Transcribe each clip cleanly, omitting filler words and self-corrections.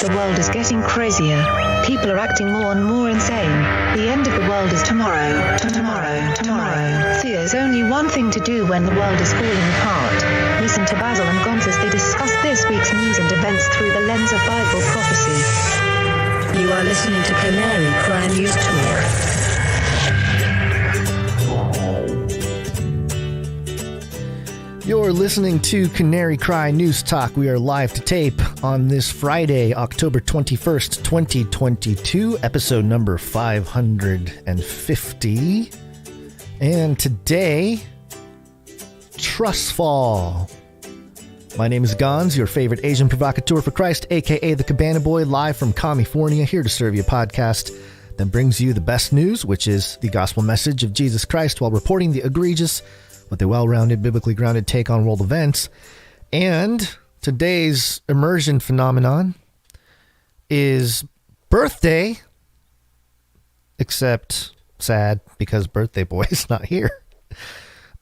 The world is getting crazier. People are acting more and more insane. The end of the world is tomorrow. Tomorrow. There's only one thing to do when the world is falling apart. Listen to Basil and Gonz as they discuss this week's news and events through the lens of Bible prophecy. You are listening to Canary Crime News Talk. You're listening to Canary Cry News Talk. We are live to tape on this Friday, October 21st, 2022, episode number 550. And today, Truss Fall. My name is Gonz, your favorite Asian provocateur for Christ, aka the Cabana Boy, live from California, here to serve you a podcast that brings you the best news, which is the gospel message of Jesus Christ, while reporting the egregious with a well-rounded, biblically grounded take on world events. And today's immersion phenomenon is birthday, except sad because birthday boy is not here.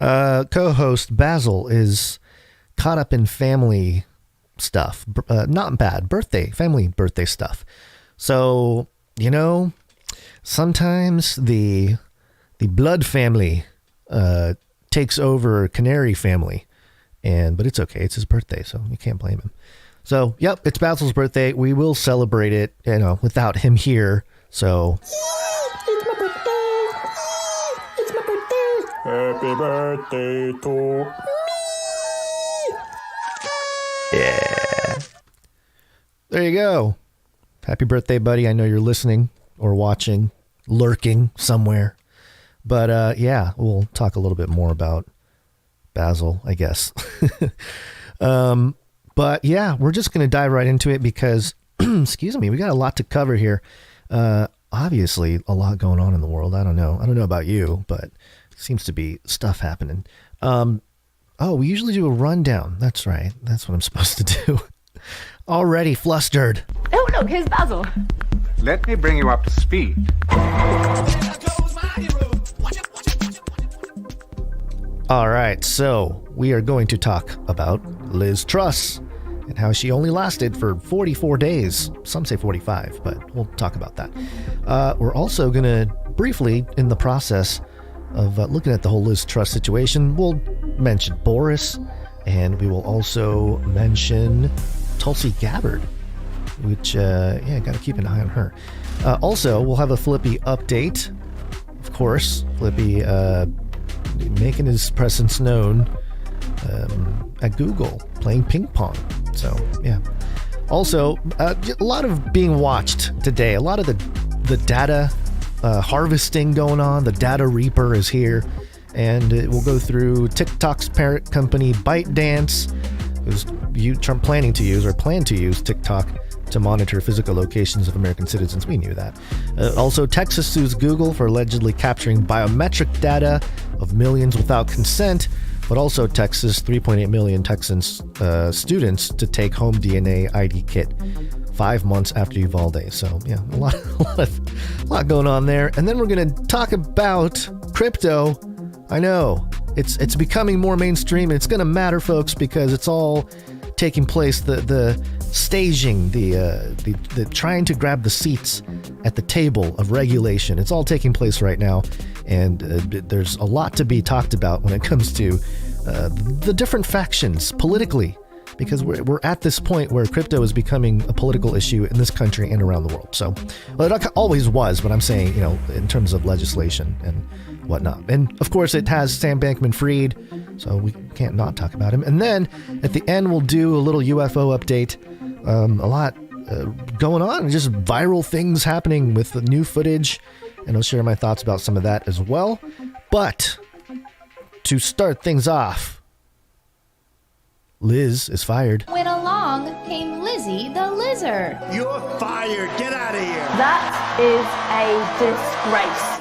Co-host Basil is caught up in family stuff, not bad, family birthday stuff. So, you know, sometimes the blood family takes over Canary family, but it's okay. It's his birthday, so you can't blame him. So, yep, it's Basil's birthday. We will celebrate it, without him here. So, it's my birthday. It's my birthday. Happy birthday to me. Yeah. There you go. Happy birthday, buddy. I know you're listening or watching, lurking somewhere. But, yeah, we'll talk a little bit more about Basil, I guess. But, yeah, we're just going to dive right into it because, excuse me, we got a lot to cover here. Obviously, a lot going on in the world. I don't know about you, but it seems to be stuff happening. We usually do a rundown. That's right. That's what I'm supposed to do. Already flustered. Oh, look, here's Basil. Let me bring you up to speed. All right, so we are going to talk about Liz Truss and how she only lasted for 44 days. Some say 45, but we'll talk about that. We're also going to briefly, in the process of looking at the whole Liz Truss situation, we'll mention Boris, and we will also mention Tulsi Gabbard, which, got to keep an eye on her. Also, we'll have a Flippy update. Of course, Flippy making his presence known at Google, playing ping pong. So, yeah. Also, a lot of being watched today. A lot of the data harvesting going on. The data reaper is here. And it will go through TikTok's parent company, ByteDance, who's planned to use TikTok to monitor physical locations of American citizens. We knew that. Also, Texas sues Google for allegedly capturing biometric data of millions without consent, but also Texas 3.8 million Texan students to take home DNA ID kit 5 months after Uvalde. So, yeah, a lot going on there. And then we're going to talk about crypto. I know it's becoming more mainstream, and it's going to matter, folks, because it's all taking place. The staging, the trying to grab the seats at the table of regulation. It's all taking place right now, and there's a lot to be talked about when it comes to the different factions politically, because we're at this point where crypto is becoming a political issue in this country and around the world. So, well, it always was, but I'm saying, in terms of legislation and whatnot. And of course, it has Sam Bankman-Fried, so we can't not talk about him. And then at the end, we'll do a little UFO update. A lot going on, just viral things happening with the new footage, and I'll share my thoughts about some of that as well. But to start things off, Liz is fired. When along came Lizzie the lizard. You're fired. Get out of here. That is a disgrace.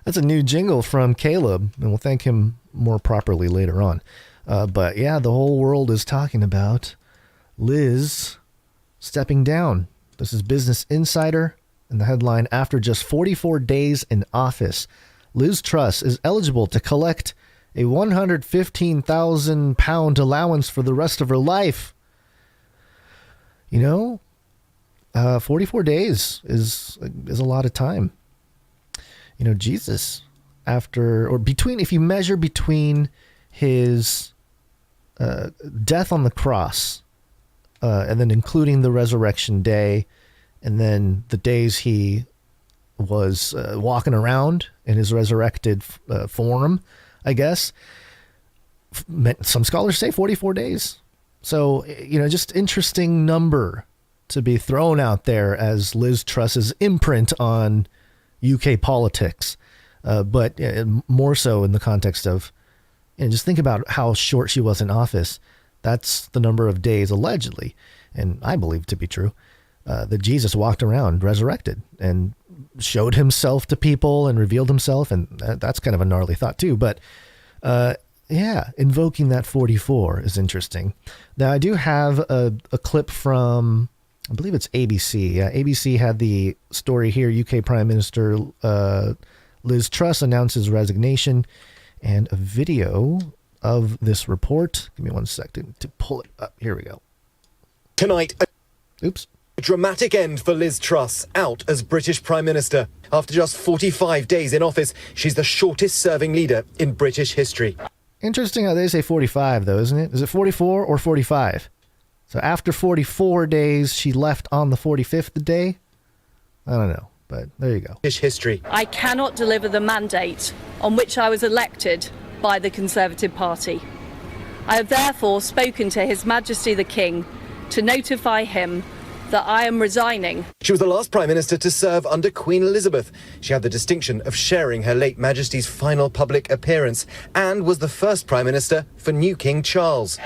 That's a new jingle from Caleb, and we'll thank him more properly later on. But yeah, the whole world is talking about Liz stepping down. This is Business Insider, and the headline: after just 44 days in office, Liz Truss is eligible to collect a £115,000 allowance for the rest of her life. 44 days is a lot of time. Jesus, if you measure between his death on the cross, and then including the resurrection day, and then the days he was walking around in his resurrected form, I guess, some scholars say 44 days. So, just interesting number to be thrown out there as Liz Truss's imprint on UK politics. But more so in the context of, just think about how short she was in office. That's the number of days allegedly, and I believe to be true, that Jesus walked around resurrected and showed himself to people and revealed himself. And that's kind of a gnarly thought too. But invoking that 44 is interesting. Now, I do have a clip from, I believe it's ABC. ABC had the story here. UK Prime Minister Liz Truss announces resignation, and a video of this report. Give me 1 second to pull it up. Here we go. Tonight, a dramatic end for Liz Truss, out as British Prime Minister. After just 45 days in office, she's the shortest serving leader in British history. Interesting how they say 45, though, isn't it? Is it 44 or 45? So after 44 days, she left on the 45th day? I don't know, but there you go. British history. I cannot deliver the mandate on which I was elected by the Conservative Party. I have therefore spoken to His Majesty the King to notify him that I am resigning. She was the last Prime Minister to serve under Queen Elizabeth. She had the distinction of sharing her late Majesty's final public appearance and was the first Prime Minister for new King Charles.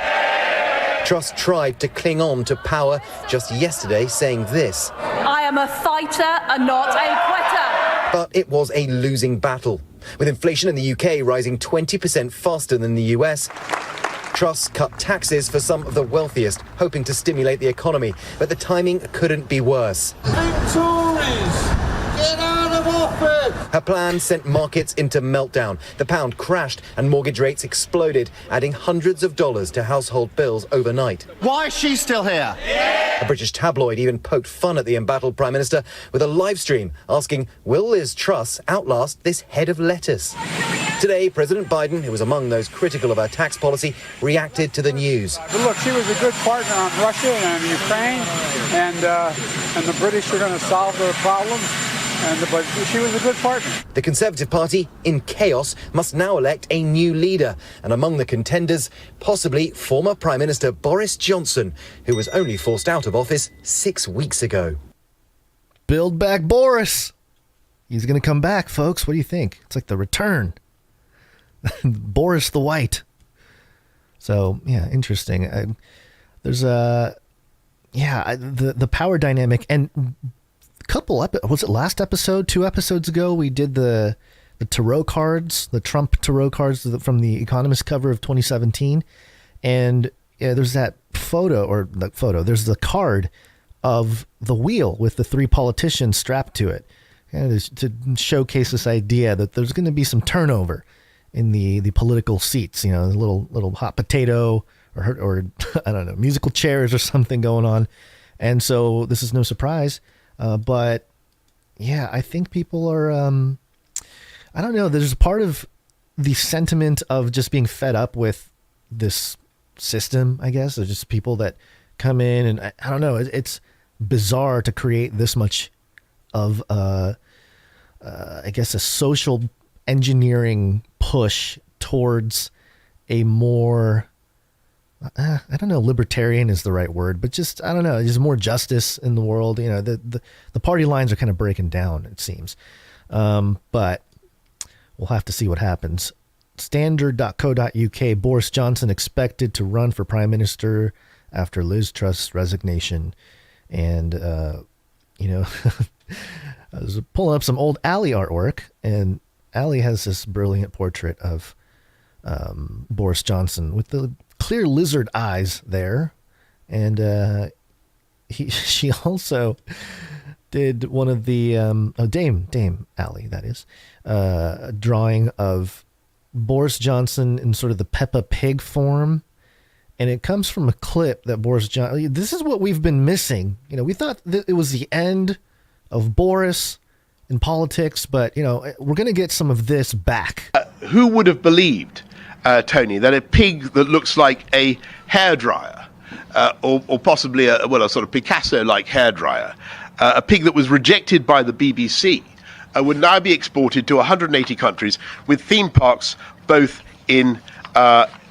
Truss tried to cling on to power just yesterday, saying this: I am a fighter and not a quitter. But it was a losing battle. With inflation in the UK rising 20% faster than the US, Truss cut taxes for some of the wealthiest, hoping to stimulate the economy. But the timing couldn't be worse. Tories, get out of office! Her plan sent markets into meltdown. The pound crashed and mortgage rates exploded, adding hundreds of dollars to household bills overnight. Why is she still here? A British tabloid even poked fun at the embattled Prime Minister with a live stream asking, will Liz Truss outlast this head of lettuce? Today, President Biden, who was among those critical of her tax policy, reacted to the news. But look, she was a good partner on Russia and Ukraine, and the British are going to solve their problems. But she was a good partner. The Conservative Party, in chaos, must now elect a new leader. And among the contenders, possibly former Prime Minister Boris Johnson, who was only forced out of office 6 weeks ago. Build back Boris. He's going to come back, folks. What do you think? It's like the return. Boris the White. So, yeah, interesting. There's the power dynamic, and was it last episode, 2 episodes ago, we did the tarot cards, the Trump tarot cards from the Economist cover of 2017. And there's that there's the card of the wheel with the 3 politicians strapped to it, to showcase this idea that there's going to be some turnover in the political seats, a little hot potato or I don't know, musical chairs or something going on. And so this is no surprise. But yeah, I think people are, I don't know, there's a part of the sentiment of just being fed up with this system, I guess. There's just people that come in and I don't know, it's bizarre to create this much of, I guess, a social engineering push towards a more, I don't know, libertarian is the right word, but just, I don't know, just more justice in the world. The party lines are kind of breaking down, it seems. But we'll have to see what happens. Standard.co.uk, Boris Johnson expected to run for Prime Minister after Liz Truss' resignation. And, I was pulling up some old Alley artwork, and Alley has this brilliant portrait of Boris Johnson with the clear lizard eyes there. And she also did one of the Dame Alley, that is, a drawing of Boris Johnson in sort of the Peppa Pig form, And it comes from a clip that Boris Johnson... This is what we've been missing. You know, we thought that it was the end of Boris in politics, but, you know, we're going to get some of this back. Who would have believed, Tony, that a pig that looks like a hairdryer, or possibly a sort of Picasso-like hairdryer, a pig that was rejected by the BBC, would now be exported to 180 countries with theme parks both in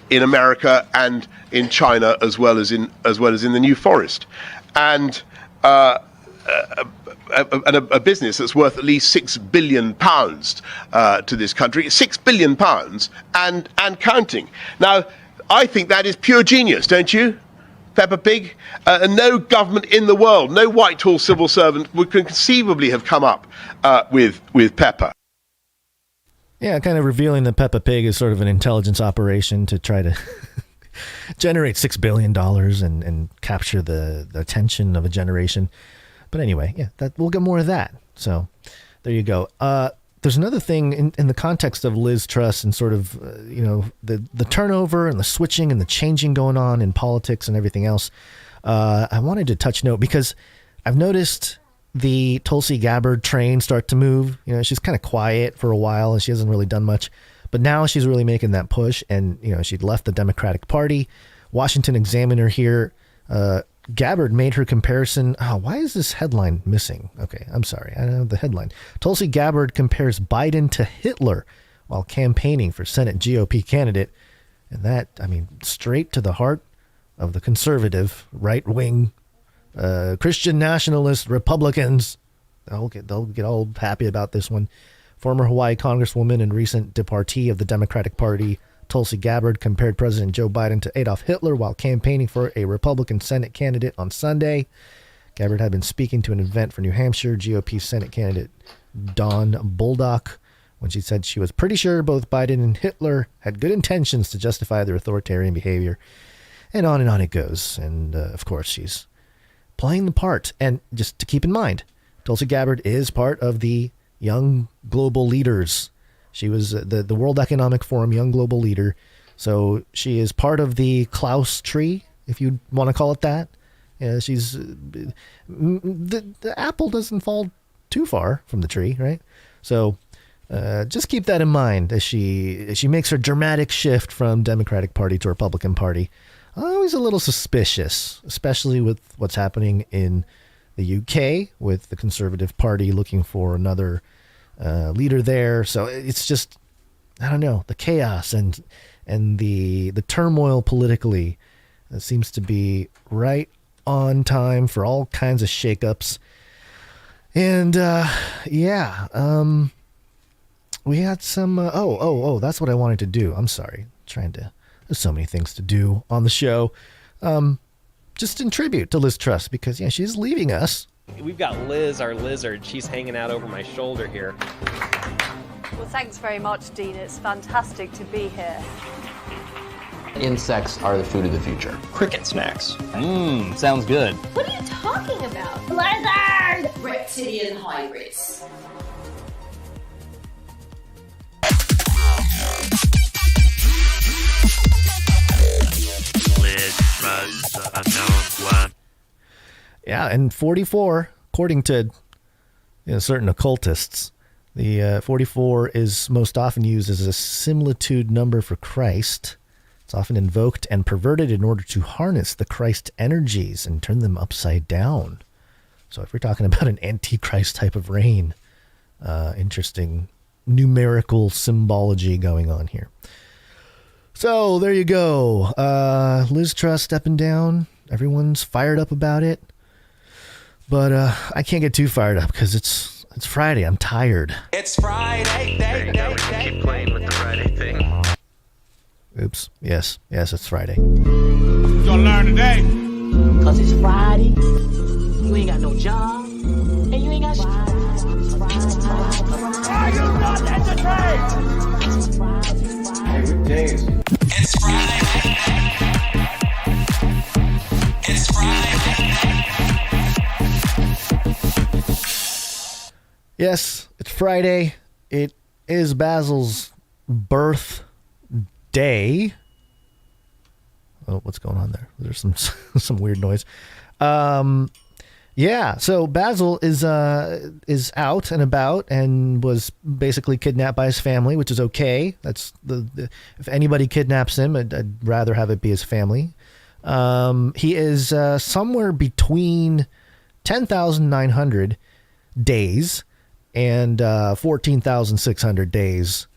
America and in China, as well as in the New Forest, and a business that's worth at least £6 billion to this country, £6 billion and counting. Now, I think that is pure genius, don't you, Peppa Pig? And no government in the world, no Whitehall civil servant would conceivably have come up with Peppa. Yeah, kind of revealing that Peppa Pig is sort of an intelligence operation to try to generate $6 billion and capture the attention of a generation. But anyway, yeah, we'll get more of that. So there you go. There's another thing in the context of Liz Truss and sort of, the turnover and the switching and the changing going on in politics and everything else. I wanted to touch note because I've noticed the Tulsi Gabbard train start to move. You know, she's kind of quiet for a while and she hasn't really done much, but now she's really making that push. And, you know, she'd left the Democratic Party. Washington Examiner here, Gabbard made her comparison. Oh, why is this headline missing? Okay, I'm sorry. I don't have the headline. Tulsi Gabbard compares Biden to Hitler while campaigning for Senate GOP candidate. And that, I mean, straight to the heart of the conservative right-wing Christian nationalist Republicans. They'll get all happy about this one. Former Hawaii Congresswoman and recent departee of the Democratic Party, Tulsi Gabbard, compared President Joe Biden to Adolf Hitler while campaigning for a Republican Senate candidate on Sunday. Gabbard had been speaking to an event for New Hampshire GOP Senate candidate Dawn Bullock when she said she was pretty sure both Biden and Hitler had good intentions to justify their authoritarian behavior. And on it goes. And, of course, she's playing the part. And just to keep in mind, Tulsi Gabbard is part of the Young Global Leaders. She was the World Economic Forum Young Global Leader. So she is part of the Klaus tree, if you want to call it that. Yeah, she's the apple doesn't fall too far from the tree, right? So just keep that in mind as she makes her dramatic shift from Democratic Party to Republican Party. Always a little suspicious, especially with what's happening in the UK with the Conservative Party looking for another leader there. So it's just, I don't know, the chaos and the turmoil politically seems to be right on time for all kinds of shakeups. And we had some. That's what I wanted to do. I'm sorry, there's so many things to do on the show. Just in tribute to Liz Truss, because she's leaving us. We've got Liz, our lizard. She's hanging out over my shoulder here. Well, thanks very much, Dean. It's fantastic to be here. Insects are the food of the future. Cricket snacks. Sounds good. What are you talking about? Lizard! Reptilian hybrids. Yeah, and 44, according to certain occultists, the 44 is most often used as a similitude number for Christ. It's often invoked and perverted in order to harness the Christ energies and turn them upside down. So if we're talking about an antichrist type of reign, interesting numerical symbology going on here. So there you go. Liz Truss stepping down. Everyone's fired up about it. But I can't get too fired up because it's Friday. I'm tired. It's Friday. Keep playing with the Friday thing. Oops. Yes, it's Friday. You gonna learn today? Cause it's Friday. You ain't got no job. And you ain't got shit. Are you not entertained? Hey, what day is it? It's Friday. It's Friday. Yes, it's Friday. It is Basil's birthday. Oh, what's going on there? There's some weird noise. Yeah, so Basil is out and about and was basically kidnapped by his family, which is okay. That's if anybody kidnaps him, I'd rather have it be his family. He is somewhere between 10,900 days and 14,600 days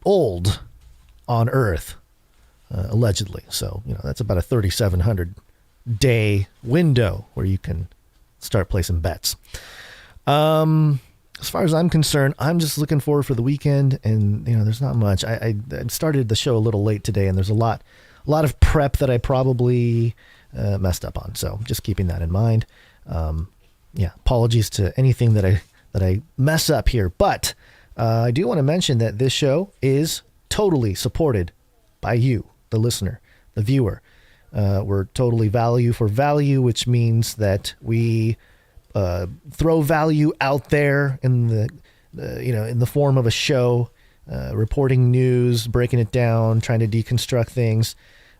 old on Earth, allegedly. So, that's about a 3,700 day window where you can start placing bets. As far as I'm concerned, I'm just looking forward for the weekend, and there's not much. I started the show a little late today, and there's a lot of prep that I probably messed up on. So just keeping that in mind. Apologies to anything that I mess up here, but I do want to mention that this show is totally supported by you, the listener, the viewer. We're totally value for value, which means that we throw value out there in the form of a show, reporting news, breaking it down, trying to deconstruct things,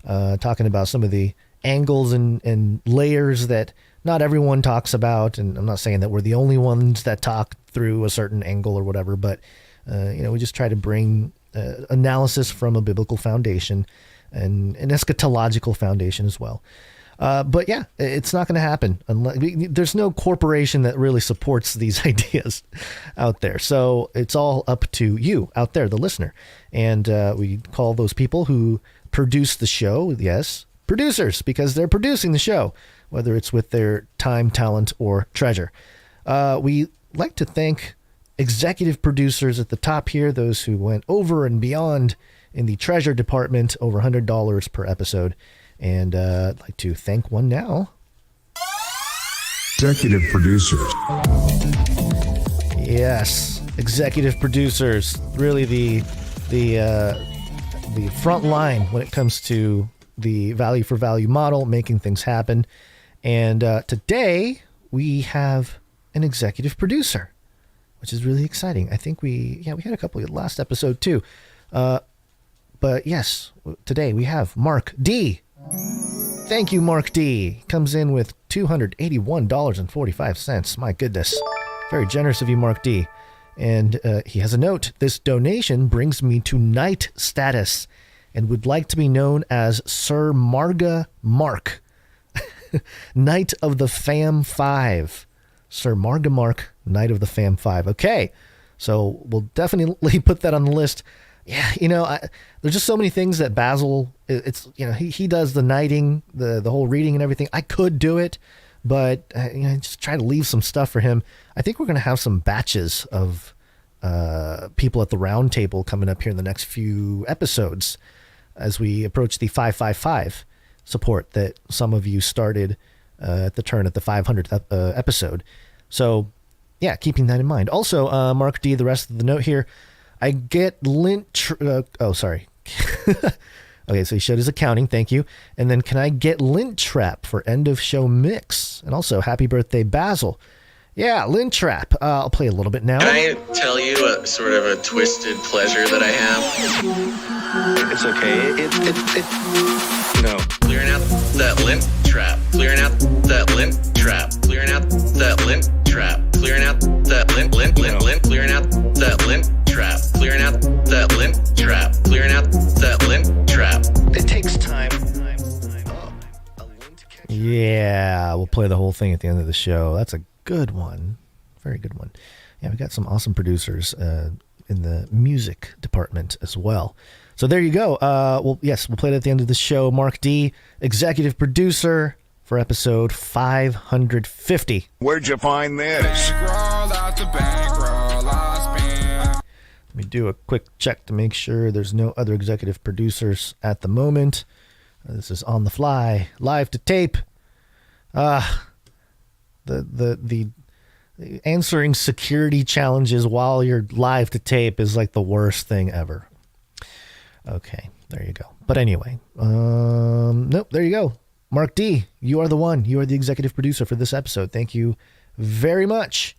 talking about some of the angles and layers that not everyone talks about. And I'm not saying that we're the only ones that talk through a certain angle or whatever, but we just try to bring analysis from a biblical foundation and an eschatological foundation as well. But yeah, it's not going to happen unless there's no corporation that really supports these ideas out there. So it's all up to you out there, the listener. And we call those people who produce the show, yes, producers, because they're producing the show, whether it's with their time, talent, or treasure. We like to thank executive producers at the top here, those who went over and beyond in the treasure department, over $100 per episode. And I'd like to thank one now. Executive producers. Yes, executive producers. Really the front line when it comes to the value for value model, making things happen. And today we have an executive producer, which is really exciting. I think we had a couple last episode too. But yes, today we have Mark D. Thank you, Mark D. Comes in with $281.45. My goodness. Very generous of you, Mark D. And he has a note. This donation brings me to knight status and would like to be known as Sir Marga Mark, Knight of the Fam 5. Sir Marga Mark, Knight of the Fam 5. Okay, so we'll definitely put that on the list. Yeah, there's just so many things that Basil, he does the knighting, the whole reading and everything. I could do it, but just try to leave some stuff for him. I think we're going to have some batches of people at the round table coming up here in the next few episodes as we approach the 555 support that some of you started at the 500th episode. So, yeah, keeping that in mind. Also, Mark D, the rest of the note here, I get lint... sorry. Okay, so he showed his accounting. Thank you. And then can I get lint trap for end of show mix? And also, happy birthday, Basil. Yeah, lint trap. I'll play a little bit now. Can I tell you a sort of a twisted pleasure that I have? It's okay. Clearing out that lint trap. Clearing out that lint trap. Clearing out that lint trap. Clearing out that lint. Clearing out that lint trap. Clearing out that lint trap. Clearing out that lint trap. It takes time. Yeah, we'll play the whole thing at the end of the show. That's a good one. Very good one. Yeah, we got some awesome producers in the music department as well. So there you go. Well, yes, we'll play it at the end of the show. Mark D, executive producer for episode 550. Where'd you find this? Let me do a quick check to make sure there's no other executive producers at the moment. This is on the fly, live to tape. The answering security challenges while you're live to tape is like the worst thing ever. Okay, there you go. But anyway, nope, there you go. Mark D, you are the one. You are the executive producer for this episode. Thank you very much.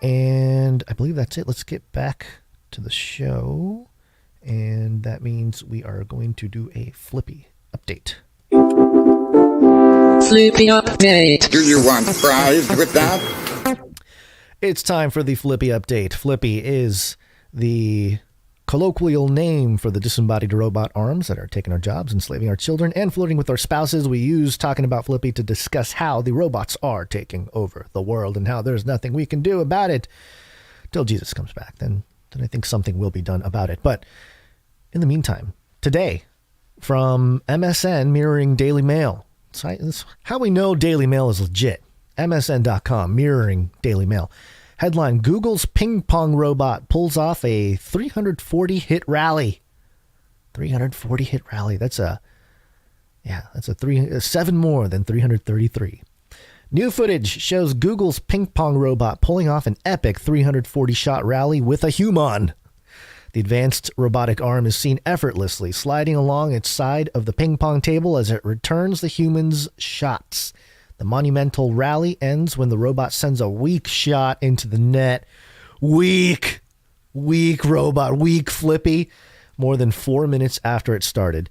And I believe that's it. Let's get back to the show. And that means we are going to do a Flippy update. Flippy update. Do you want fries with that? It's time for the Flippy update. Flippy is the colloquial name for the disembodied robot arms that are taking our jobs, enslaving our children, and flirting with our spouses. We use talking about Flippy to discuss how the robots are taking over the world and how there's nothing we can do about it till Jesus comes back. Then I think something will be done about it. But in the meantime, today, from MSN mirroring DailyMail. It's how we know DailyMail is legit. MSN.com mirroring DailyMail. Headline, Google's ping pong robot pulls off a 340-hit rally. 340-hit rally. That's 7 more than 333. New footage shows Google's ping pong robot pulling off an epic 340-shot rally with a human. The advanced robotic arm is seen effortlessly sliding along its side of the ping pong table as it returns the human's shots. The monumental rally ends when the robot sends a weak shot into the net. Weak robot, weak Flippy. More than 4 minutes after it started.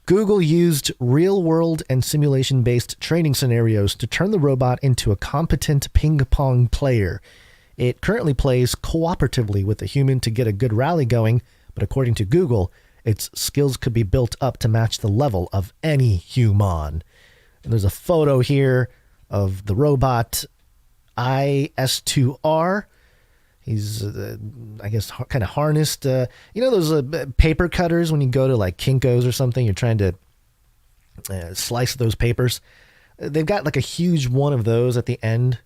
Google used real-world and simulation-based training scenarios to turn the robot into a competent ping pong player. It currently plays cooperatively with a human to get a good rally going, but according to Google, its skills could be built up to match the level of any human. And there's a photo here of the robot IS2R. He's, I guess, kind of harnessed. You know those paper cutters when you go to like Kinko's or something, you're trying to slice those papers? They've got like a huge one of those at the end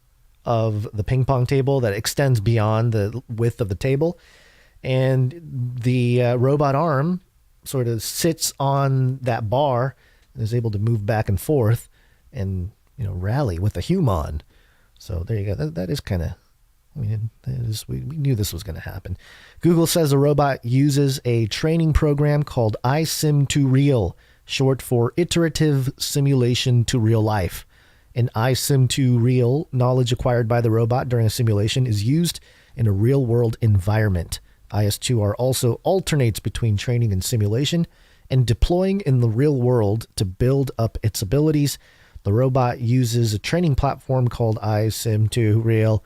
of the ping pong table that extends beyond the width of the table. And the robot arm sort of sits on that bar and is able to move back and forth and, rally with a human. So there you go. That is kind of, we knew this was going to happen. Google says the robot uses a training program called iSim2Real, short for Iterative Simulation to Real Life. In iSim2Real, knowledge acquired by the robot during a simulation is used in a real-world environment. IS2R also alternates between training and simulation and deploying in the real world to build up its abilities. The robot uses a training platform called iSim2Real,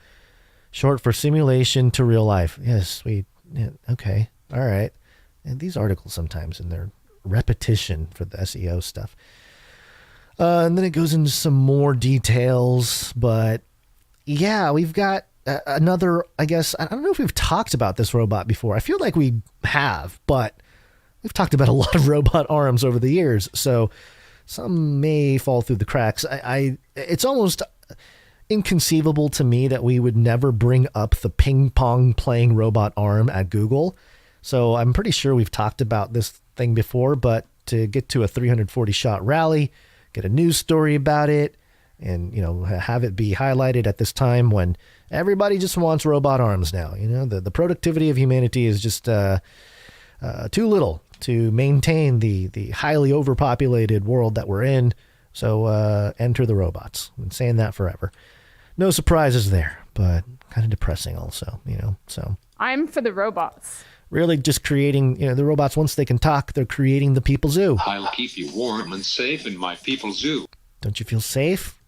short for Simulation to Real Life. Yes, okay, all right. And these articles sometimes in their repetition for the SEO stuff. And then it goes into some more details, but yeah, we've got another, I guess, I don't know if we've talked about this robot before. I feel like we have, but we've talked about a lot of robot arms over the years, so some may fall through the cracks. It's almost inconceivable to me that we would never bring up the ping pong playing robot arm at Google. So I'm pretty sure we've talked about this thing before, but to get to a 340-shot rally, get a news story about it, and, have it be highlighted at this time when everybody just wants robot arms now. The productivity of humanity is just too little to maintain the highly overpopulated world that we're in. So enter the robots. I've been saying that forever. No surprises there, but kind of depressing also, so. I'm for the robots. Really just creating, the robots, once they can talk, they're creating the people zoo. I'll keep you warm and safe in my people zoo. Don't you feel safe?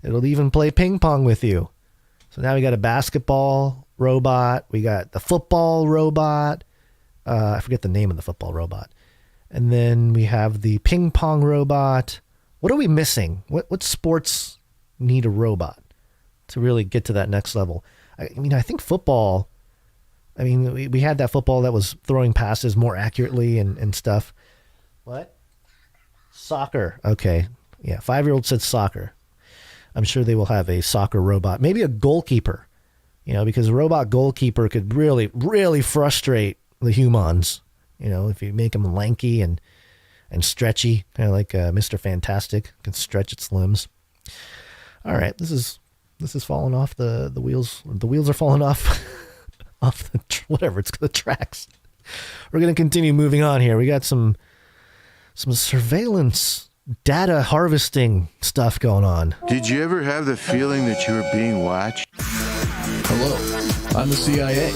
It'll even play ping pong with you. So now we got a basketball robot. We got the football robot. I forget the name of the football robot. And then we have the ping pong robot. What are we missing? What sports need a robot to really get to that next level? I think football... we had that football that was throwing passes more accurately and stuff. What? Soccer. Okay. Yeah, 5-year-old said soccer. I'm sure they will have a soccer robot. Maybe a goalkeeper, because a robot goalkeeper could really, really frustrate the humans, if you make them lanky and stretchy, kind of like Mr. Fantastic, can stretch its limbs. All right, this is falling off the wheels. The wheels are falling off. Off the tracks. We're going to continue moving on here. We got some surveillance data harvesting stuff going on. Did you ever have the feeling that you were being watched? Hello, I'm the CIA.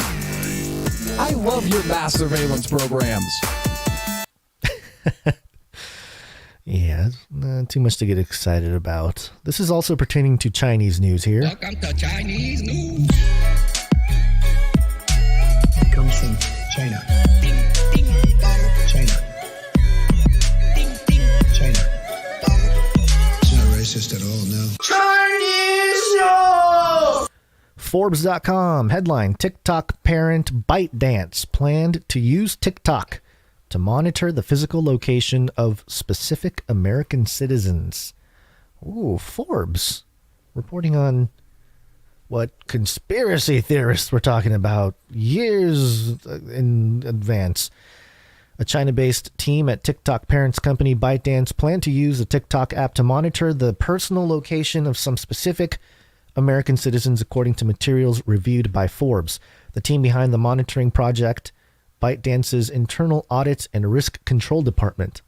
I love your mass surveillance programs. Yeah, not too much to get excited about. This is also pertaining to Chinese news here. Welcome to Chinese news. It comes from China. China. China. It's not racist at all, no. Chinese news! Forbes.com headline: TikTok parent ByteDance planned to use TikTok to monitor the physical location of specific American citizens. Ooh, Forbes reporting on what conspiracy theorists were talking about years in advance. A China-based team at TikTok parent's company ByteDance planned to use the TikTok app to monitor the personal location of some specific American citizens, according to materials reviewed by Forbes. The team behind the monitoring project, ByteDance's Internal Audit and Risk Control Department.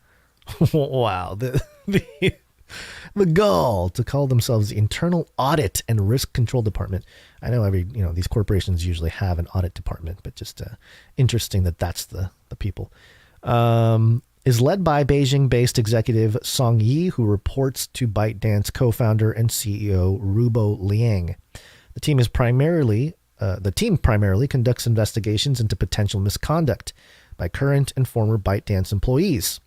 Wow, the gall to call themselves the Internal Audit and Risk Control Department. I know these corporations usually have an audit department, but just interesting that that's the people. Is led by Beijing-based executive Song Yi, who reports to ByteDance co-founder and CEO Rubo Liang. The team primarily conducts investigations into potential misconduct by current and former ByteDance employees.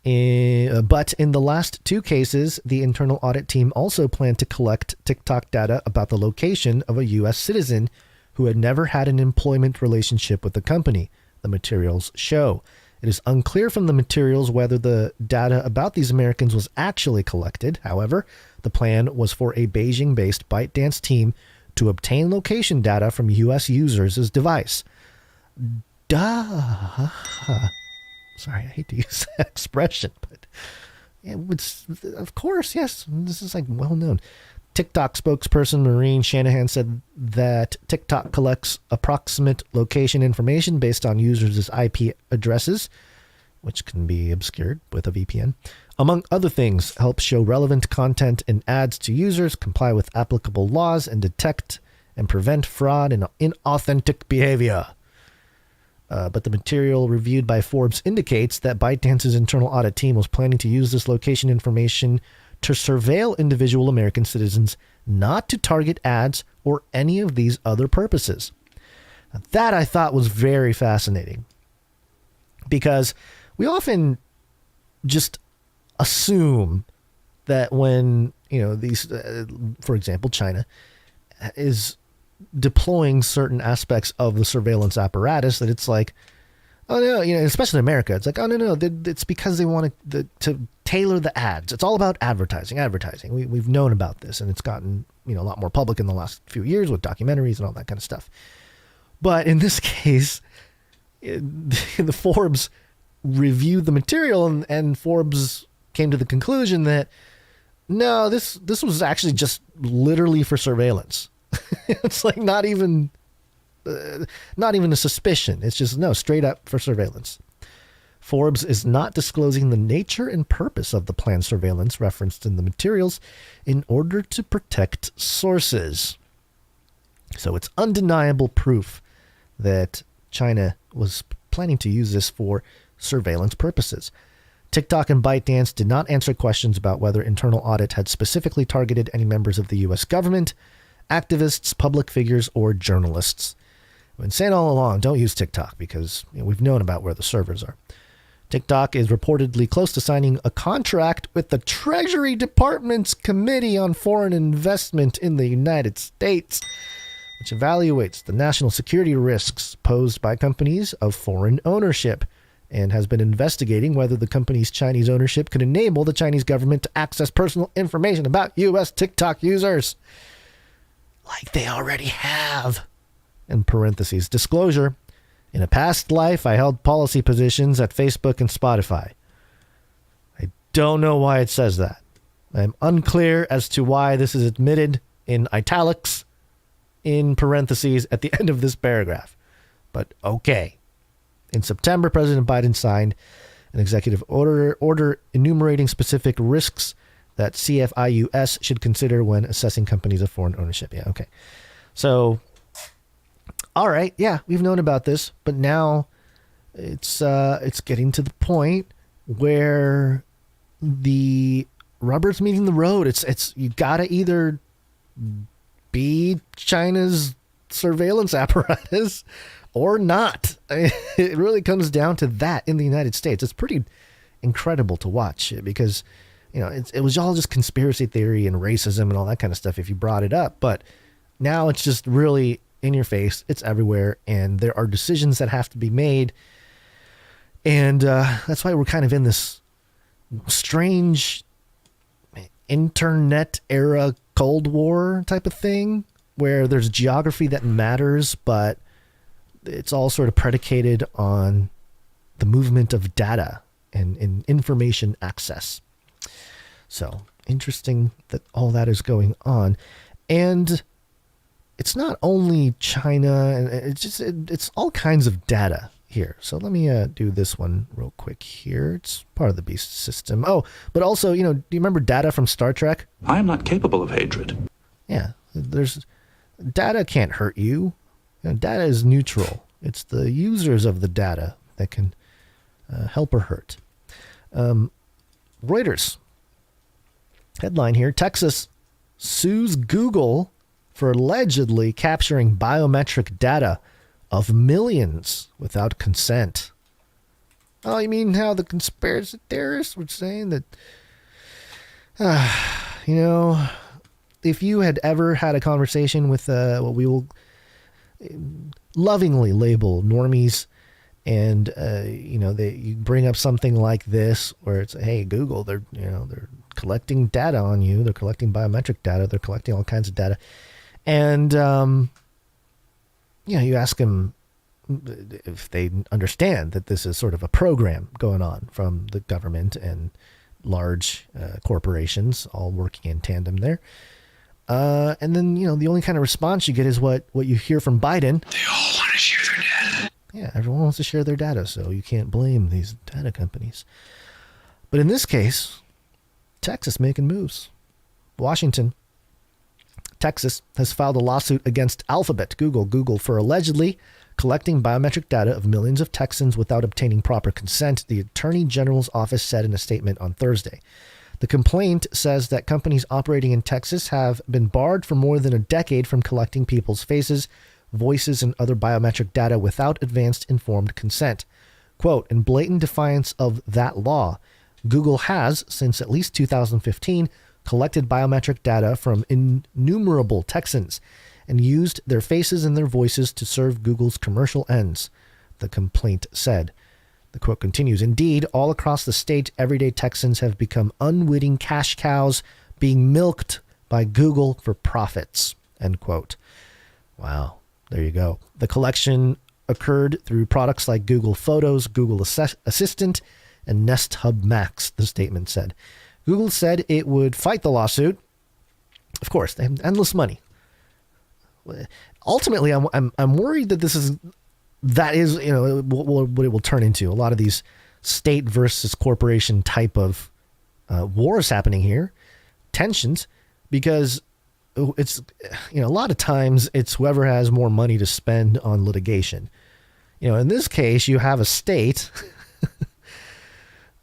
But in the last two cases, the internal audit team also planned to collect TikTok data about the location of a U.S. citizen who had never had an employment relationship with the company, the materials show. It is unclear from the materials whether the data about these Americans was actually collected. However, the plan was for a Beijing-based ByteDance team to obtain location data from U.S. users' device. Duh. Sorry, I hate to use that expression, but it was, of course, yes, this is well known. TikTok spokesperson Maureen Shanahan said that TikTok collects approximate location information based on users' IP addresses, which can be obscured with a VPN. Among other things, helps show relevant content and ads to users, comply with applicable laws, and detect and prevent fraud and inauthentic behavior. But the material reviewed by Forbes indicates that ByteDance's internal audit team was planning to use this location information to surveil individual American citizens, not to target ads or any of these other purposes. Now, that I thought was very fascinating, because we often just assume that when, these, for example, China is deploying certain aspects of the surveillance apparatus, that it's like, oh no, especially in America, it's like, oh no, it's because they want to tailor the ads. It's all about advertising. We've known about this, and it's gotten a lot more public in the last few years with documentaries and all that kind of stuff. But in this case, the Forbes reviewed the material, and Forbes came to the conclusion that no, this was actually just literally for surveillance. It's like not even a suspicion. It's just straight up for surveillance. Forbes is not disclosing the nature and purpose of the planned surveillance referenced in the materials in order to protect sources. So it's undeniable proof that China was planning to use this for surveillance purposes. TikTok and ByteDance did not answer questions about whether internal audit had specifically targeted any members of the U.S. government, activists, public figures, or journalists. I've been saying all along, don't use TikTok, because we've known about where the servers are. TikTok is reportedly close to signing a contract with the Treasury Department's Committee on Foreign Investment in the United States, which evaluates the national security risks posed by companies of foreign ownership, and has been investigating whether the company's Chinese ownership could enable the Chinese government to access personal information about U.S. TikTok users, like they already have. In parentheses, disclosure: in a past life, I held policy positions at Facebook and Spotify. I don't know why it says that. I'm unclear as to why this is admitted in italics in parentheses at the end of this paragraph. But okay. In September, President Biden signed an executive order enumerating specific risks that CFIUS should consider when assessing companies of foreign ownership. Yeah, okay. So all right, yeah, we've known about this, but now it's getting to the point where the rubber's meeting the road. It's you gotta either be China's surveillance apparatus or not. I mean, it really comes down to that in the United States. It's pretty incredible to watch because, you know, it was all just conspiracy theory and racism and all that kind of stuff if you brought it up. But now it's just really in your face. It's everywhere. And there are decisions that have to be made. And that's why we're kind of in this strange internet era Cold War type of thing where there's geography that matters, but it's all sort of predicated on the movement of data and information access. So interesting that all that is going on. And it's not only China, and it's all kinds of data here. So let me do this one real quick here. It's part of the beast system. Oh, but also, you know, do you remember Data from Star Trek? I am not capable of hatred. Yeah, there's data can't hurt you. You know, data is neutral. It's the users of the data that can help or hurt. Reuters headline here: Texas sues Google for allegedly capturing biometric data of millions without consent. Oh, you mean how the conspiracy theorists were saying that, you know, if you had ever had a conversation with what we will lovingly label normies, and you know, you bring up something like this where it's, hey, Google, they're collecting data on you, they're collecting biometric data, they're collecting all kinds of data, and you know, you ask them if they understand that this is sort of a program going on from the government and large corporations all working in tandem there. And then, you know, the only kind of response you get is what you hear from Biden. They all want to share their data. Yeah, everyone wants to share their data, so you can't blame these data companies. But in this case, Texas making moves. Washington, Texas has filed a lawsuit against Alphabet, Google for allegedly collecting biometric data of millions of Texans without obtaining proper consent, the Attorney General's office said in a statement on Thursday. The complaint says that companies operating in Texas have been barred for more than a decade from collecting people's faces, voices, and other biometric data without advanced informed consent. Quote, in blatant defiance of that law, Google has, since at least 2015, collected biometric data from innumerable Texans and used their faces and their voices to serve Google's commercial ends, the complaint said. The quote continues, indeed, all across the state, everyday Texans have become unwitting cash cows being milked by Google for profits, end quote. Wow, there you go. The collection occurred through products like Google Photos, Google Assistant, and Nest Hub Max, the statement said. Google said it would fight the lawsuit. Of course, they have endless money. Ultimately, I'm worried that this is what it will turn into. A lot of these state versus corporation type of wars happening here, tensions, because it's, you know, a lot of times it's whoever has more money to spend on litigation. You know, in this case, you have a state.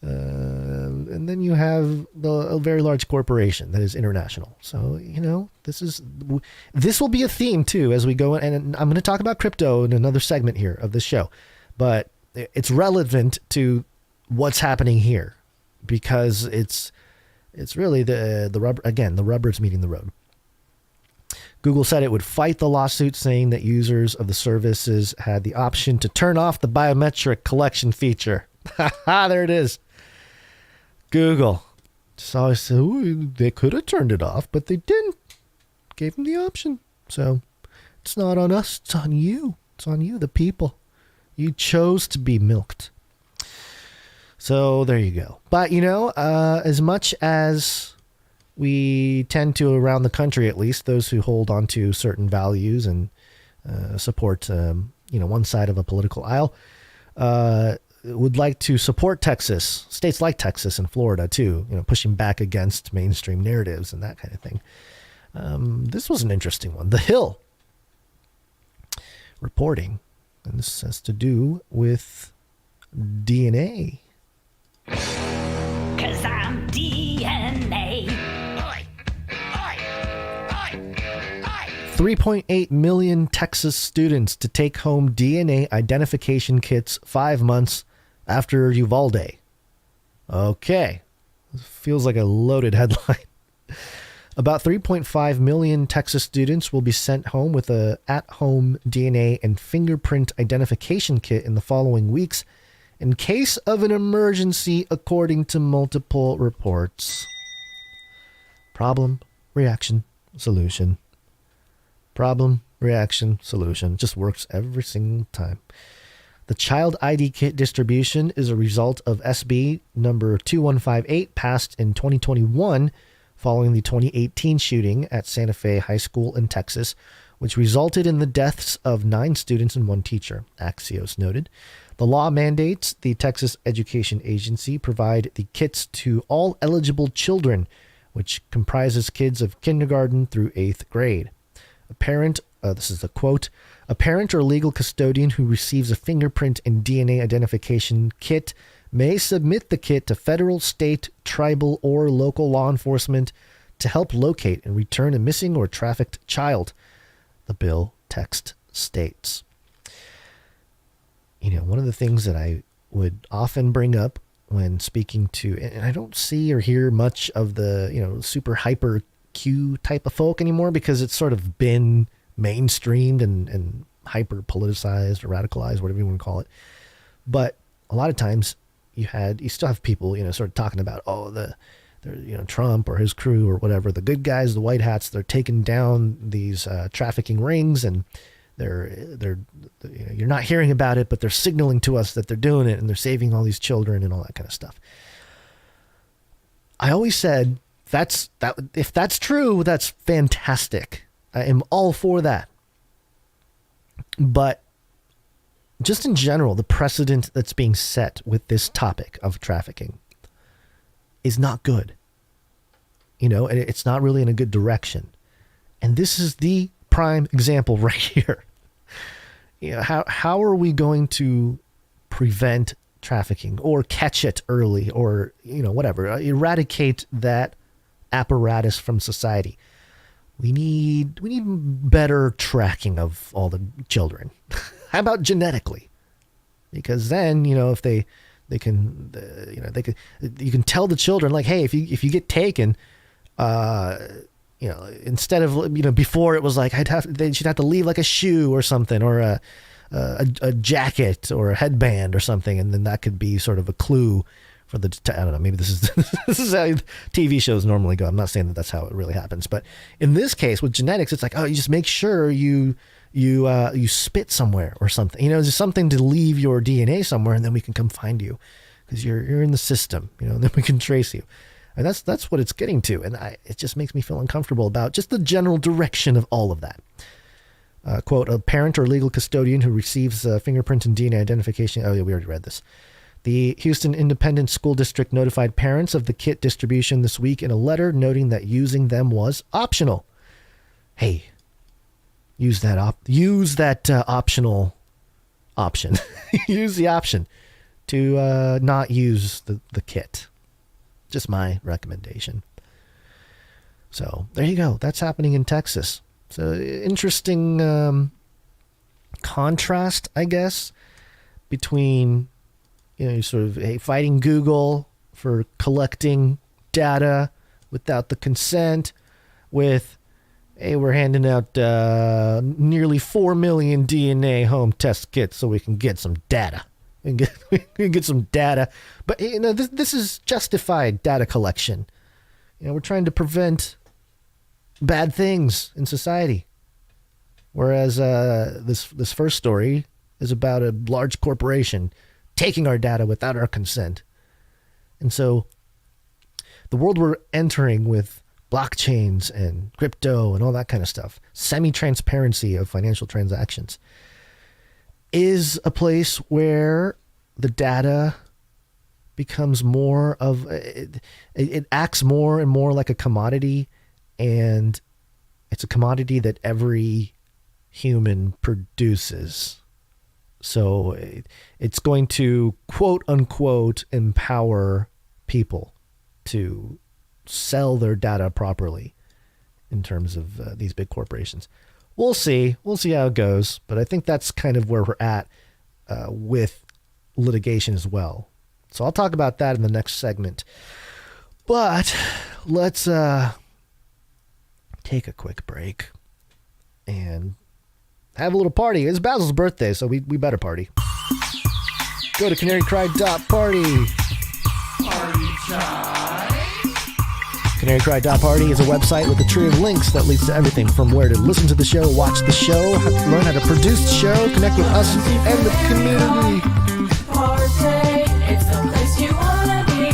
And then you have a very large corporation that is international. So, you know, this will be a theme too as we go. And I'm going to talk about crypto in another segment here of this show, but it's relevant to what's happening here because it's really the rubber. Again, the rubber's meeting the road. Google said it would fight the lawsuit, saying that users of the services had the option to turn off the biometric collection feature. There it is. Google just always said they could have turned it off, but they didn't. Gave them the option. So it's not on us. It's on you. It's on you, the people. You chose to be milked. So there you go. But, you know, as much as we tend to, around the country at least, those who hold on to certain values and support, one side of a political aisle, would like to support Texas, states like Texas and Florida too, you know, pushing back against mainstream narratives and that kind of thing. This was an interesting one. The Hill reporting. And this has to do with DNA. 'Cause I'm DNA. 3.8 million Texas students to take home DNA identification kits 5 months after Uvalde. Okay. Feels like a loaded headline. About 3.5 million Texas students will be sent home with a at-home DNA and fingerprint identification kit in the following weeks in case of an emergency, according to multiple reports. Problem, reaction, solution. Problem, reaction, solution. It just works every single time. The child ID kit distribution is a result of SB number 2158 passed in 2021 following the 2018 shooting at Santa Fe High School in Texas, which resulted in the deaths of 9 students and 1 teacher, Axios noted. The law mandates the Texas Education Agency provide the kits to all eligible children, which comprises kids of kindergarten through 8th grade. A parent, this is a quote, a parent or legal custodian who receives a fingerprint and DNA identification kit may submit the kit to federal, state, tribal, or local law enforcement to help locate and return a missing or trafficked child, the bill text states. You know, one of the things that I would often bring up when speaking to, and I don't see or hear much of the, super hyper Q type of folk anymore because it's sort of been mainstreamed and hyper politicized or radicalized, whatever you want to call it. But a lot of times you still have people, sort of talking about, Trump or his crew or whatever, the good guys, the white hats, they're taking down these trafficking rings and they're you're not hearing about it, but they're signaling to us that they're doing it and they're saving all these children and all that kind of stuff. I always said if that's true, that's fantastic. I am all for that. But just in general, the precedent that's being set with this topic of trafficking is not good. And it's not really in a good direction. And this is the prime example right here. How are we going to prevent trafficking or catch it early or, whatever, eradicate that apparatus from society? We need better tracking of all the children. How about genetically? Because then, if they can, you can tell the children, like, hey, if you get taken, instead of, before it was like they should have to leave like a shoe or something, or a jacket or a headband or something, and then that could be sort of a clue for the, I don't know, maybe this is how TV shows normally go. I'm not saying that that's how it really happens, but in this case with genetics, it's like, you just make sure you spit somewhere or something, there's something to leave your DNA somewhere, and then we can come find you because you're in the system, and then we can trace you. And that's what it's getting to. And it just makes me feel uncomfortable about just the general direction of all of that. Quote, a parent or legal custodian who receives fingerprint and DNA identification. Oh, yeah, we already read this. The Houston Independent School District notified parents of the kit distribution this week in a letter noting that using them was optional. Hey, use that optional option. Use the option to not use the kit. Just my recommendation. So there you go. That's happening in Texas. So interesting contrast, I guess, between sort of fighting Google for collecting data without the consent, with we're handing out nearly 4 million DNA home test kits so we can get some data. We can get some data. But, this is justified data collection. We're trying to prevent bad things in society. Whereas this first story is about a large corporation taking our data without our consent. And so the world we're entering with blockchains and crypto and all that kind of stuff, semi-transparency of financial transactions, is a place where the data becomes more of, it acts more and more like a commodity, and it's a commodity that every human produces. So it's going to, quote unquote, empower people to sell their data properly in terms of these big corporations. We'll see. We'll see how it goes. But I think that's kind of where we're at with litigation as well. So I'll talk about that in the next segment. But let's take a quick break and have a little party. It's Basil's birthday, so we better party. Go to canarycry.party. Party time. Canarycry.party is a website with a tree of links that leads to everything from where to listen to the show, watch the show, learn how to produce the show, connect with us and the community. Party, it's the place you wanna be.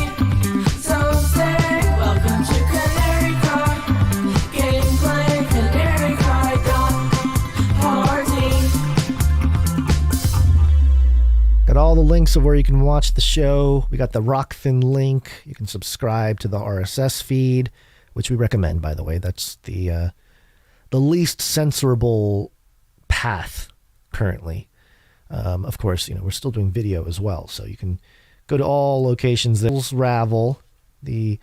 So say, welcome to Canary Cry. Gameplay, Canary Cry party. Got all the links of where you can watch the show. We got the Rockfin link. You can subscribe to the RSS feed, which we recommend, by the way. That's the least censorable path currently. Of course, we're still doing video as well, so you can go to all locations. There's Ravel, the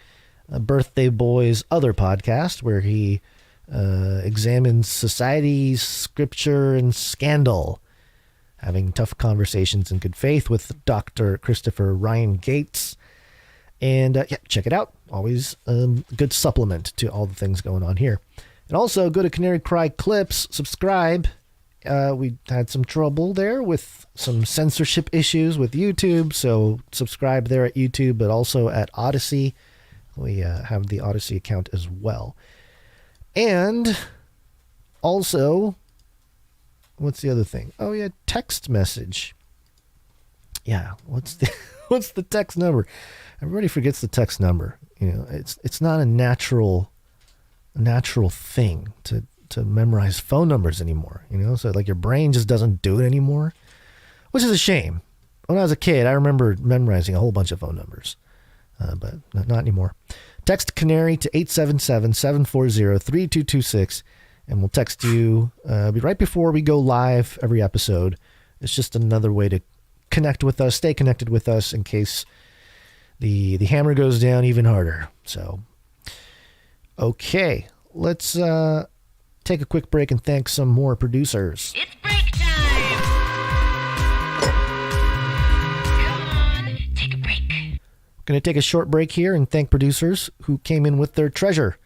Birthday Boy's other podcast, where he examines society, scripture, and scandal, having tough conversations in good faith with Dr. Christopher Ryan Gates. And check it out. Always a good supplement to all the things going on here. And also go to Canary Cry Clips, subscribe. We had some trouble there with some censorship issues with YouTube, so subscribe there at YouTube, but also at Odyssey. We have the Odyssey account as well. And also, what's the other thing? Oh yeah, text message. Yeah, what's the text number? Everybody forgets the text number. It's not a natural thing to memorize phone numbers anymore, so like your brain just doesn't do it anymore, which is a shame. When I was a kid, I remember memorizing a whole bunch of phone numbers, but not anymore. Text Canary to 877-740-3226, and we'll text you right before we go live every episode. It's just another way to connect with us, stay connected with us in case the hammer goes down even harder. So, okay, let's take a quick break and thank some more producers. It's break time! Come on, take a break. Going to take a short break here and thank producers who came in with their treasure.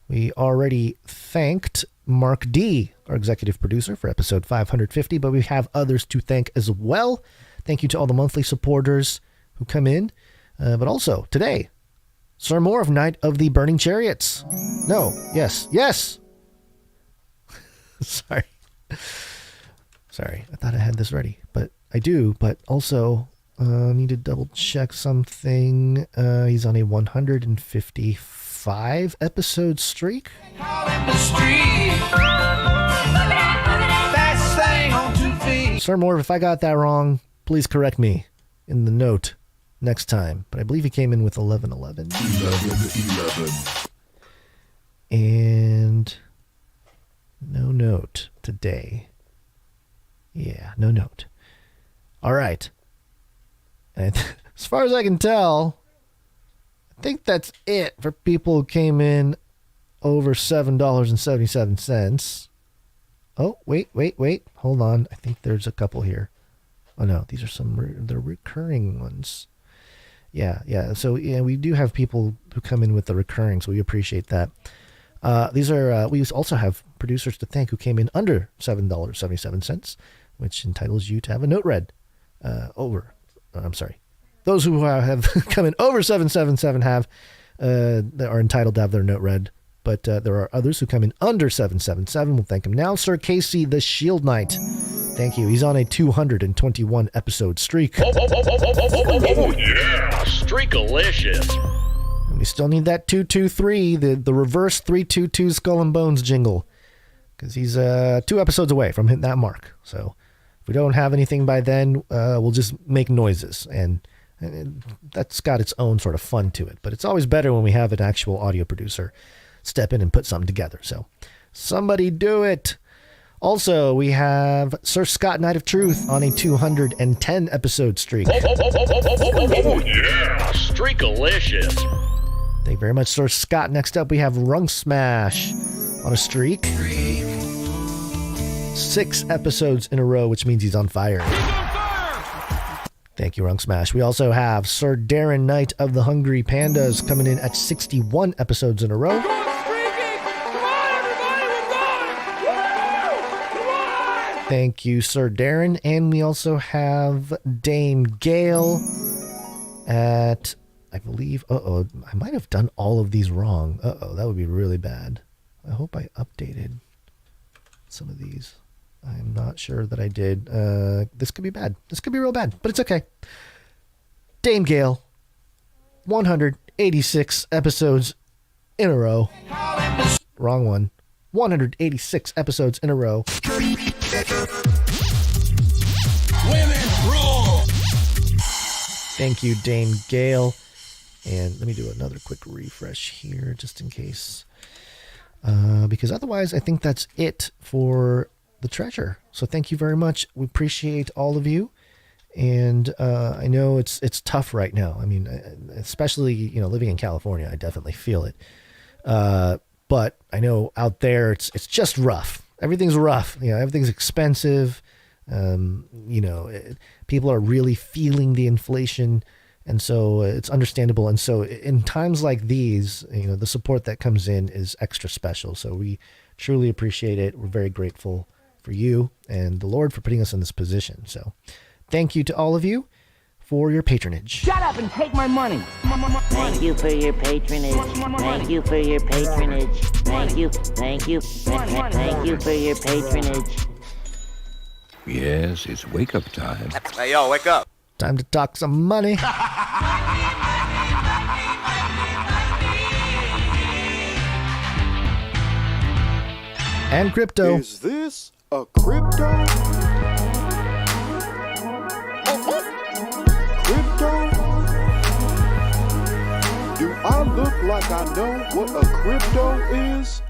We already thanked Mark D., our executive producer, for episode 550, but we have others to thank as well. Thank you to all the monthly supporters who come in. But also, today, Sir Moore of Night of the Burning Chariots. No, yes. Sorry, I thought I had this ready, but I do. But also, need to double check something. He's on a 155 episode streak. Sir Moore, if I got that wrong, please correct me in the note next time. But I believe he came in with 1111. 11. And no note today. Yeah, no note. All right. And as far as I can tell, I think that's it for people who came in over $7.77. Oh, wait. Hold on. I think there's a couple here. Oh, no. These are the recurring ones. Yeah. So, we do have people who come in with the recurring, so we appreciate that. These are, we also have producers to thank who came in under $7.77, which entitles you to have a note read Those who have come in over 777 are entitled to have their note read, but there are others who come in under 777. We'll thank him now. Sir Casey, the Shield Knight. Thank you. He's on a 221 episode streak. Oh yeah, streakalicious. And we still need that 223, the reverse 322 Skull and Bones jingle, because he's 2 episodes away from hitting that mark. So if we don't have anything by then, we'll just make noises, and that's got its own sort of fun to it. But it's always better when we have an actual audio producer step in and put something together. So somebody do it. Also, we have Sir Scott Knight of Truth on a 210 episode streak. Oh yeah, Streakalicious. Thank you very much, Sir Scott. Next up, we have Runk Smash on a streak. 6 episodes in a row, which means he's on fire. Thank you, Runk Smash. We also have Sir Darren Knight of the Hungry Pandas coming in at 61 episodes in a row. Thank you, Sir Darren. And we also have Dame Gail at, I believe, I might have done all of these wrong. That would be really bad. I hope I updated some of these. I'm not sure that I did. This could be bad. This could be real bad, but it's okay. Dame Gail, 186 episodes in a row. Wrong one. 186 episodes in a row. Women rule. Thank you, Dame Gail. And let me do another quick refresh here just in case. Because otherwise, I think that's it for the treasure. So thank you very much. We appreciate all of you. And I know it's tough right now. I mean, especially, living in California, I definitely feel it. But I know out there, it's just rough. Everything's rough. Everything's expensive. People are really feeling the inflation. And so it's understandable. And so in times like these, the support that comes in is extra special. So we truly appreciate it. We're very grateful for you and the Lord for putting us in this position. So thank you to all of you for your patronage. Shut up and take my money. Thank you for your patronage. Thank you for your patronage. Thank you for your patronage. Yes, it's wake-up time. Hey, yo, wake up. Time to talk some money. And crypto. Is this a crypto? Crypto? Do I look like I know what a crypto is?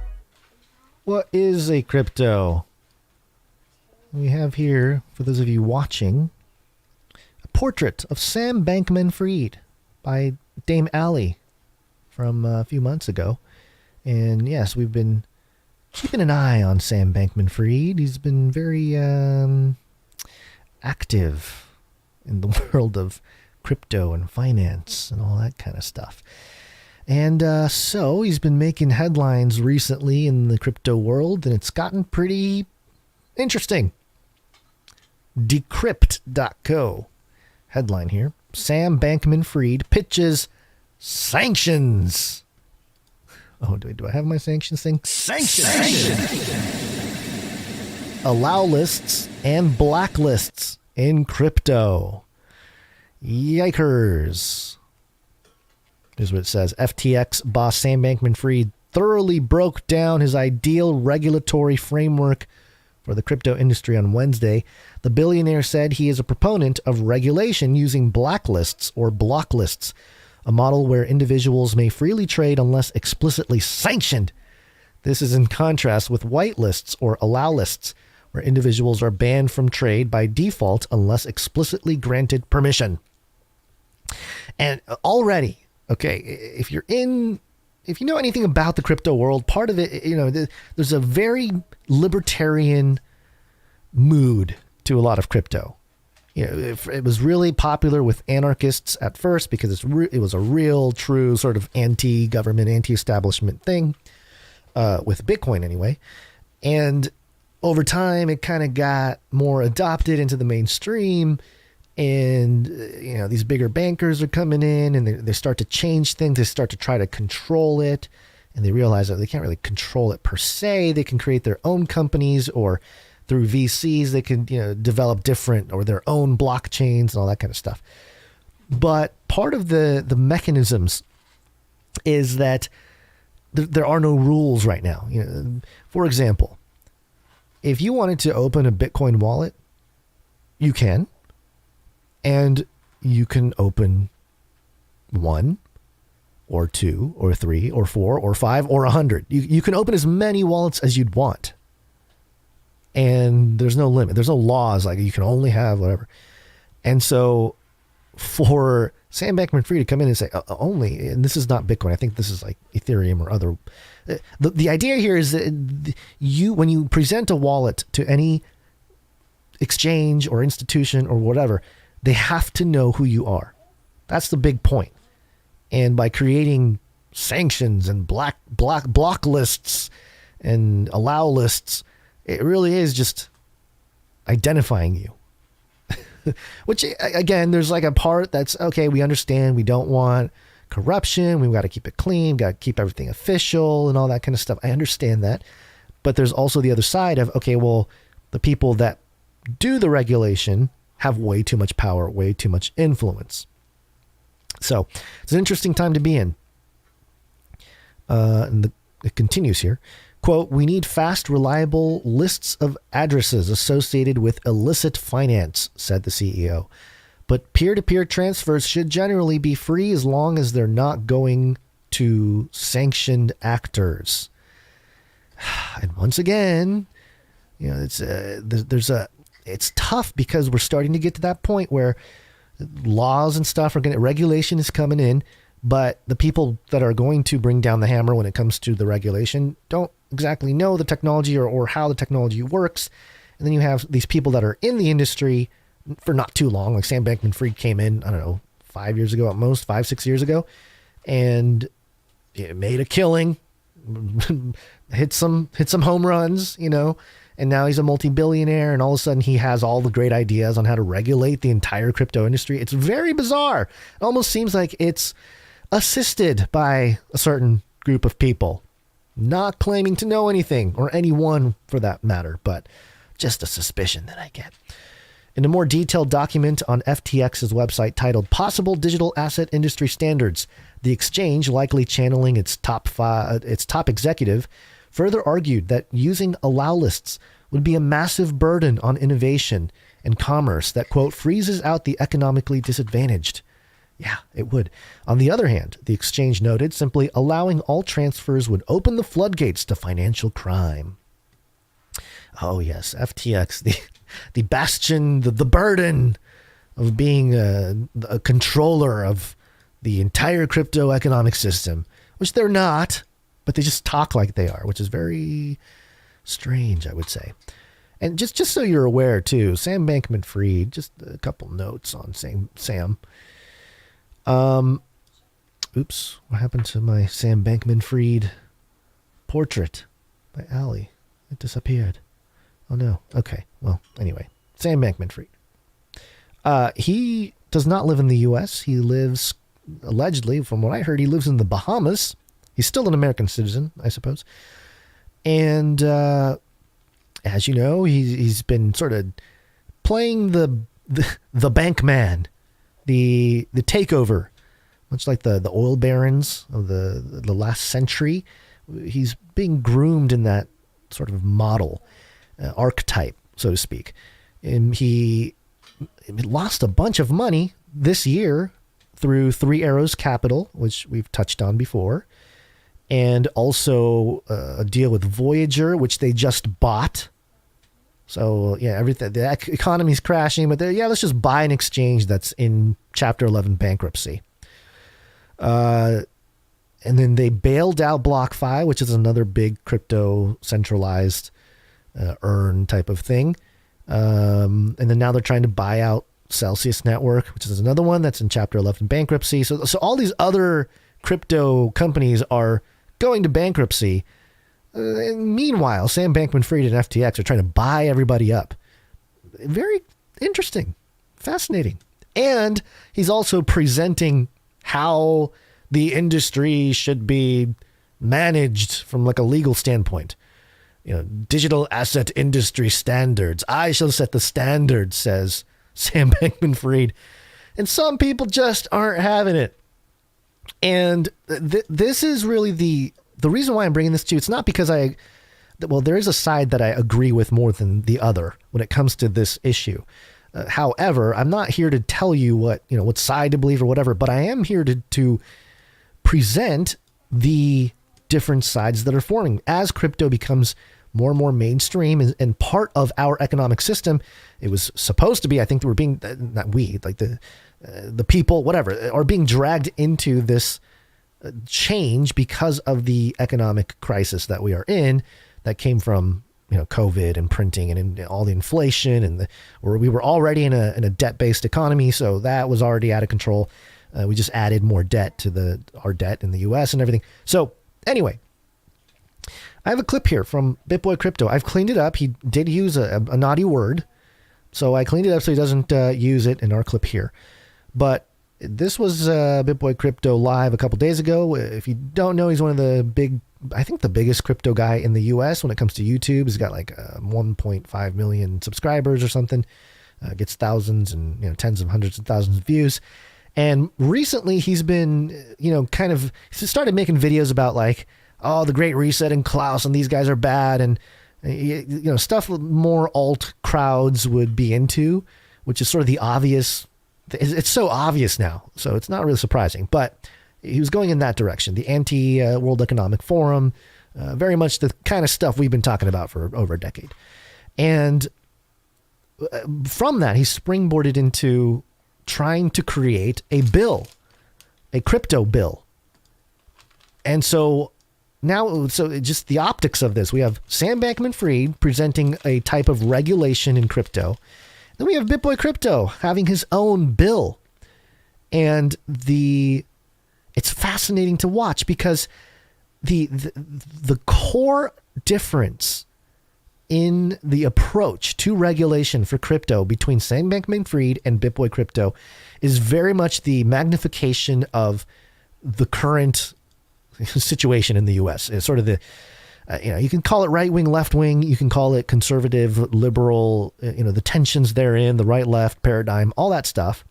What is a crypto? We have here, for those of you watching, a portrait of Sam Bankman-Fried by Dame Allie from a few months ago. And yes, we've been keeping an eye on Sam Bankman-Fried. He's been very active in the world of crypto and finance and all that kind of stuff. And so he's been making headlines recently in the crypto world, and it's gotten pretty interesting. Decrypt.co headline here. Sam Bankman-Fried pitches sanctions. Oh, do I have my sanctions thing? Sanctions! Allow lists and blacklists in crypto. Yikers. Here's what it says. FTX boss Sam Bankman-Fried thoroughly broke down his ideal regulatory framework for the crypto industry on Wednesday. The billionaire said he is a proponent of regulation using blacklists or block lists, a model where individuals may freely trade unless explicitly sanctioned. This is in contrast with whitelists or allow lists, where individuals are banned from trade by default unless explicitly granted permission. And already, okay, if you know anything about the crypto world, part of it, there's a very libertarian mood to a lot of crypto. It was really popular with anarchists at first because it was a real, true sort of anti-government, anti-establishment thing, with Bitcoin anyway. And over time, it kind of got more adopted into the mainstream. And, these bigger bankers are coming in and they start to change things. They start to try to control it. And they realize that they can't really control it per se. They can create their own companies, or through VCs, they can, develop different or their own blockchains and all that kind of stuff. But part of the mechanisms is that there are no rules right now. For example, if you wanted to open a Bitcoin wallet, you can. And you can open 1 or 2 or 3 or 4 or 5 or 100. You can open as many wallets as you'd want. and there's no limit. There's no laws like you can only have whatever. And so for Sam Bankman-Fried to come in and say only, and this is not Bitcoin, I think this is like Ethereum or other. The idea here is that when you present a wallet to any exchange or institution or whatever, they have to know who you are. That's the big point. And by creating sanctions and block lists and allow lists, it really is just identifying you. Which, again, there's like a part that's, okay, we understand we don't want corruption. We've got to keep it clean. Got to keep everything official and all that kind of stuff. I understand that. But there's also the other side of, okay, well, the people that do the regulation have way too much power, way too much influence. So it's an interesting time to be in. And it continues here. Quote, we need fast, reliable lists of addresses associated with illicit finance, said the CEO. But peer-to-peer transfers should generally be free as long as they're not going to sanctioned actors. And once again, it's tough because we're starting to get to that point where laws and stuff regulation is coming in, but the people that are going to bring down the hammer when it comes to the regulation don't exactly know the technology or how the technology works. And then you have these people that are in the industry for not too long, like Sam Bankman-Fried came in, I don't know, 5 years ago at most, 5-6 years ago, and it made a killing, hit some home runs, and now he's a multi-billionaire, and all of a sudden he has all the great ideas on how to regulate the entire crypto industry. It's very bizarre. It almost seems like it's assisted by a certain group of people, not claiming to know anything, or anyone for that matter, but just a suspicion that I get. In a more detailed document on FTX's website titled Possible Digital Asset Industry Standards, the exchange, likely channeling its top executive, further argued that using allow lists would be a massive burden on innovation and commerce that, quote, freezes out the economically disadvantaged. Yeah, it would. On the other hand, the exchange noted, simply allowing all transfers would open the floodgates to financial crime. Oh, yes, FTX, the bastion, the burden of being a controller of the entire crypto economic system, which they're not, but they just talk like they are, which is very strange, I would say. And just so you're aware, too, Sam Bankman-Fried, just a couple notes on Sam. Oops, what happened to my Sam Bankman-Fried portrait by Allie? It disappeared. Oh, no. Okay, well, anyway, Sam Bankman-Fried. He does not live in the U.S. He lives, allegedly, from what I heard, he lives in the Bahamas. He's still an American citizen, I suppose. And as you know, he's been sort of playing the bank man, the takeover, much like the oil barons of the last century. He's being groomed in that sort of model, archetype, so to speak. And he lost a bunch of money this year through Three Arrows Capital, which we've touched on before. And also a deal with Voyager, which they just bought. So, yeah, everything, the economy's crashing, but let's just buy an exchange that's in Chapter 11 bankruptcy. And then they bailed out BlockFi, which is another big crypto centralized earn type of thing. And then now they're trying to buy out Celsius Network, which is another one that's in Chapter 11 bankruptcy. So all these other crypto companies are going to bankruptcy. Meanwhile, Sam Bankman-Fried and FTX are trying to buy everybody up. Very interesting, fascinating. And he's also presenting how the industry should be managed from like a legal standpoint. Digital asset industry standards. I shall set the standards, says Sam Bankman-Fried. And some people just aren't having it. And this is really the reason why I'm bringing this to you. It's not because there is a side that I agree with more than the other when it comes to this issue. However, I'm not here to tell you what side to believe or whatever, but I am here to present the different sides that are forming as crypto becomes more and more mainstream and part of our economic system. It was supposed to be, I think, we're being, not we, like the people, whatever, are being dragged into this change because of the economic crisis that we are in, that came from, COVID and printing and all the inflation, and where we were already in a debt-based economy. So that was already out of control. We just added more debt to our debt in the US and everything. So anyway, I have a clip here from BitBoy Crypto. I've cleaned it up. He did use a naughty word, so I cleaned it up so he doesn't use it in our clip here. But this was BitBoy Crypto live a couple days ago. If you don't know, he's one of the the biggest crypto guy in the US when it comes to YouTube. He's got like 1.5 million subscribers or something. Gets thousands and tens of hundreds of thousands of views. And recently he's been, he started making videos about like, oh, the Great Reset and Klaus and these guys are bad, and stuff more alt crowds would be into, which is sort of the obvious. It's so obvious now, so it's not really surprising. But he was going in that direction, the anti-World Economic Forum, very much the kind of stuff we've been talking about for over a decade. And from that, he springboarded into trying to create a bill, a crypto bill. And so now, just the optics of this, we have Sam Bankman-Fried presenting a type of regulation in crypto. Then we have BitBoy Crypto having his own bill. And it's fascinating to watch because the core difference in the approach to regulation for crypto between Sam Bankman-Fried and BitBoy Crypto is very much the magnification of the current situation in the U.S. It's sort of you can call it right wing, left wing. You can call it conservative, liberal, the tensions therein, the right left paradigm, all that stuff.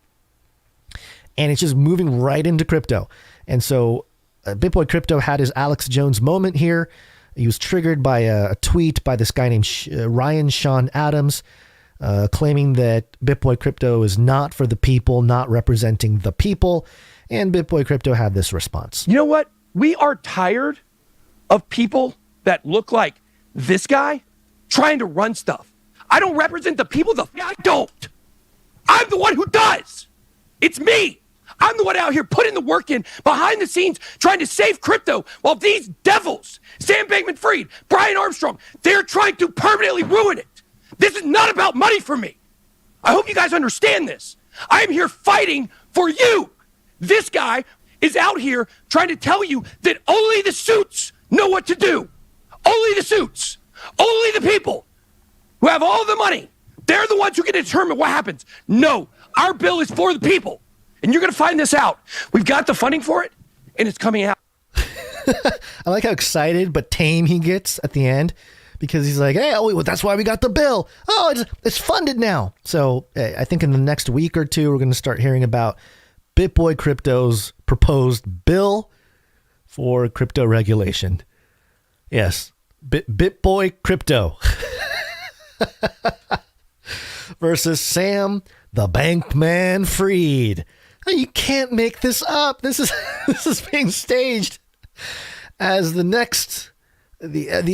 And it's just moving right into crypto. And so BitBoy Crypto had his Alex Jones moment here. He was triggered by a tweet by this guy named Ryan Sean Adams, claiming that BitBoy Crypto is not for the people, not representing the people. And BitBoy Crypto had this response. You know what? We are tired of people that look like this guy trying to run stuff. I don't represent the people. I don't. I'm the one who does. It's me. I'm the one out here putting the work in behind the scenes, trying to save crypto, while these devils, Sam Bankman-Fried, Brian Armstrong, they're trying to permanently ruin it. This is not about money for me. I hope you guys understand this. I am here fighting for you. This guy is out here trying to tell you that only the suits know what to do. Only the suits. Only the people who have all the money. They're the ones who can determine what happens. No, our bill is for the people. And you're going to find this out. We've got the funding for it, and it's coming out. I like how excited but tame he gets at the end, because he's like, hey, that's why we got the bill. Oh, it's funded now. So I think in the next week or two, we're going to start hearing about BitBoy Crypto's proposed bill for crypto regulation. Yes, BitBoy Crypto versus Sam the Bankman-Fried. You can't make this up. This is being staged as the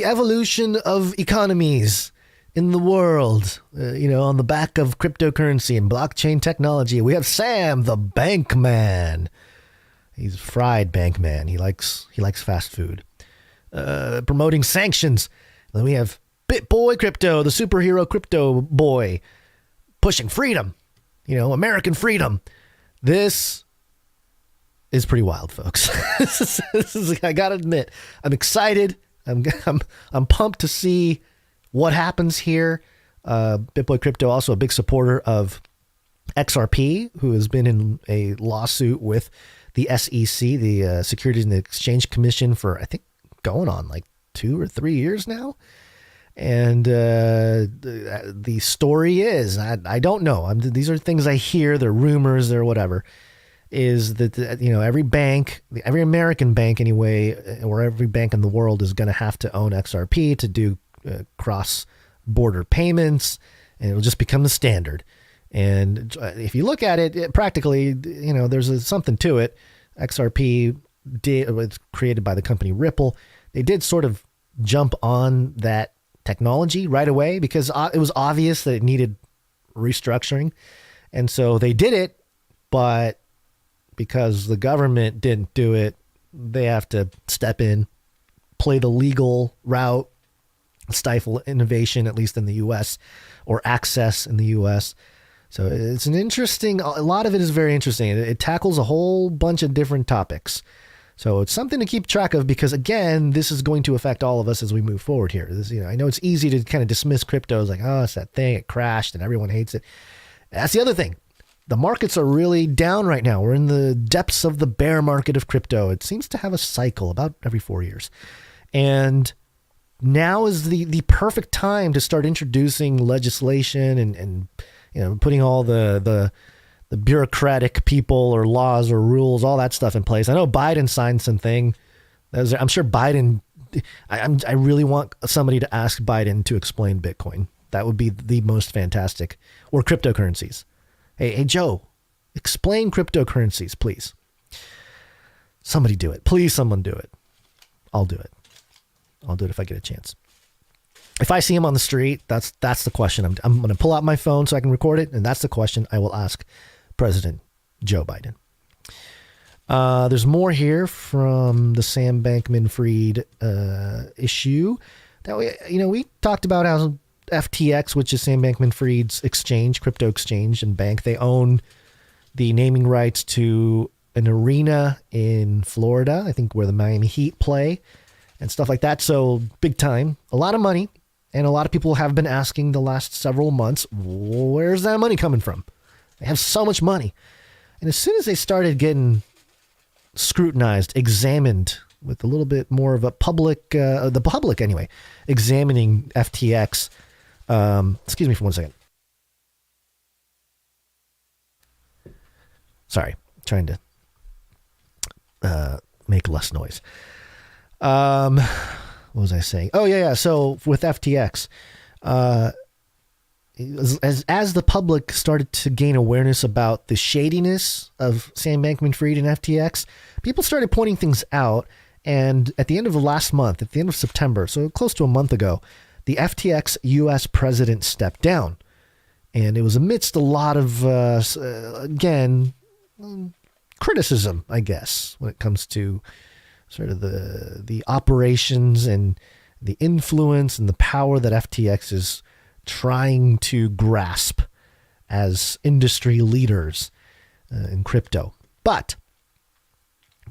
evolution of economies in the world. On the back of cryptocurrency and blockchain technology, we have Sam the Bankman. He's fried Bankman. He likes fast food. Promoting sanctions. Then we have BitBoy Crypto, the superhero crypto boy, pushing freedom. American freedom. This is pretty wild, folks. This is, I gotta admit, I'm excited. I'm pumped to see what happens here. BitBoy Crypto, also a big supporter of XRP, who has been in a lawsuit with the SEC, the Securities and Exchange Commission, for I think going on like 2 or 3 years now. And the story is, I don't know. These are things I hear. They're rumors. They're whatever. Is that every bank, every American bank anyway, or every bank in the world is going to have to own XRP to do cross-border payments, and it'll just become the standard. And if you look at it, practically, there's something to it. XRP was created by the company Ripple. They did sort of jump on that technology right away because it was obvious that it needed restructuring. And so they did it, but because the government didn't do it, they have to step in, play the legal route, stifle innovation, at least in the U.S., or access in the U.S. So it's a lot of it is very interesting. It tackles a whole bunch of different topics. So it's something to keep track of because, again, this is going to affect all of us as we move forward here. I know it's easy to kind of dismiss crypto as like, oh, it's that thing, it crashed and everyone hates it. That's the other thing. The markets are really down right now. We're in the depths of the bear market of crypto. It seems to have a cycle about every 4 years. And now is the perfect time to start introducing legislation and putting all the bureaucratic people or laws or rules, all that stuff in place. I know Biden signed something. I'm sure Biden, I really want somebody to ask Biden to explain Bitcoin. That would be the most fantastic. Or cryptocurrencies. Hey, Joe, explain cryptocurrencies, please. Somebody do it. Please, someone do it. I'll do it. I'll do it if I get a chance. If I see him on the street, that's the question. I'm going to pull out my phone so I can record it, and that's the question I will ask President Joe Biden. There's more here from the Sam Bankman-Fried issue. That we talked about how FTX, which is Sam Bankman-Fried's exchange, crypto exchange and bank, they own the naming rights to an arena in Florida, I think where the Miami Heat play and stuff like that. So big time, a lot of money. And a lot of people have been asking the last several months, where's that money coming from? They have so much money. And as soon as they started getting scrutinized, examined with a little bit more of a public, the public anyway, examining FTX. Excuse me for 1 second. Sorry, trying to make less noise. What was I saying? Oh, yeah. So with FTX, as the public started to gain awareness about the shadiness of Sam Bankman-Fried and FTX, people started pointing things out. And at the end of the last month, at the end of September, so close to a month ago, the FTX U.S. president stepped down. And it was amidst a lot of, criticism, I guess, when it comes to sort of the operations and the influence and the power that FTX is trying to grasp as industry leaders in crypto. But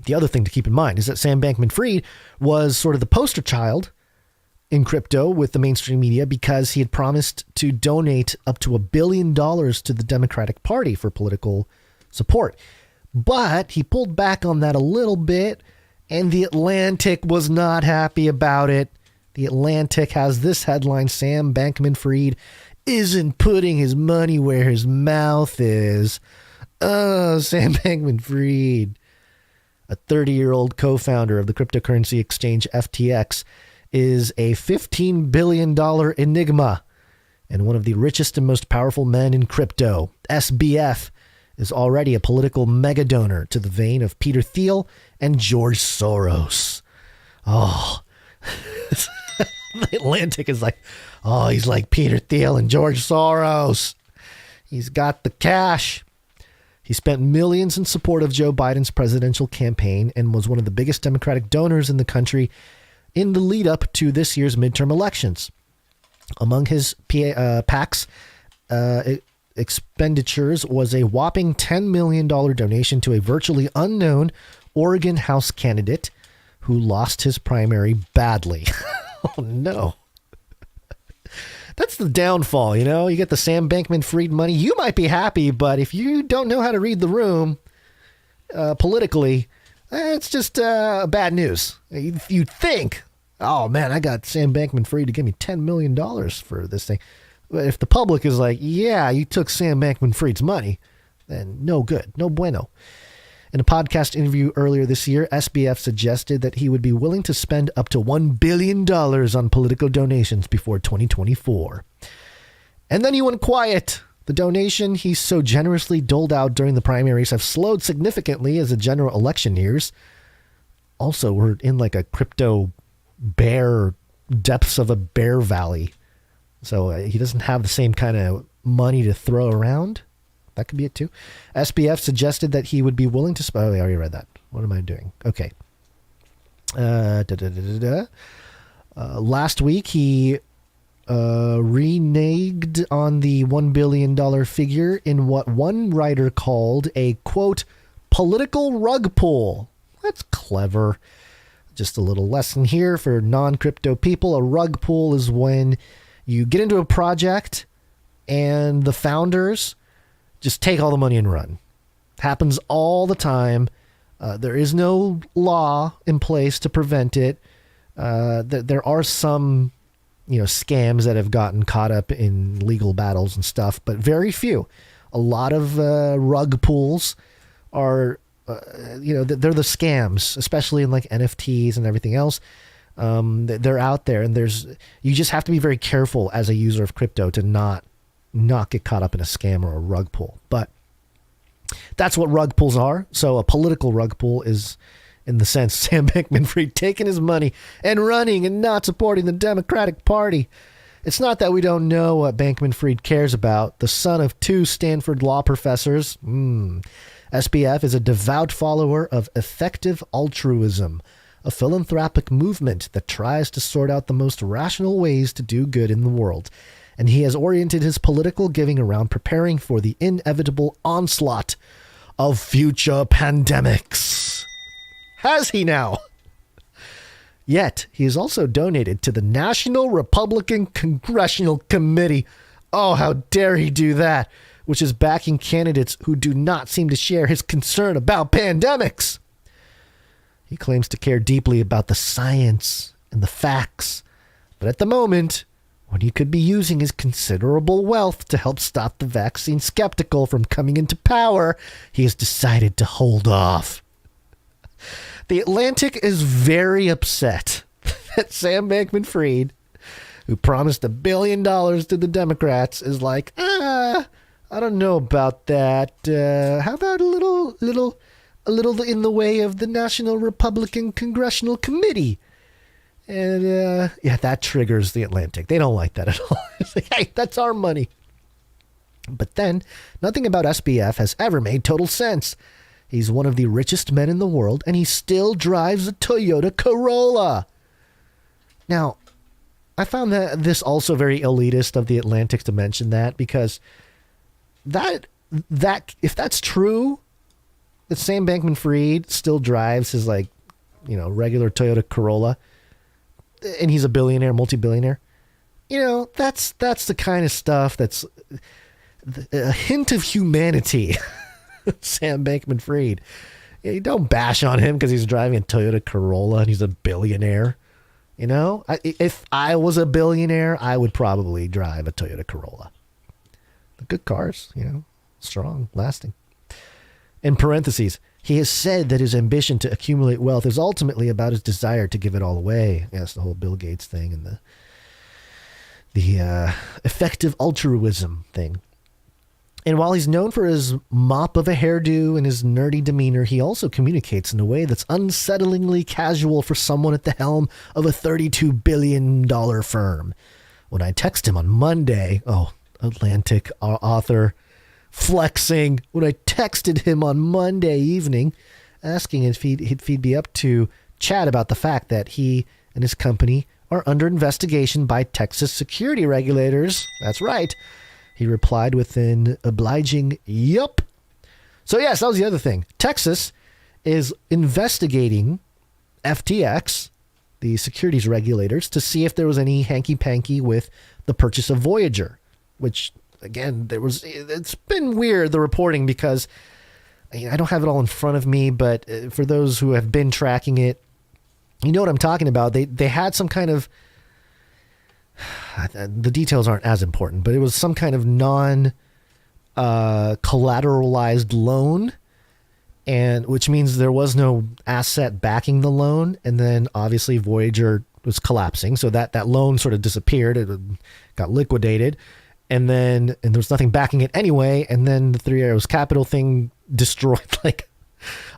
the other thing to keep in mind is that Sam Bankman-Fried was sort of the poster child in crypto with the mainstream media because he had promised to donate up to $1 billion to the Democratic Party for political support. But he pulled back on that a little bit, and The Atlantic was not happy about it. The Atlantic has this headline: Sam Bankman-Fried isn't putting his money where his mouth is. Oh, Sam Bankman-Fried, a 30-year-old co-founder of the cryptocurrency exchange FTX, is a $15 billion enigma and one of the richest and most powerful men in crypto. SBF is already a political megadonor to the vein of Peter Thiel and George Soros. Oh, the Atlantic is like, oh, he's like Peter Thiel and George Soros. He's got the cash. He spent millions in support of Joe Biden's presidential campaign and was one of the biggest Democratic donors in the country in the lead up to this year's midterm elections. Among his PAC's expenditures was a whopping $10 million donation to a virtually unknown Oregon House candidate who lost his primary badly. Oh, no. That's the downfall, you know? You get the Sam Bankman-Fried money. You might be happy, but if you don't know how to read the room politically, it's just bad news. You think, oh, man, I got Sam Bankman-Fried to give me $10 million for this thing. But if the public is like, yeah, you took Sam Bankman-Fried's money, then no good, no bueno. In a podcast interview earlier this year, SBF suggested that he would be willing to spend up to $1 billion on political donations before 2024. And then he went quiet. The donation he so generously doled out during the primaries have slowed significantly as the general election nears. Also, we're in like a crypto bear depths of a bear valley. So he doesn't have the same kind of money to throw around. That could be it too. SBF suggested that he would be willing to... Oh, I already read that. What am I doing? Okay. Last week, he reneged on the $1 billion figure in what one writer called a, quote, political rug pull. That's clever. Just a little lesson here for non-crypto people. A rug pull is when you get into a project and the founders just take all the money and run. Happens all the time. There is no law in place to prevent it. There are some, scams that have gotten caught up in legal battles and stuff, but very few. A lot of rug pulls are, they're the scams, especially in like NFTs and everything else. They're out there, and you just have to be very careful as a user of crypto to not get caught up in a scam or a rug pull. But that's what rug pulls are. So a political rug pull is, in the sense, Sam Bankman-Fried taking his money and running and not supporting the Democratic Party. It's not that we don't know what Bankman-Fried cares about. The son of 2 Stanford law professors. SBF is a devout follower of effective altruism, a philanthropic movement that tries to sort out the most rational ways to do good in the world. And he has oriented his political giving around preparing for the inevitable onslaught of future pandemics. Has he now? Yet, he has also donated to the National Republican Congressional Committee. Oh, how dare he do that, which is backing candidates who do not seem to share his concern about pandemics. He claims to care deeply about the science and the facts, but at the moment, when he could be using his considerable wealth to help stop the vaccine skeptical from coming into power, he has decided to hold off. The Atlantic is very upset that Sam Bankman-Fried, who promised $1 billion to the Democrats, is like, I don't know about that. How about a little in the way of the National Republican Congressional Committee? And that triggers the Atlantic. They don't like that at all. It's like, hey, that's our money. But then, nothing about SBF has ever made total sense. He's one of the richest men in the world, and he still drives a Toyota Corolla. Now, I found that this also very elitist of the Atlantic to mention that, because that if that's true, that Sam Bankman-Fried still drives his regular Toyota Corolla, and he's a billionaire, multi-billionaire, that's the kind of stuff that's a hint of humanity. Sam Bankman-Fried. You don't bash on him because he's driving a Toyota Corolla and he's a billionaire. If I was a billionaire, I would probably drive a Toyota Corolla. The good cars, strong, lasting. In parentheses, he has said that his ambition to accumulate wealth is ultimately about his desire to give it all away. Yes, the whole Bill Gates thing and the effective altruism thing. And while he's known for his mop of a hairdo and his nerdy demeanor, he also communicates in a way that's unsettlingly casual for someone at the helm of a $32 billion firm. When I text him on Monday, Atlantic author flexing, when I texted him on Monday evening, asking if he'd be up to chat about the fact that he and his company are under investigation by Texas security regulators. That's right. He replied with an obliging yup. So yes, that was the other thing. Texas is investigating FTX, the securities regulators, to see if there was any hanky-panky with the purchase of Voyager, which, again, it's been weird, the reporting, because I don't have it all in front of me, but for those who have been tracking it, you know what I'm talking about. They had some kind of, the details aren't as important, but it was some kind of non-collateralized loan, and which means there was no asset backing the loan. And then obviously Voyager was collapsing, so that loan sort of disappeared. It got liquidated, and there was nothing backing it anyway. And then the Three Arrows Capital thing destroyed like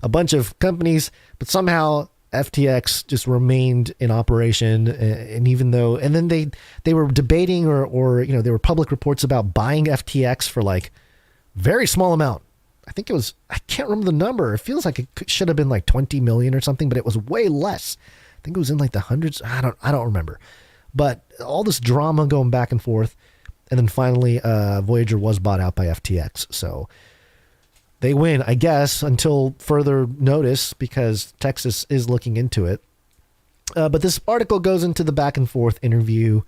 a bunch of companies, but somehow FTX just remained in operation, and even though, and then they were debating or there were public reports about buying FTX for like very small amount. I think it was, I can't remember the number. It feels like it should have been like 20 million or something, but it was way less. I think it was in like the hundreds. I don't remember. But all this drama going back and forth, and then finally Voyager was bought out by FTX. So they win, I guess, until further notice, because Texas is looking into it. But this article goes into the back and forth interview,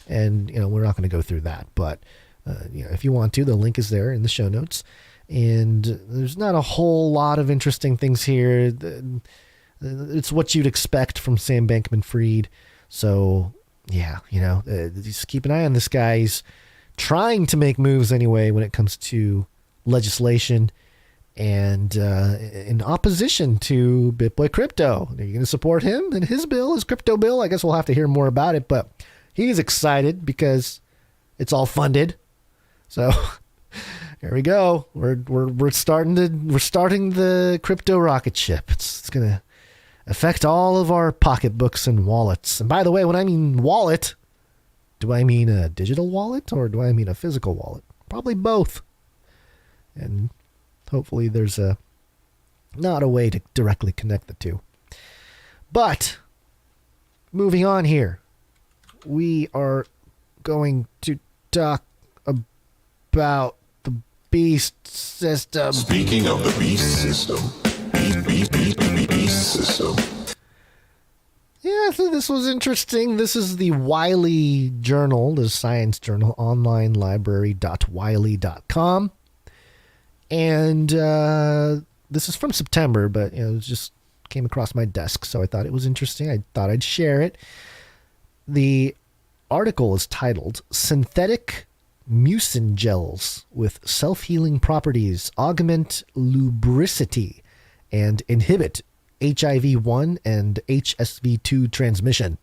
and we're not going to go through that. But if you want to, the link is there in the show notes. And there's not a whole lot of interesting things here. It's what you'd expect from Sam Bankman-Fried. So yeah, just keep an eye on this guy. He's trying to make moves anyway when it comes to legislation. And in opposition to BitBoy Crypto. Are you going to support him and his bill, his crypto bill? I guess we'll have to hear more about it, but he's excited because it's all funded. So here we go. We're starting the crypto rocket ship. It's going to affect all of our pocketbooks and wallets. And by the way, when I mean wallet, do I mean a digital wallet or do I mean a physical wallet? Probably both. And hopefully there's not a way to directly connect the two. But moving on here, we are going to talk about the beast system. Speaking of the beast system, beast system. Yeah, so this was interesting. This is the Wiley Journal, the science journal, online library.wiley.com. And this is from September, but it just came across my desk, so I thought it was interesting. I thought I'd share it. The article is titled "Synthetic Mucin Gels with Self-Healing Properties Augment Lubricity and Inhibit HIV-1 and HSV-2 Transmission."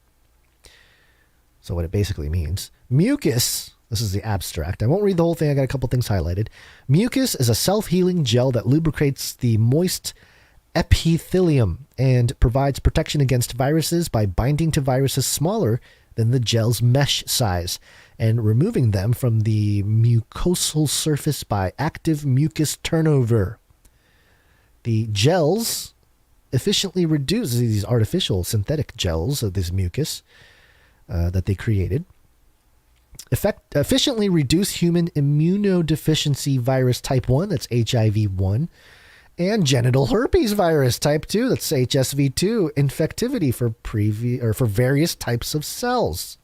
So what it basically means, mucus. This is the abstract. I won't read the whole thing. I got a couple things highlighted. Mucus is a self-healing gel that lubricates the moist epithelium and provides protection against viruses by binding to viruses smaller than the gel's mesh size and removing them from the mucosal surface by active mucus turnover. The gels efficiently reduce these artificial synthetic gels of this mucus that they created. Efficiently reduce human immunodeficiency virus type 1, that's HIV-1, and genital herpes virus type 2, that's HSV-2, infectivity for various types of cells.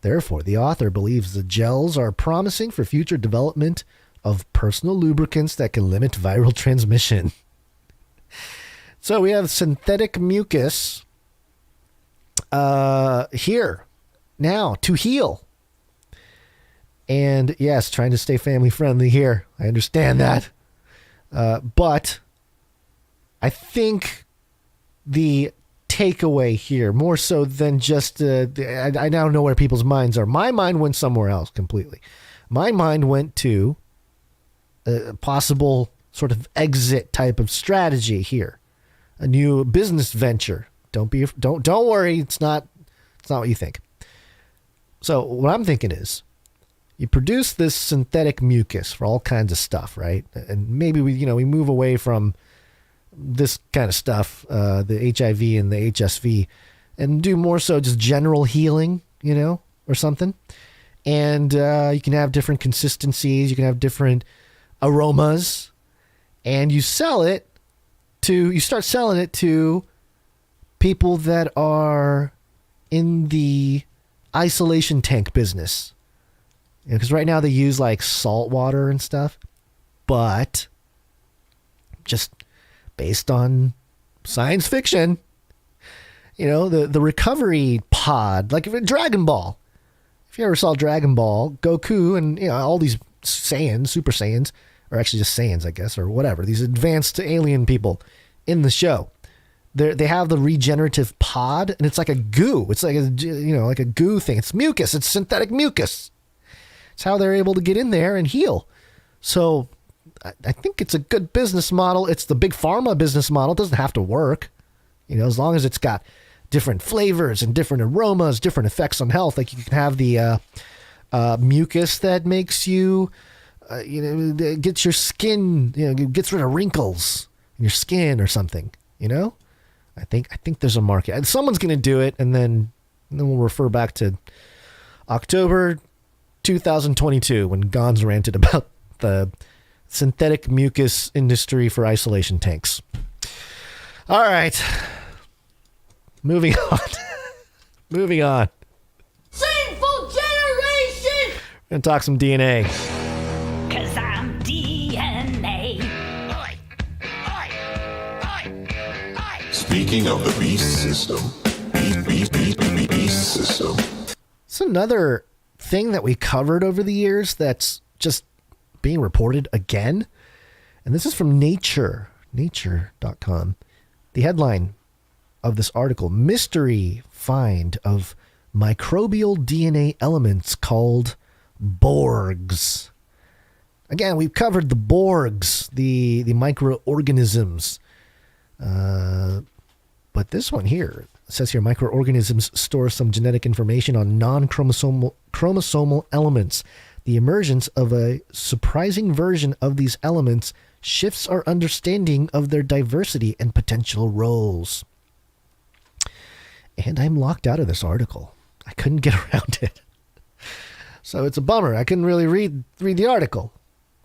Therefore, the author believes the gels are promising for future development of personal lubricants that can limit viral transmission. So we have synthetic mucus here now to heal. And yes, trying to stay family friendly here. I understand that. But I think the takeaway here, more so than just, I now know where people's minds are. My mind went somewhere else completely. My mind went to a possible sort of exit type of strategy here. A new business venture. Don't worry. It's not what you think. So what I'm thinking is, you produce this synthetic mucus for all kinds of stuff, right? And maybe we move away from this kind of stuff, the HIV and the HSV, and do more so just general healing, or something. And you can have different consistencies, you can have different aromas, and you start selling it to people that are in the isolation tank business. Because right now they use like salt water and stuff, but just based on science fiction, the recovery pod, like Dragon Ball. If you ever saw Dragon Ball, Goku and all these Saiyans, Super Saiyans, or actually just Saiyans, I guess, or whatever, these advanced alien people in the show, they have the regenerative pod, and it's like a goo. It's like like a goo thing. It's mucus. It's synthetic mucus. It's how they're able to get in there and heal. So I think it's a good business model. It's the big pharma business model. It doesn't have to work. As long as it's got different flavors and different aromas, different effects on health. Like you can have the mucus that makes you, gets your skin, gets rid of wrinkles in your skin or something. I think there's a market. Someone's going to do it, and then we'll refer back to October 2022 when Gons ranted about the synthetic mucus industry for isolation tanks. All right. Moving on. Moving on. Sinful generation! We're going to talk some DNA. 'Cause I'm DNA. Speaking of the beast system, beast system. It's another thing that we covered over the years that's just being reported again. And this is from nature.com. The headline of this article, mystery find of microbial DNA elements called Borgs. Again, we've covered the Borgs, the microorganisms. But this one here says here, microorganisms store some genetic information on non-chromosomal elements. The emergence of a surprising version of these elements shifts our understanding of their diversity and potential roles. And I'm locked out of this article. I couldn't get around it. So it's a bummer. I couldn't really read the article.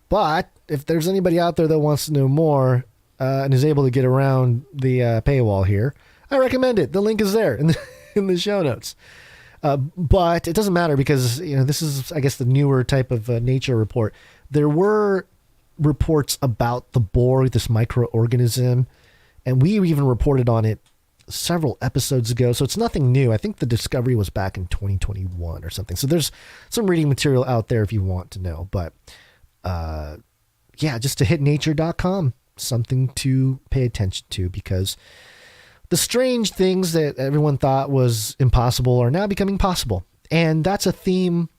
But if there's anybody out there that wants to know more and is able to get around the paywall here, I recommend it. The link is there in the show notes. But it doesn't matter because this is, I guess, the newer type of Nature report. There were reports about the Borg, this microorganism, and we even reported on it several episodes ago. So it's nothing new. I think the discovery was back in 2021 or something. So there's some reading material out there if you want to know. But just to hit nature.com, something to pay attention to, because the strange things that everyone thought was impossible are now becoming possible. And that's a theme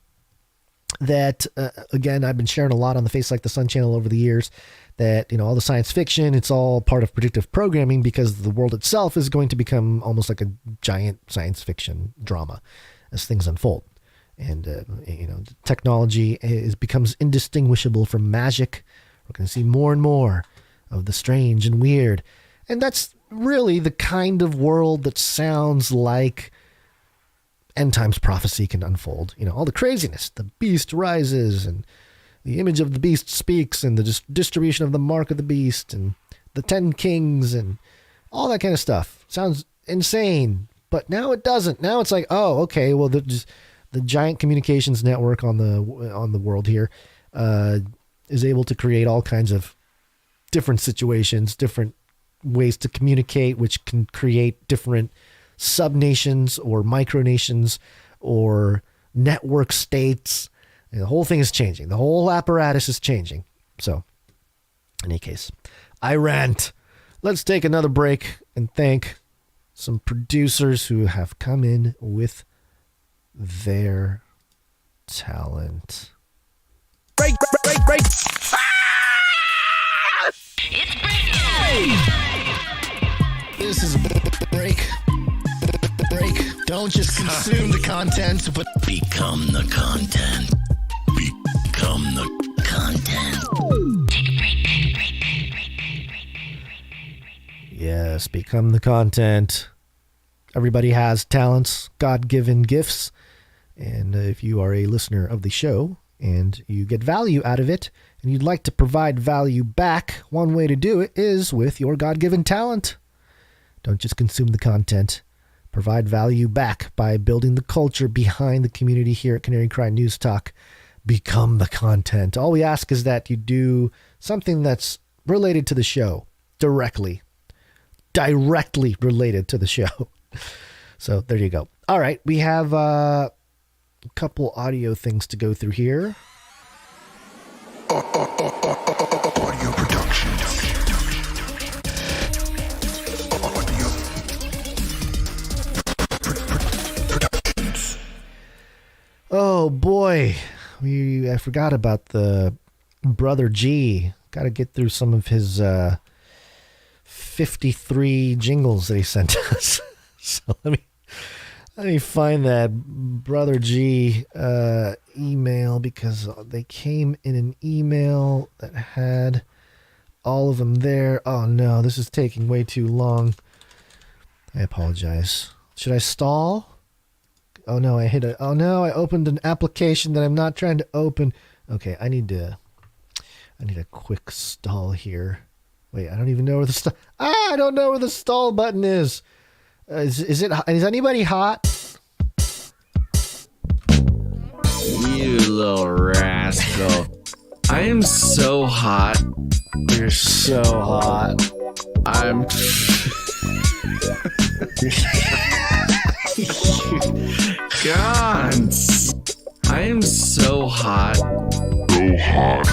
that, again, I've been sharing a lot on the Face Like the Sun channel over the years, that, all the science fiction, it's all part of predictive programming, because the world itself is going to become almost like a giant science fiction drama as things unfold. And, technology becomes indistinguishable from magic. We're going to see more and more of the strange and weird. And that's really the kind of world that sounds like end times prophecy can unfold. All the craziness, the beast rises and the image of the beast speaks, and the distribution of the mark of the beast and the 10 kings and all that kind of stuff. Sounds insane, but now it doesn't. Now it's like, oh, okay, well, the giant communications network on the world here is able to create all kinds of different situations, different ways to communicate, which can create different sub-nations or micronations or network states. And the whole thing is changing. The whole apparatus is changing. So, in any case, I rant. Let's take another break and thank some producers who have come in with their talent. Break! It's break time! This is break. Don't just consume the content, but become the content. Become the content. Take a break. Yes, become the content. Everybody has talents, God-given gifts. And if you are a listener of the show and you get value out of it and you'd like to provide value back, one way to do it is with your God-given talent. Don't just consume the content. Provide value back by building the culture behind the community here at Canary Cry News Talk. Become the content. All we ask is that you do something that's related to the show, directly related to the show. So there you go. All right, we have a couple audio things to go through here. Audio production. Productions. Oh boy, I forgot about the Brother G. Got to get through some of his 53 jingles that he sent us. So let me find that Brother G email, because they came in an email that had all of them there. Oh no, this is taking way too long. I apologize. Should I stall? Oh no, oh no, I opened an application that I'm not trying to open. Okay, I need a quick stall here. Wait, I don't even know where the I don't know where the stall button is. Is anybody hot? You little rascal. I am so hot. You're so hot. I'm... God. I am so hot. So hot.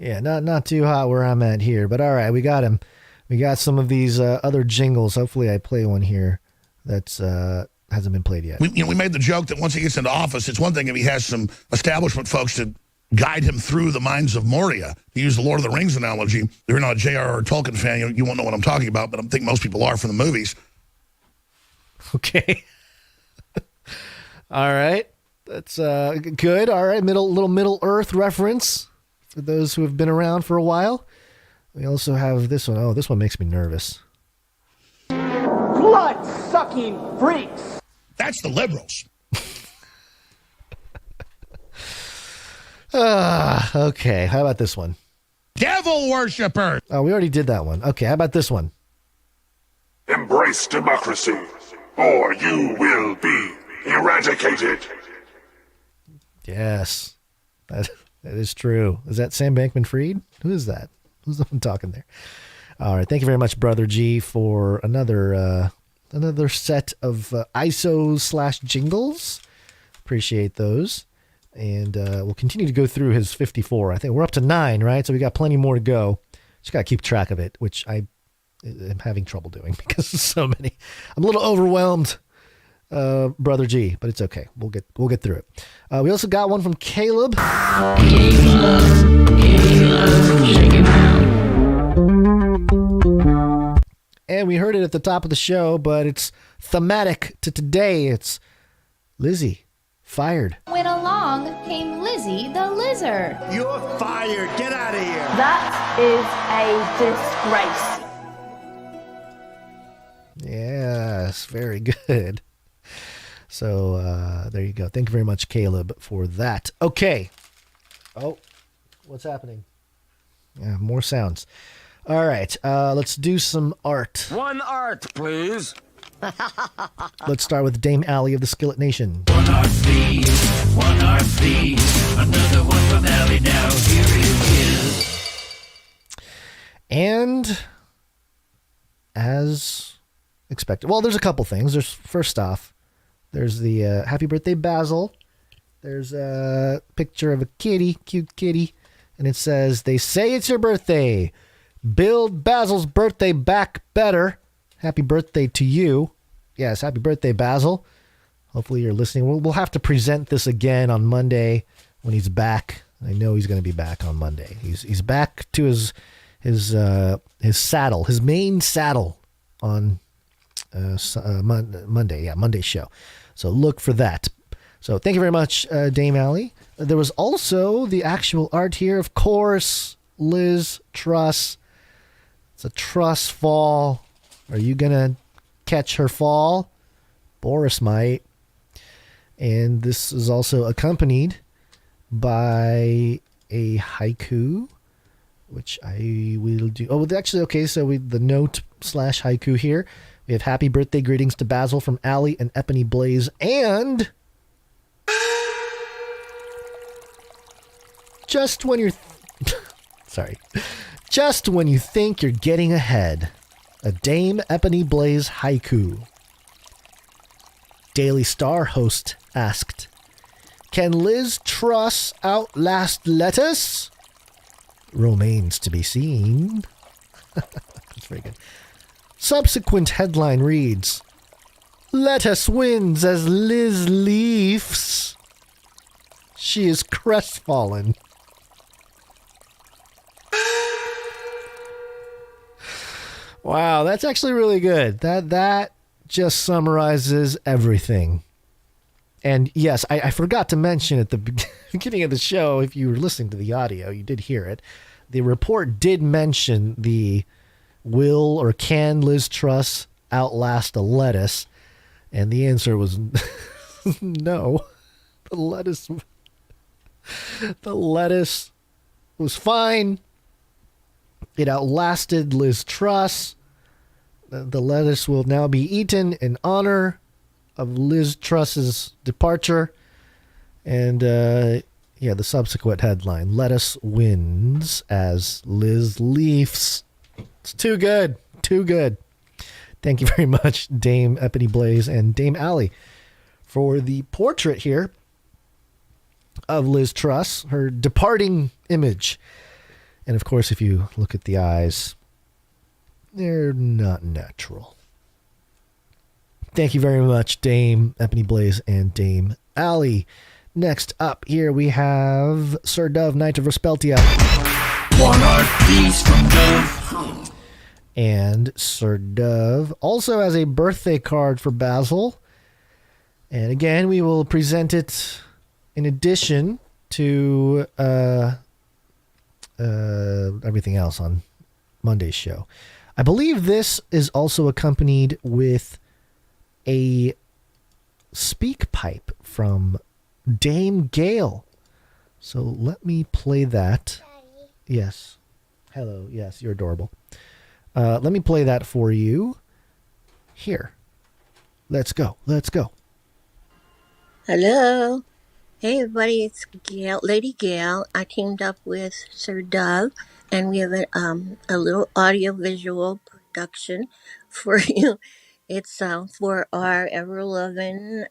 Yeah, not too hot where I'm at here, but all right, we got him. We got some of these other jingles. Hopefully I play one here that's hasn't been played yet. We made the joke that once he gets into office, it's one thing if he has some establishment folks to guide him through the mines of Moria. To use the Lord of the Rings analogy, if you're not a J.R.R. Tolkien fan, you won't know what I'm talking about, but I think most people are from the movies. Okay. All right. That's good. All right. Little Middle Earth reference for those who have been around for a while. We also have this one. Oh, this one makes me nervous. Blood-sucking freaks. That's the liberals. Okay. How about this one? Devil worshippers. Oh, we already did that one. Okay. How about this one? Embrace democracy, or you will be eradicated. Yes. That is true. Is that Sam Bankman-Fried? Who is that? Who's the one talking there? All right. Thank you very much, Brother G, for another set of ISOs/jingles. Appreciate those. And we'll continue to go through his 54. I think we're up to 9, right? So we got plenty more to go. Just got to keep track of it, which I am having trouble doing because there's so many. I'm a little overwhelmed, Brother G, but it's okay. We'll get through it. We also got one from Caleb. And we heard it at the top of the show, but it's thematic to today. It's Lizzie fired. When along came Lizzie the lizard. You're fired. Get out of here. That is a disgrace. Yes, very good. So there you go. Thank you very much, Caleb, for that. Okay. Oh, what's happening? Yeah, more sounds. All right, let's do some art. One art, please. Let's start with Dame Allie of the Skillet Nation. One art, please. Another one from Allie now. Here it is. And as expected, well, there's a couple things. First off, there's the Happy Birthday Basil. There's a picture of a kitty, cute kitty, and it says, "They say it's your birthday. Build Basil's birthday back better. Happy birthday to you." Yes, happy birthday, Basil. Hopefully you're listening. We'll have to present this again on Monday when he's back. I know he's going to be back on Monday. He's back to his saddle, his main saddle on Monday. Yeah, Monday's show. So look for that. So thank you very much, Dame Allie. There was also the actual art here. Of course, Liz Truss. It's a Truss fall. Are you going to catch her fall? Boris might. And this is also accompanied by a haiku, which I will do. Oh, actually, okay, so the note/haiku here. We have happy birthday greetings to Basil from Allie and Ebony Blaze. And just when you're... Just when you think you're getting ahead, a Dame Ebony Blaze haiku. Daily Star host asked, "Can Liz Truss outlast lettuce? Remains to be seen." That's very good. Subsequent headline reads, "Lettuce wins as Liz leaves. She is crestfallen." Wow, that's actually really good. That just summarizes everything. And yes, I forgot to mention at the beginning of the show, if you were listening to the audio, you did hear it. The report did mention the will or can Liz Truss outlast a lettuce? And the answer was no. The lettuce was fine. It outlasted Liz Truss. The lettuce will now be eaten in honor of Liz Truss's departure. And, the subsequent headline, lettuce wins as Liz leaves. It's too good. Too good. Thank you very much, Dame Ebony Blaze and Dame Allie, for the portrait here of Liz Truss, her departing image. And of course, if you look at the eyes, they're not natural. Thank you very much, Dame Ebony Blaze and Dame Allie. Next up here we have Sir Dove, Knight of Respeltia. One art piece from Dove. And Sir Dove also has a birthday card for Basil. And again, we will present it in addition to everything else on Monday's show. I believe this is also accompanied with a speak pipe from Dame Gail. So let me play that. Daddy. Yes. Hello. Yes, you're adorable. Let me play that for you. Here. Let's go. Let's go. Hello. Hey, everybody. It's Gail, Lady Gail. I teamed up with Sir Dove, and we have a little audio-visual production for you. It's for our ever-loving,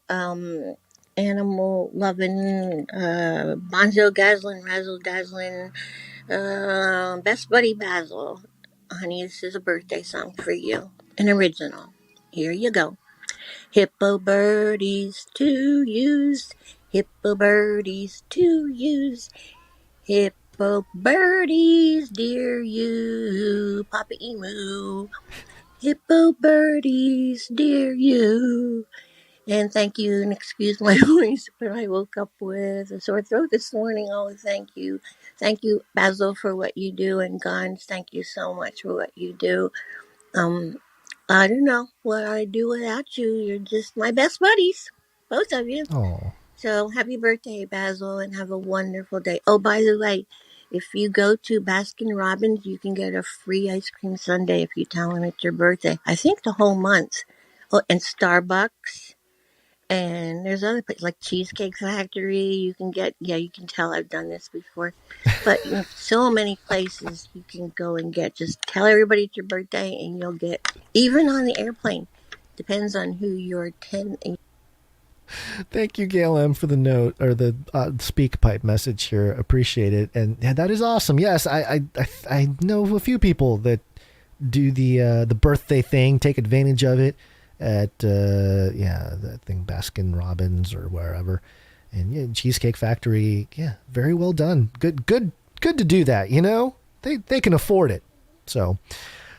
animal-loving, bonzo-gazzling, razzle-dazzling, best buddy Basil. Honey, this is a birthday song for you. An original. Here you go. Hippo birdies to use. Hippo birdies to use. Hippo birdies, dear you. Papa Emu. Hippo birdies, dear you. And thank you, and excuse my voice, but I woke up with a sore throat this morning. Oh, thank you. Thank you, Basil, for what you do, and Gons, thank you so much for what you do. I don't know what I'd do without you. You're just my best buddies, both of you. Oh. So happy birthday, Basil, and have a wonderful day. Oh, by the way, if you go to Baskin Robbins, you can get a free ice cream sundae if you tell them it's your birthday. I think the whole month. Oh, and Starbucks. And there's other places like Cheesecake Factory. You can get, you can tell I've done this before. But so many places you can go and get. Just tell everybody it's your birthday and you'll get, even on the airplane. Depends on who you're attending. Thank you, Gail M, for the note or the speak pipe message here. Appreciate it. And that is awesome. Yes, I know a few people that do the birthday thing, take advantage of it. At that thing, Baskin Robbins or wherever, and Cheesecake Factory, very well done. Good to do that. They can afford it. So,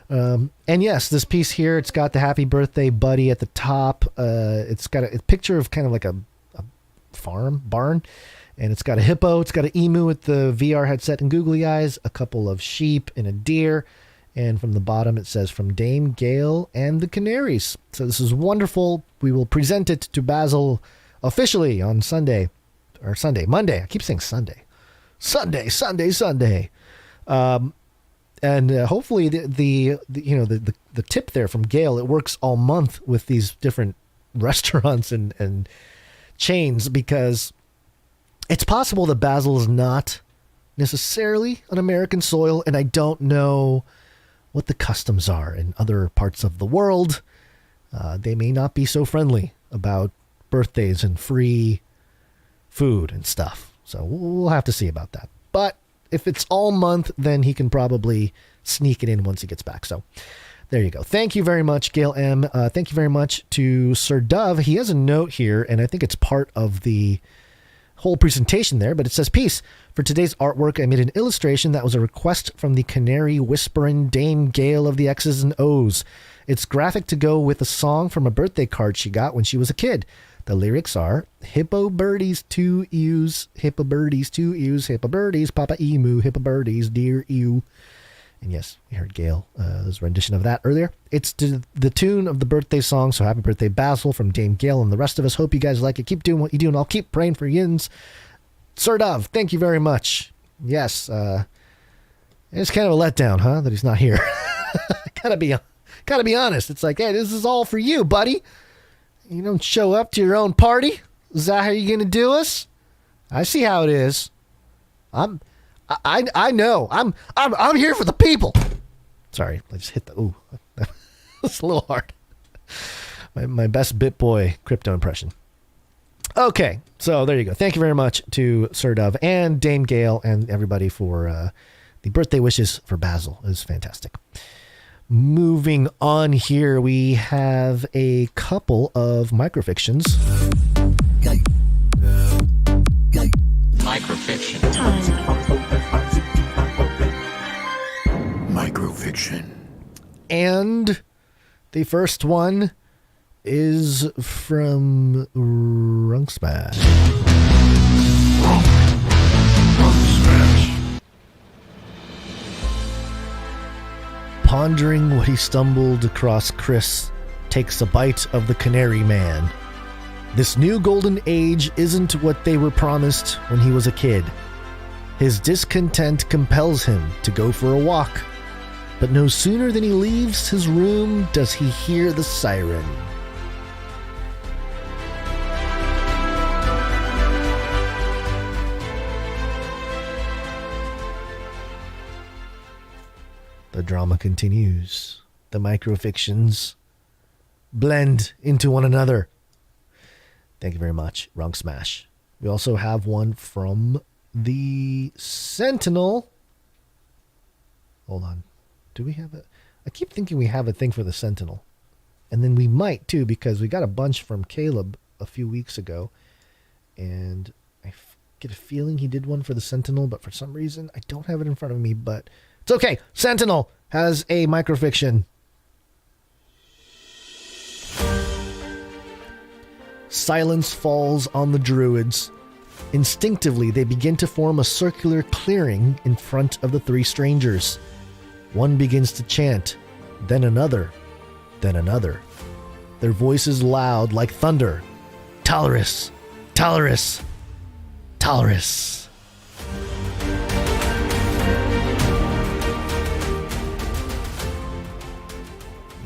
and yes, this piece here, it's got the happy birthday buddy at the top. It's got a picture of kind of like a barn, and it's got a hippo. It's got an emu with the VR headset and googly eyes, a couple of sheep and a deer. And from the bottom, it says, from Dame Gail and the Canaries. So this is wonderful. We will present it to Basil officially on Monday. I keep saying Sunday. Sunday. And hopefully the tip there from Gail, it works all month with these different restaurants and chains, because it's possible that Basil is not necessarily on American soil, and I don't know what the customs are in other parts of the world. They may not be so friendly about birthdays and free food and stuff. So we'll have to see about that. But if it's all month, then he can probably sneak it in once he gets back. So there you go. Thank you very much, Gail M. Thank you very much to Sir Dove. He has a note here, and I think it's part of the whole presentation there, but it says, peace. For today's artwork, I made an illustration that was a request from the Canary whispering Dame Gale of the X's and O's. It's graphic to go with a song from a birthday card she got when she was a kid. The lyrics are, hippo birdies, 2 ewes, hippo birdies, 2 ewes, hippo birdies, papa emu, hippo birdies, dear ewe. And yes, we heard Gail's rendition of that earlier. It's to the tune of the birthday song, so happy birthday, Basil, from Dame Gail and the rest of us. Hope you guys like it. Keep doing what you do, and I'll keep praying for yins. Sir Dove, thank you very much. Yes, it's kind of a letdown, huh, that he's not here. Gotta be honest. It's like, hey, this is all for you, buddy. You don't show up to your own party? Is that how you're gonna do us? I see how it is. I know. I'm here for the people. Sorry, I just hit the ooh. That's a little hard. My best BitBoy crypto impression. Okay, so there you go. Thank you very much to Sir Dove and Dame Gail and everybody for the birthday wishes for Basil. It was fantastic. Moving on here, we have a couple of microfictions. Microfiction. Microfiction. And the first one is from Runksmash. Pondering what he stumbled across, Chris takes a bite of the Canary Man. This new golden age isn't what they were promised when he was a kid. His discontent compels him to go for a walk, but no sooner than he leaves his room does he hear the siren. The drama continues. The microfictions blend into one another. Thank you very much, Wrong Smash. We also have one from the Sentinel. Hold on. Do we have a... I keep thinking we have a thing for the Sentinel. And then we might, too, because we got a bunch from Caleb a few weeks ago. And I get a feeling he did one for the Sentinel, but for some reason, I don't have it in front of me, but... It's okay. Sentinel has a microfiction. Silence falls on the druids. Instinctively, they begin to form a circular clearing in front of the three strangers. One begins to chant, then another, then another. Their voices loud like thunder. Tolerus, Tolerus, Tolerus.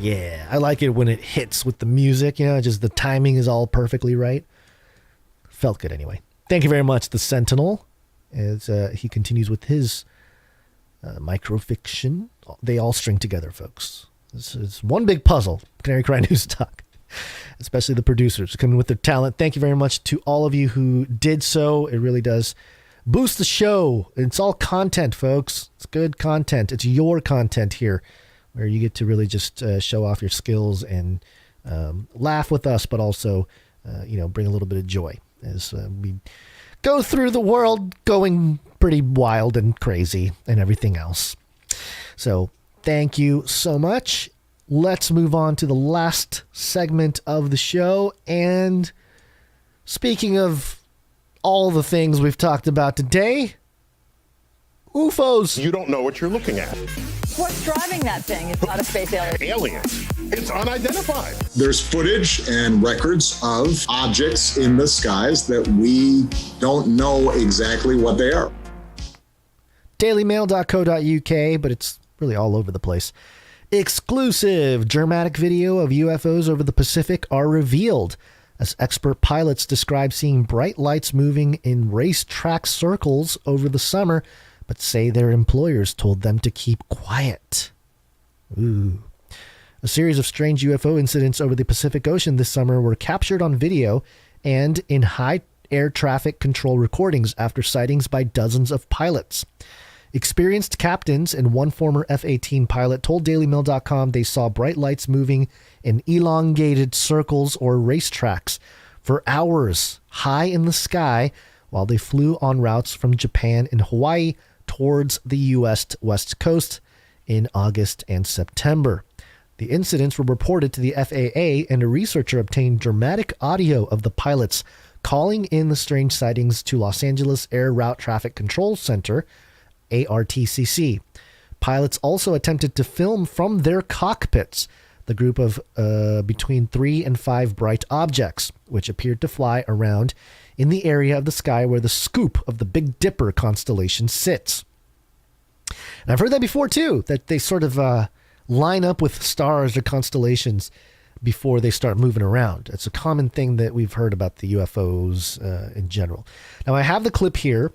Yeah, I like it when it hits with the music, just the timing is all perfectly right. Felt good anyway. Thank you very much, the Sentinel, as he continues with his microfiction. They all string together, folks. This is one big puzzle. Canary Cry News Talk, especially the producers coming with their talent. Thank you very much to all of you who did so. It really does boost the show. It's all content, folks. It's good content. It's your content here, where you get to really just show off your skills and laugh with us, but also, bring a little bit of joy as we go through the world going pretty wild and crazy and everything else. So thank you so much. Let's move on to the last segment of the show. And speaking of all the things we've talked about today, UFOs. You don't know what you're looking at. What's driving that thing? It's not a space alien. Aliens. It's unidentified. There's footage and records of objects in the skies that we don't know exactly what they are. DailyMail.co.uk, but it's really all over the place. Exclusive dramatic video of UFOs over the Pacific are revealed as expert pilots describe seeing bright lights moving in racetrack circles over the summer, but say their employers told them to keep quiet. Ooh. A series of strange UFO incidents over the Pacific Ocean this summer were captured on video and in high air traffic control recordings after sightings by dozens of pilots. Experienced captains and one former F-18 pilot told DailyMail.com they saw bright lights moving in elongated circles or racetracks for hours high in the sky while they flew on routes from Japan and Hawaii towards the U.S. West Coast in August and September. The incidents were reported to the FAA, and a researcher obtained dramatic audio of the pilots calling in the strange sightings to Los Angeles Air Route Traffic Control Center, ARTCC. Pilots also attempted to film from their cockpits the group of between 3 and 5 bright objects, which appeared to fly around in the area of the sky where the scoop of the Big Dipper constellation sits. And I've heard that before, too, that they sort of line up with stars or constellations before they start moving around. It's a common thing that we've heard about the UFOs in general. Now, I have the clip here,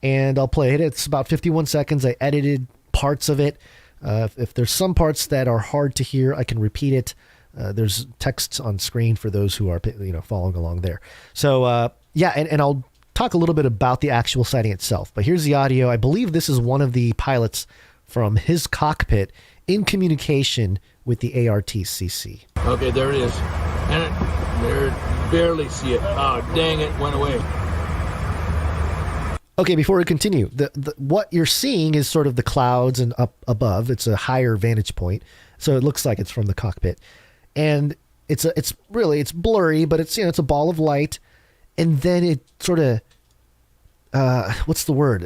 and I'll play it. It's about 51 seconds. I edited parts of it. If there's some parts that are hard to hear, I can repeat it. There's text on screen for those who are following along there. So, and I'll talk a little bit about the actual sighting itself. But here's the audio. I believe this is one of the pilots from his cockpit in communication with the ARTCC. Okay, there it is. And there, barely see it. Oh, dang it, went away. Okay, before we continue, what you're seeing is sort of the clouds and up above. It's a higher vantage point, so it looks like it's from the cockpit, and it's blurry, but it's a ball of light, and then it sort of what's the word?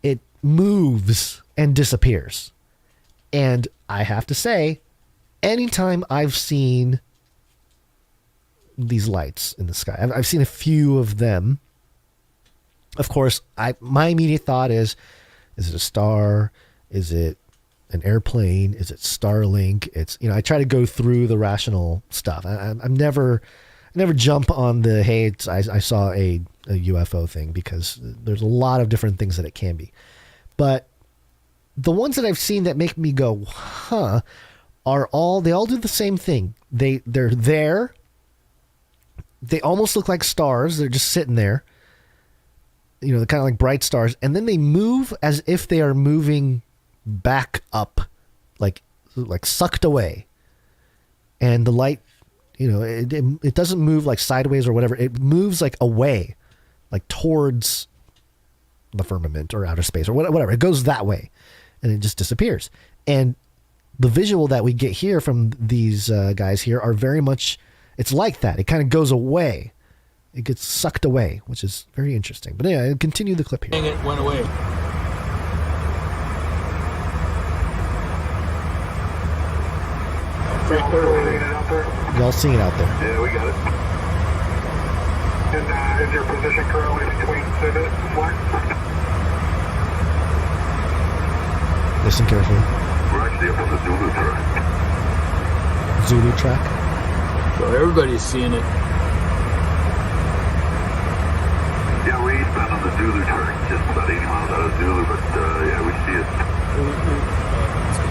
It moves and disappears, and I have to say, anytime I've seen these lights in the sky, I've seen a few of them. Of course, my immediate thought is it a star? Is it an airplane? Is it Starlink? I try to go through the rational stuff. I never jump on the, hey, I saw a UFO thing, because there's a lot of different things that it can be. But the ones that I've seen that make me go, huh, they all do the same thing. They're there. They almost look like stars. They're just sitting there. They're kind of like bright stars, and then they move as if they are moving back up, like sucked away. And the light, it doesn't move like sideways or whatever. It moves like away, like towards the firmament or outer space or whatever. It goes that way, and it just disappears. And the visual that we get here from these guys here are very much, it's like that. It kind of goes away. It gets sucked away, which is very interesting. But anyway, I'll continue the clip here. Dang it, went away. Y'all seeing it out there? Yeah, we got it. And is your position currently between Senate and Flex? Listen carefully. We're actually up on the Zulu track. Zulu track? So everybody's seeing it. Yeah, we're eastbound on the Zulu track, just about 80 miles out of Zulu, but yeah, we see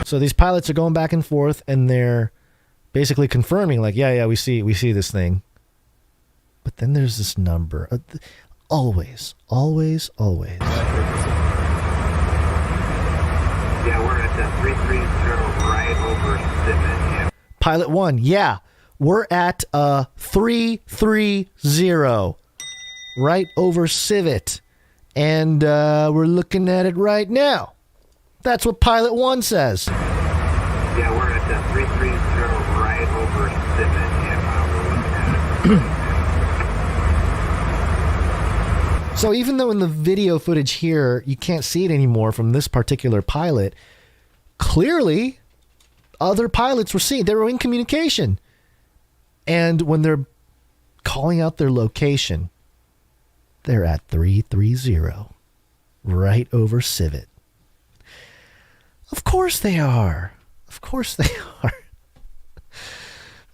it. So these pilots are going back and forth, and they're basically confirming, like, we see this thing. But then there's this number. Always. Yeah, we're at the 330 right over Simmons. Pilot 1, we're at 330 right over Civet, and we're looking at it right now. That's what Pilot 1 says. Yeah, we're at the 330 right over Civet. We're looking at it. So even though in the video footage here you can't see it anymore from this particular pilot, clearly other pilots were seen. They were in communication. And when they're calling out their location, they're at 330, right over Civet. Of course they are.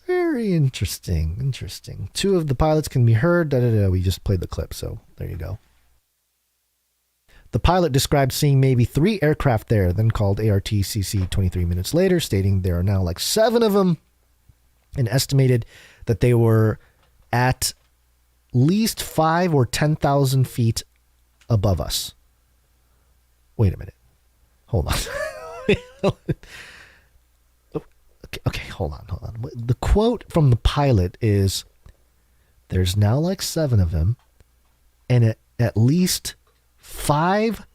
Very interesting. 2 of the pilots can be heard. We just played the clip, so there you go. The pilot described seeing maybe 3 aircraft there, then called ARTCC 23 minutes later, stating there are now like 7 of them, and estimated that they were at least 5 or 10,000 feet above us. Wait a minute. Hold on. Okay, hold on. The quote from the pilot is, there's now like 7 of them, and at least 5.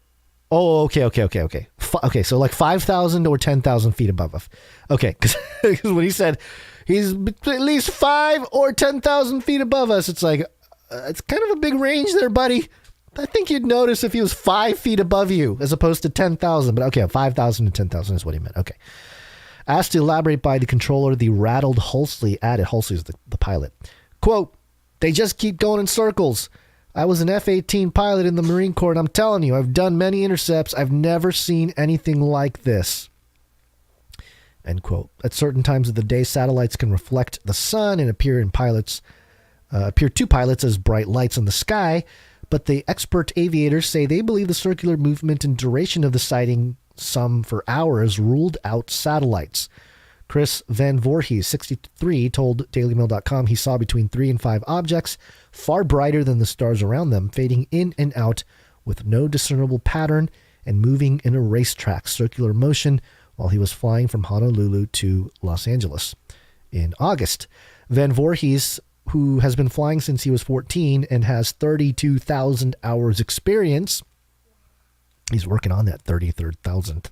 Oh, okay. Okay, so like 5,000 or 10,000 feet above us. Okay, because when he said he's at least 5 or 10,000 feet above us, it's like, it's kind of a big range there, buddy. I think you'd notice if he was 5 feet above you as opposed to 10,000. But okay, 5,000 and 10,000 is what he meant. Okay. Asked to elaborate by the controller, the rattled Hulsey added, Hulsey is the pilot, quote, "They just keep going in circles. I was an F-18 pilot in the Marine Corps, and I'm telling you, I've done many intercepts. I've never seen anything like this." End quote. At certain times of the day, satellites can reflect the sun and appear to pilots as bright lights in the sky, but the expert aviators say they believe the circular movement and duration of the sighting, some for hours, ruled out satellites. Chris Van Voorhees, 63, told DailyMail.com he saw between 3 and 5 objects, far brighter than the stars around them, fading in and out with no discernible pattern and moving in a racetrack circular motion while he was flying from Honolulu to Los Angeles. In August, Van Voorhees, who has been flying since he was 14 and has 32,000 hours experience, he's working on that 33,000th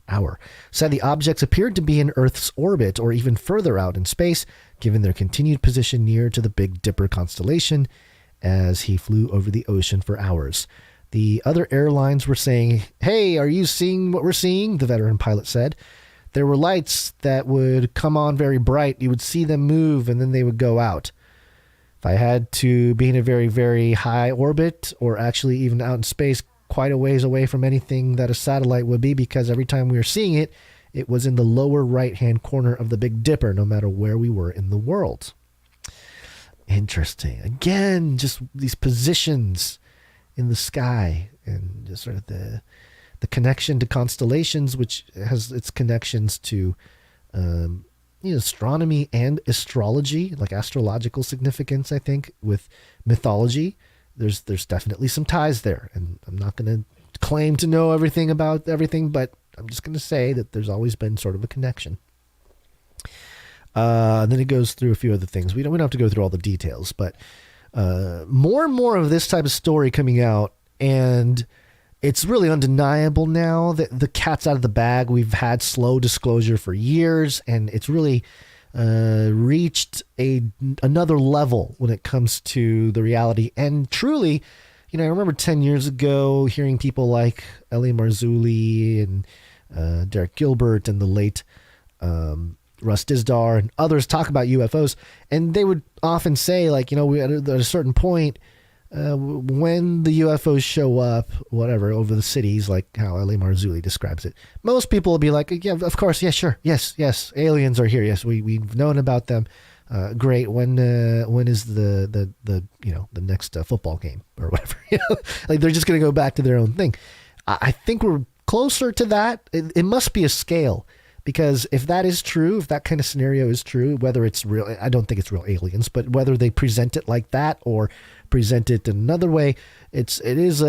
hour, said the objects appeared to be in Earth's orbit or even further out in space, given their continued position near to the Big Dipper constellation as he flew over the ocean for hours. The other airlines were saying, "Hey, are you seeing what we're seeing?" the veteran pilot said. There were lights that would come on very bright. You would see them move and then they would go out. If I had to be in a very, very high orbit or actually even out in space, quite a ways away from anything that a satellite would be, because every time we were seeing it, it was in the lower right-hand corner of the Big Dipper, no matter where we were in the world. Interesting. Again, just these positions in the sky and just sort of the connection to constellations, which has its connections to astronomy and astrology, like astrological significance, I think, with mythology. There's definitely some ties there, and I'm not going to claim to know everything about everything, but I'm just going to say that there's always been sort of a connection. And then it goes through a few other things. We don't have to go through all the details, but more and more of this type of story coming out, and it's really undeniable now that the cat's out of the bag. We've had slow disclosure for years, and it's really reached another level when it comes to the reality. And truly, I remember 10 years ago hearing people like Elie Marzulli and Derek Gilbert and the late Russ Dizdar and others talk about UFOs, and they would often say, like, at a certain point, when the UFOs show up, whatever, over the cities, like how Elie Marzulli describes it, most people will be like, yeah, of course, yeah, sure, yes, aliens are here, yes, we've known about them, great. When is the next football game or whatever? Like, they're just going to go back to their own thing. I think we're closer to that. It must be a scale. Because if that is true, if that kind of scenario is true, whether it's real, I don't think it's real aliens, but whether they present it like that or present it in another way, it is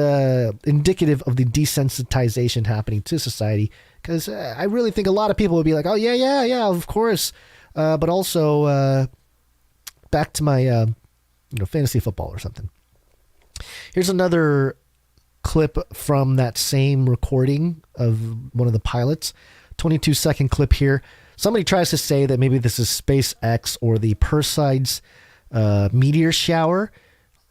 indicative of the desensitization happening to society. Because I really think a lot of people would be like, oh, yeah, of course. But also back to my fantasy football or something. Here's another clip from that same recording of one of the pilots. 22-second clip here. Somebody tries to say that maybe this is SpaceX or the Perseids meteor shower.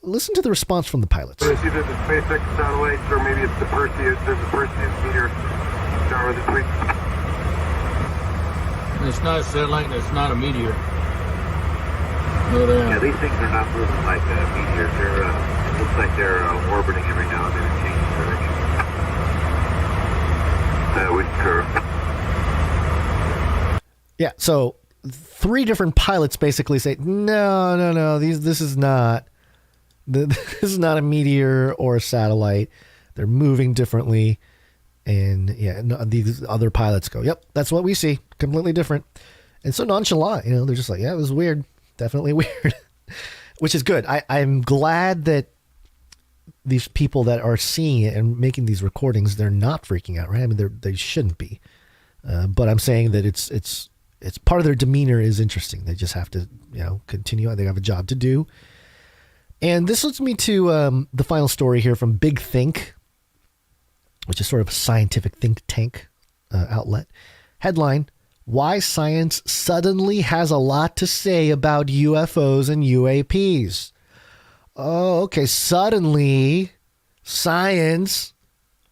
Listen to the response from the pilots. It's either the SpaceX satellites or maybe it's the Perseus. There's a Perseus meteor shower this week. It's not a satellite and it's not a meteor. No, yeah, these things are not moving like meteors. It looks like they're orbiting every now and then and changing direction. That would curve. Yeah, so 3 different pilots basically say, no, this is not a meteor or a satellite. They're moving differently. And these other pilots go, yep, that's what we see. Completely different. And so nonchalant, they're just like, yeah, it was weird. Definitely weird. Which is good. I'm glad that these people that are seeing it and making these recordings, they're not freaking out, right? I mean, they shouldn't be. But I'm saying that it's part of their demeanor is interesting. They just have to, continue. They have a job to do. And this leads me to the final story here from Big Think, which is sort of a scientific think tank outlet. Headline, Why Science Suddenly Has a Lot to Say About UFOs and UAPs. Oh, okay. Suddenly, science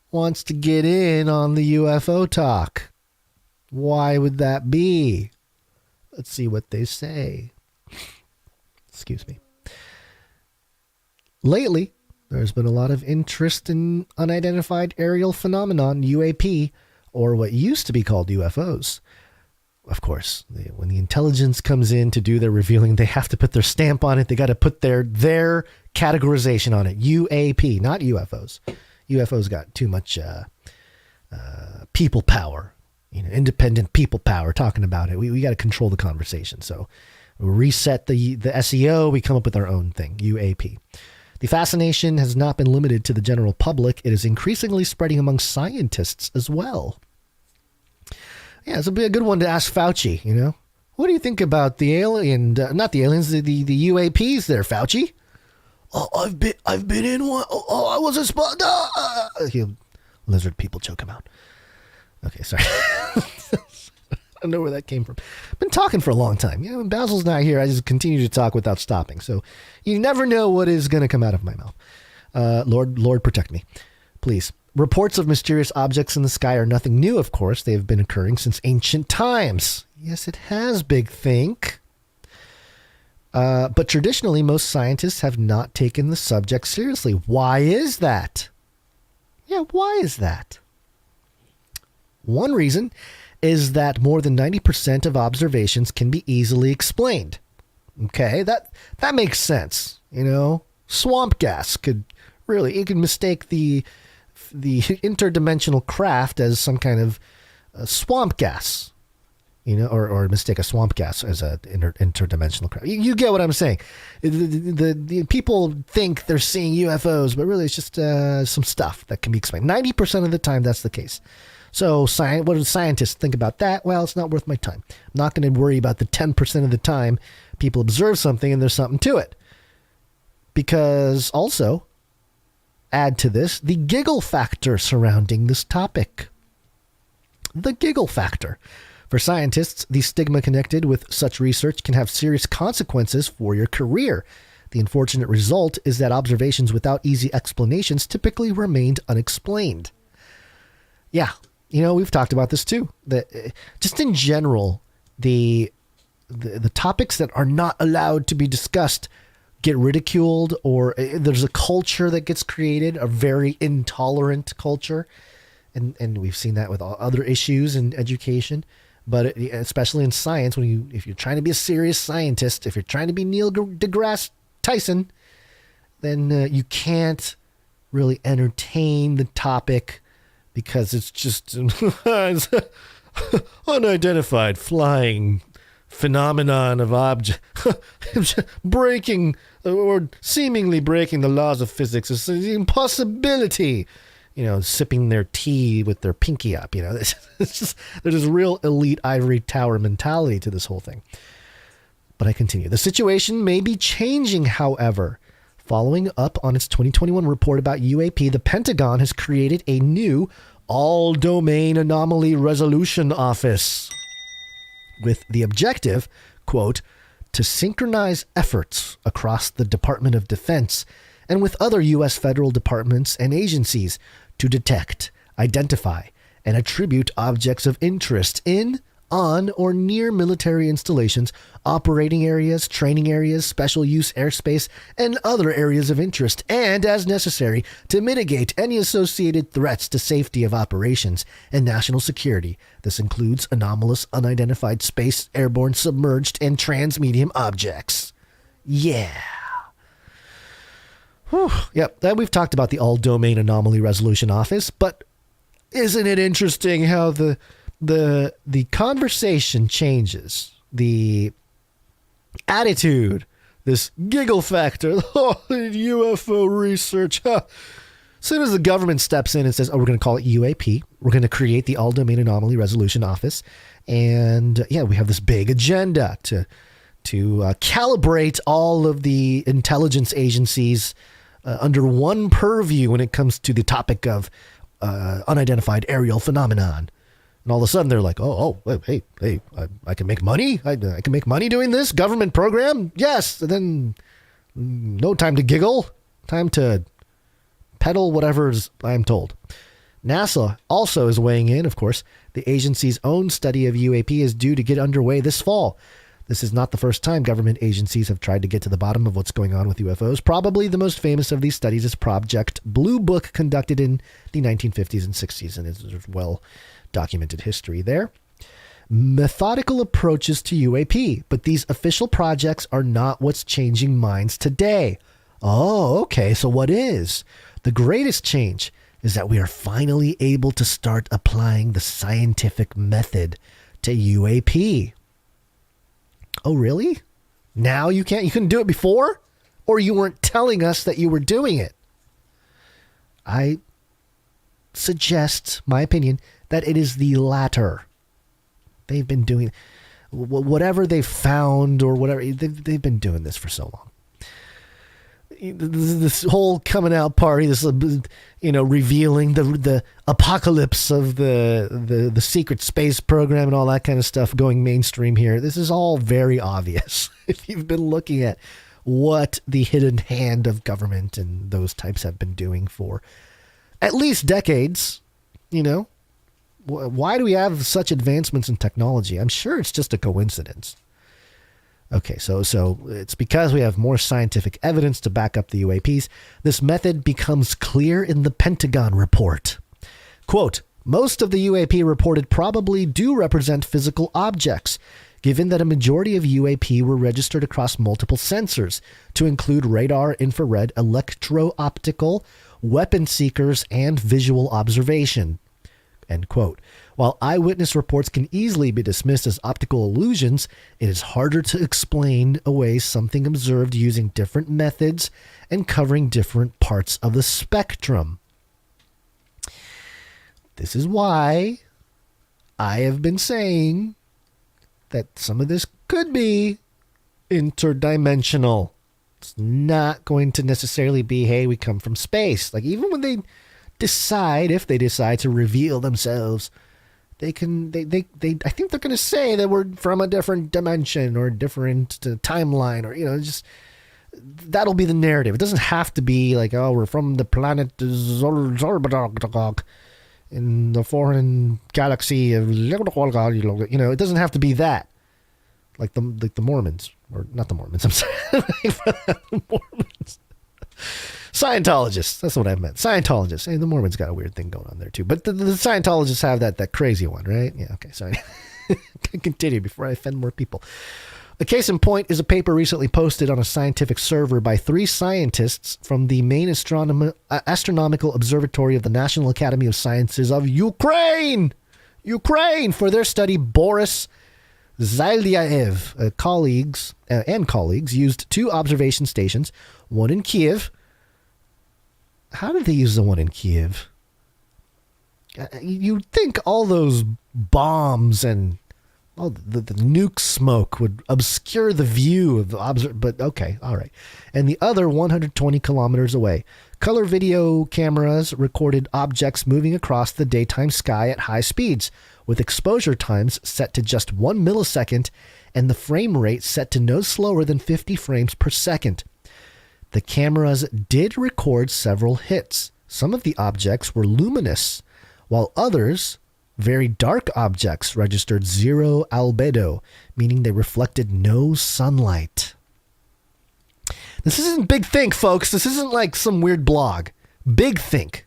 wants to get in on the UFO talk. Why would that be? Let's see what they say. Excuse me. Lately, there's been a lot of interest in unidentified aerial phenomenon, UAP, or what used to be called UFOs. Of course, when the intelligence comes in to do their revealing, they have to put their stamp on it. They got to put their categorization on it. UAP, not UFOs. UFOs got too much people power, independent people power talking about it. We got to control the conversation. So we reset the SEO. We come up with our own thing, UAP. The fascination has not been limited to the general public. It is increasingly spreading among scientists as well. Yeah, this would be a good one to ask Fauci, What do you think about the alien, not the aliens, the UAPs there, Fauci? Oh, I've been in one. Oh, I was a spot. Lizard people choke him out. Okay, sorry. I don't know where that came from. I've been talking for a long time. When Basil's not here, I just continue to talk without stopping. So you never know what is going to come out of my mouth. Lord, protect me, please. Reports of mysterious objects in the sky are nothing new, of course. They have been occurring since ancient times. Yes, it has, Big Think. But traditionally, most scientists have not taken the subject seriously. Why is that? Yeah, why is that? One reason is that more than 90% of observations can be easily explained. Okay, that makes sense. Swamp gas could mistake the interdimensional craft as some kind of swamp gas, or mistake a swamp gas as an interdimensional craft. You get what I'm saying. The people think they're seeing UFOs, but really it's just some stuff that can be explained. 90% of the time, that's the case. So what do scientists think about that? Well, it's not worth my time. I'm not going to worry about the 10% of the time people observe something and there's something to it. Because also, add to this the giggle factor surrounding this topic. The giggle factor. For scientists, the stigma connected with such research can have serious consequences for your career. The unfortunate result is that observations without easy explanations typically remained unexplained. Yeah. We've talked about this too. Just in general, the topics that are not allowed to be discussed get ridiculed, or there's a culture that gets created, a very intolerant culture. And we've seen that with all other issues in education, but especially in science, if you're trying to be a serious scientist, if you're trying to be Neil deGrasse Tyson, then you can't really entertain the topic because it's just unidentified flying phenomenon of object breaking or seemingly breaking the laws of physics. It's an impossibility. Sipping their tea with their pinky up. It's just, there's this real elite ivory tower mentality to this whole thing. But I continue. The situation may be changing, however. Following up on its 2021 report about UAP, the Pentagon has created a new all-domain anomaly resolution office with the objective, quote, to synchronize efforts across the Department of Defense and with other U.S. federal departments and agencies to detect, identify, and attribute objects of interest in, on, or near military installations, operating areas, training areas, special use airspace, and other areas of interest, and, as necessary, to mitigate any associated threats to safety of operations and national security. This includes anomalous, unidentified space, airborne, submerged, and transmedium objects. Yeah. Whew. Yep, we've talked about the All-Domain Anomaly Resolution Office, but isn't it interesting how the conversation changes, the attitude, this giggle factor, UFO research. As soon as the government steps in and says, we're going to call it UAP, we're going to create the All-Domain Anomaly Resolution Office, and we have this big agenda to calibrate all of the intelligence agencies under one purview when it comes to the topic of unidentified aerial phenomenon. And all of a sudden they're like, hey, I can make money? I can make money doing this government program? Yes. And then no time to giggle. Time to peddle whatever I'm told. NASA also is weighing in, of course. The agency's own study of UAP is due to get underway this fall. This is not the first time government agencies have tried to get to the bottom of what's going on with UFOs. Probably the most famous of these studies is Project Blue Book, conducted in the 1950s and 60s, and there's well-documented history there. Methodical approaches to UAP, but these official projects are not what's changing minds today. Oh, okay, so what is? The greatest change is that we are finally able to start applying the scientific method to UAP. Oh, really? Now you can't? You couldn't do it before? Or you weren't telling us that you were doing it? I suggest, my opinion, that it is the latter. They've been doing whatever they found or whatever. They've been doing this for so long. This whole coming out party, this, revealing the apocalypse of the secret space program and all that kind of stuff going mainstream here. This is all very obvious if you've been looking at what the hidden hand of government and those types have been doing for at least decades. Why do we have such advancements in technology? I'm sure it's just a coincidence. Okay, so it's because we have more scientific evidence to back up the UAPs. This method becomes clear in the Pentagon report. Quote, most of the UAP reported probably do represent physical objects, given that a majority of UAP were registered across multiple sensors, to include radar, infrared, electro-optical, weapon seekers, and visual observation. End quote. While eyewitness reports can easily be dismissed as optical illusions, it is harder to explain away something observed using different methods and covering different parts of the spectrum. This is why I have been saying that some of this could be interdimensional. It's not going to necessarily be, hey, we come from space. Like, even when they decide, if they decide to reveal themselves, I think they're going to say that we're from a different dimension or a different timeline, or, just that'll be the narrative. It doesn't have to be like, oh, we're from the planet Zorbadog in the foreign galaxy of, it doesn't have to be that. Like the Mormons, or not the Mormons, I'm sorry. The Mormons. Scientologists, that's what I meant. Scientologists. Hey, the Mormons got a weird thing going on there too. But the Scientologists have that crazy one, right? Yeah, okay, sorry. Continue before I offend more people. A case in point is a paper recently posted on a scientific server by 3 scientists from the main astronomical observatory of the National Academy of Sciences of Ukraine for their study. Boris Zalyaev colleagues used 2 observation stations, one in Kiev. How did they use the one in Kiev? You'd think all those bombs and all the nuke smoke would obscure the view of the but okay, all right. And the other 120 kilometers away. Color video cameras recorded objects moving across the daytime sky at high speeds, with exposure times set to just 1 millisecond and the frame rate set to no slower than 50 frames per second. The cameras did record several hits. Some of the objects were luminous, while others, very dark objects, registered 0 albedo, meaning they reflected no sunlight. This isn't Big Think, folks. This isn't like some weird blog. Big Think.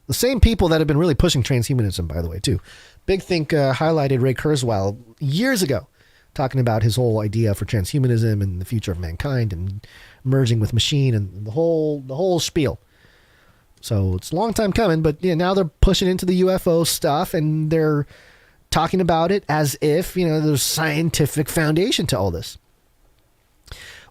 The same people that have been really pushing transhumanism, by the way, too. Big Think highlighted Ray Kurzweil years ago, talking about his whole idea for transhumanism and the future of mankind and merging with machine and the whole spiel. So it's a long time coming, but yeah, now they're pushing into the UFO stuff and they're talking about it as if, there's scientific foundation to all this.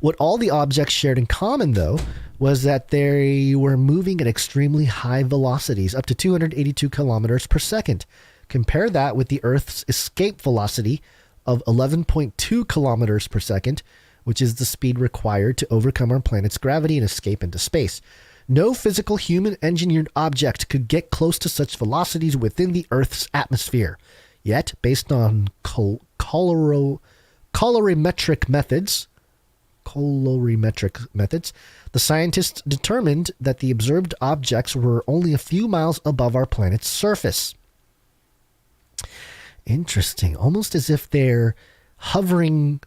What all the objects shared in common, though, was that they were moving at extremely high velocities, up to 282 kilometers per second. Compare that with the Earth's escape velocity of 11.2 kilometers per second, which is the speed required to overcome our planet's gravity and escape into space. No physical human-engineered object could get close to such velocities within the Earth's atmosphere. Yet, based on colorimetric methods, the scientists determined that the observed objects were only a few miles above our planet's surface. Interesting. Almost as if they're hovering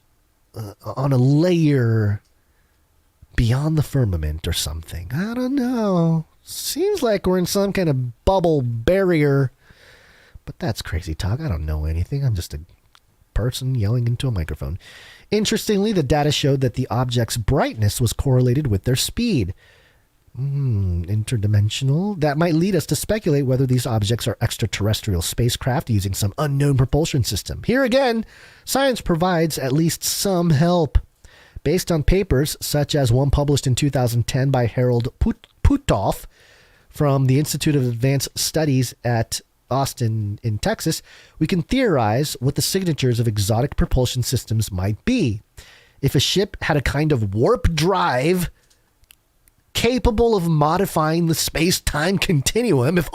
on a layer beyond the firmament or something. I don't know. Seems like we're in some kind of bubble barrier. But that's crazy talk. I don't know anything. I'm just a person yelling into a microphone. Interestingly, the data showed that the object's brightness was correlated with their speed. Interdimensional. That might lead us to speculate whether these objects are extraterrestrial spacecraft using some unknown propulsion system. Here again, science provides at least some help. Based on papers such as one published in 2010 by Harold Putoff from the Institute of Advanced Studies at Austin in Texas, we can theorize what the signatures of exotic propulsion systems might be. If a ship had a kind of warp drive capable of modifying the space-time continuum, if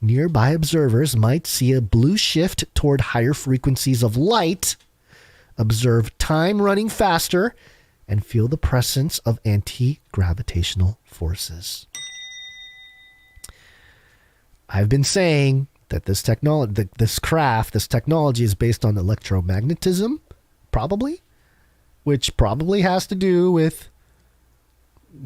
nearby observers might see a blue shift toward higher frequencies of light, observe time running faster, and feel the presence of anti-gravitational forces. I've been saying that this technology is based on electromagnetism, probably, which probably has to do with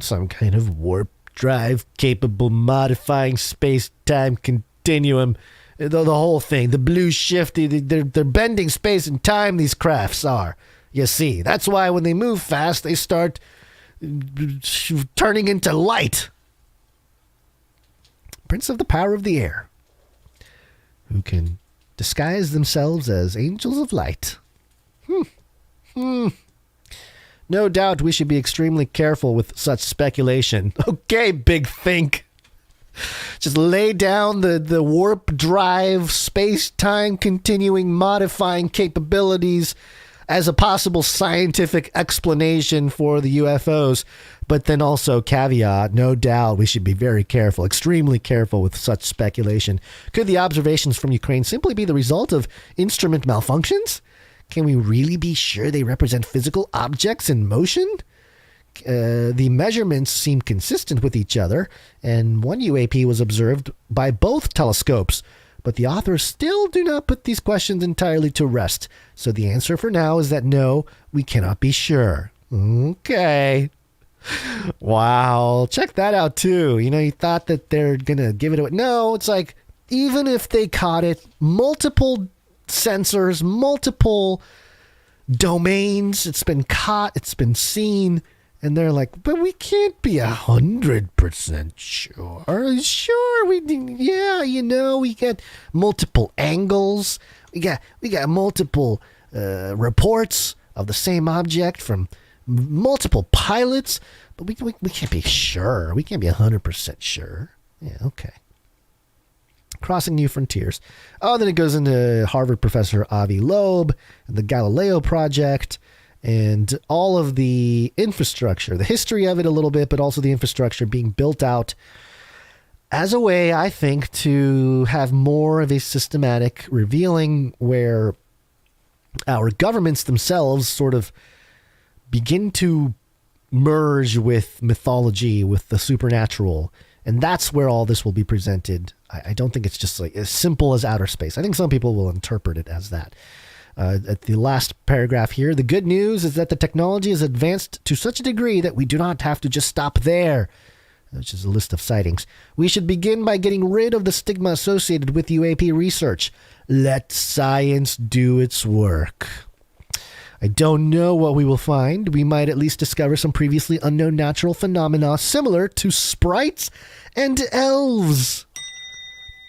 some kind of warp drive capable modifying space-time continuum. The whole thing, the blue shift, they're bending space and time, these crafts are. You see, that's why when they move fast, they start turning into light. Prince of the power of the air, who can disguise themselves as angels of light. No doubt we should be extremely careful with such speculation. Okay, Big Think. Just lay down the warp drive, space-time continuing modifying capabilities as a possible scientific explanation for the UFOs. But then also caveat, no doubt we should be very careful, extremely careful with such speculation. Could the observations from Ukraine simply be the result of instrument malfunctions? Can we really be sure they represent physical objects in motion? The measurements seem consistent with each other, and one UAP was observed by both telescopes. But the authors still do not put these questions entirely to rest. So the answer for now is that no, we cannot be sure. Okay. Wow. Check that out too. You thought that they're going to give it away. No, it's like, even if they caught it, multiple sensors, multiple domains, it's been caught, it's been seen. And they're like, but we can't be 100% sure. Sure, we get multiple angles. We got multiple reports of the same object from multiple pilots. But we can't be sure. We can't be 100% sure. Yeah, okay. Crossing new frontiers. Oh, then it goes into Harvard professor Avi Loeb and the Galileo Project. And all of the infrastructure, the history of it a little bit, but also the infrastructure being built out as a way, I think, to have more of a systematic revealing where our governments themselves sort of begin to merge with mythology, with the supernatural. And that's where all this will be presented. I don't think it's just like as simple as outer space. I think some people will interpret it as that. At the last paragraph here, the good news is that the technology is advanced to such a degree that we do not have to just stop there, which is a list of sightings. We should begin by getting rid of the stigma associated with UAP research. Let science do its work. I don't know what we will find. We might at least discover some previously unknown natural phenomena similar to sprites and elves.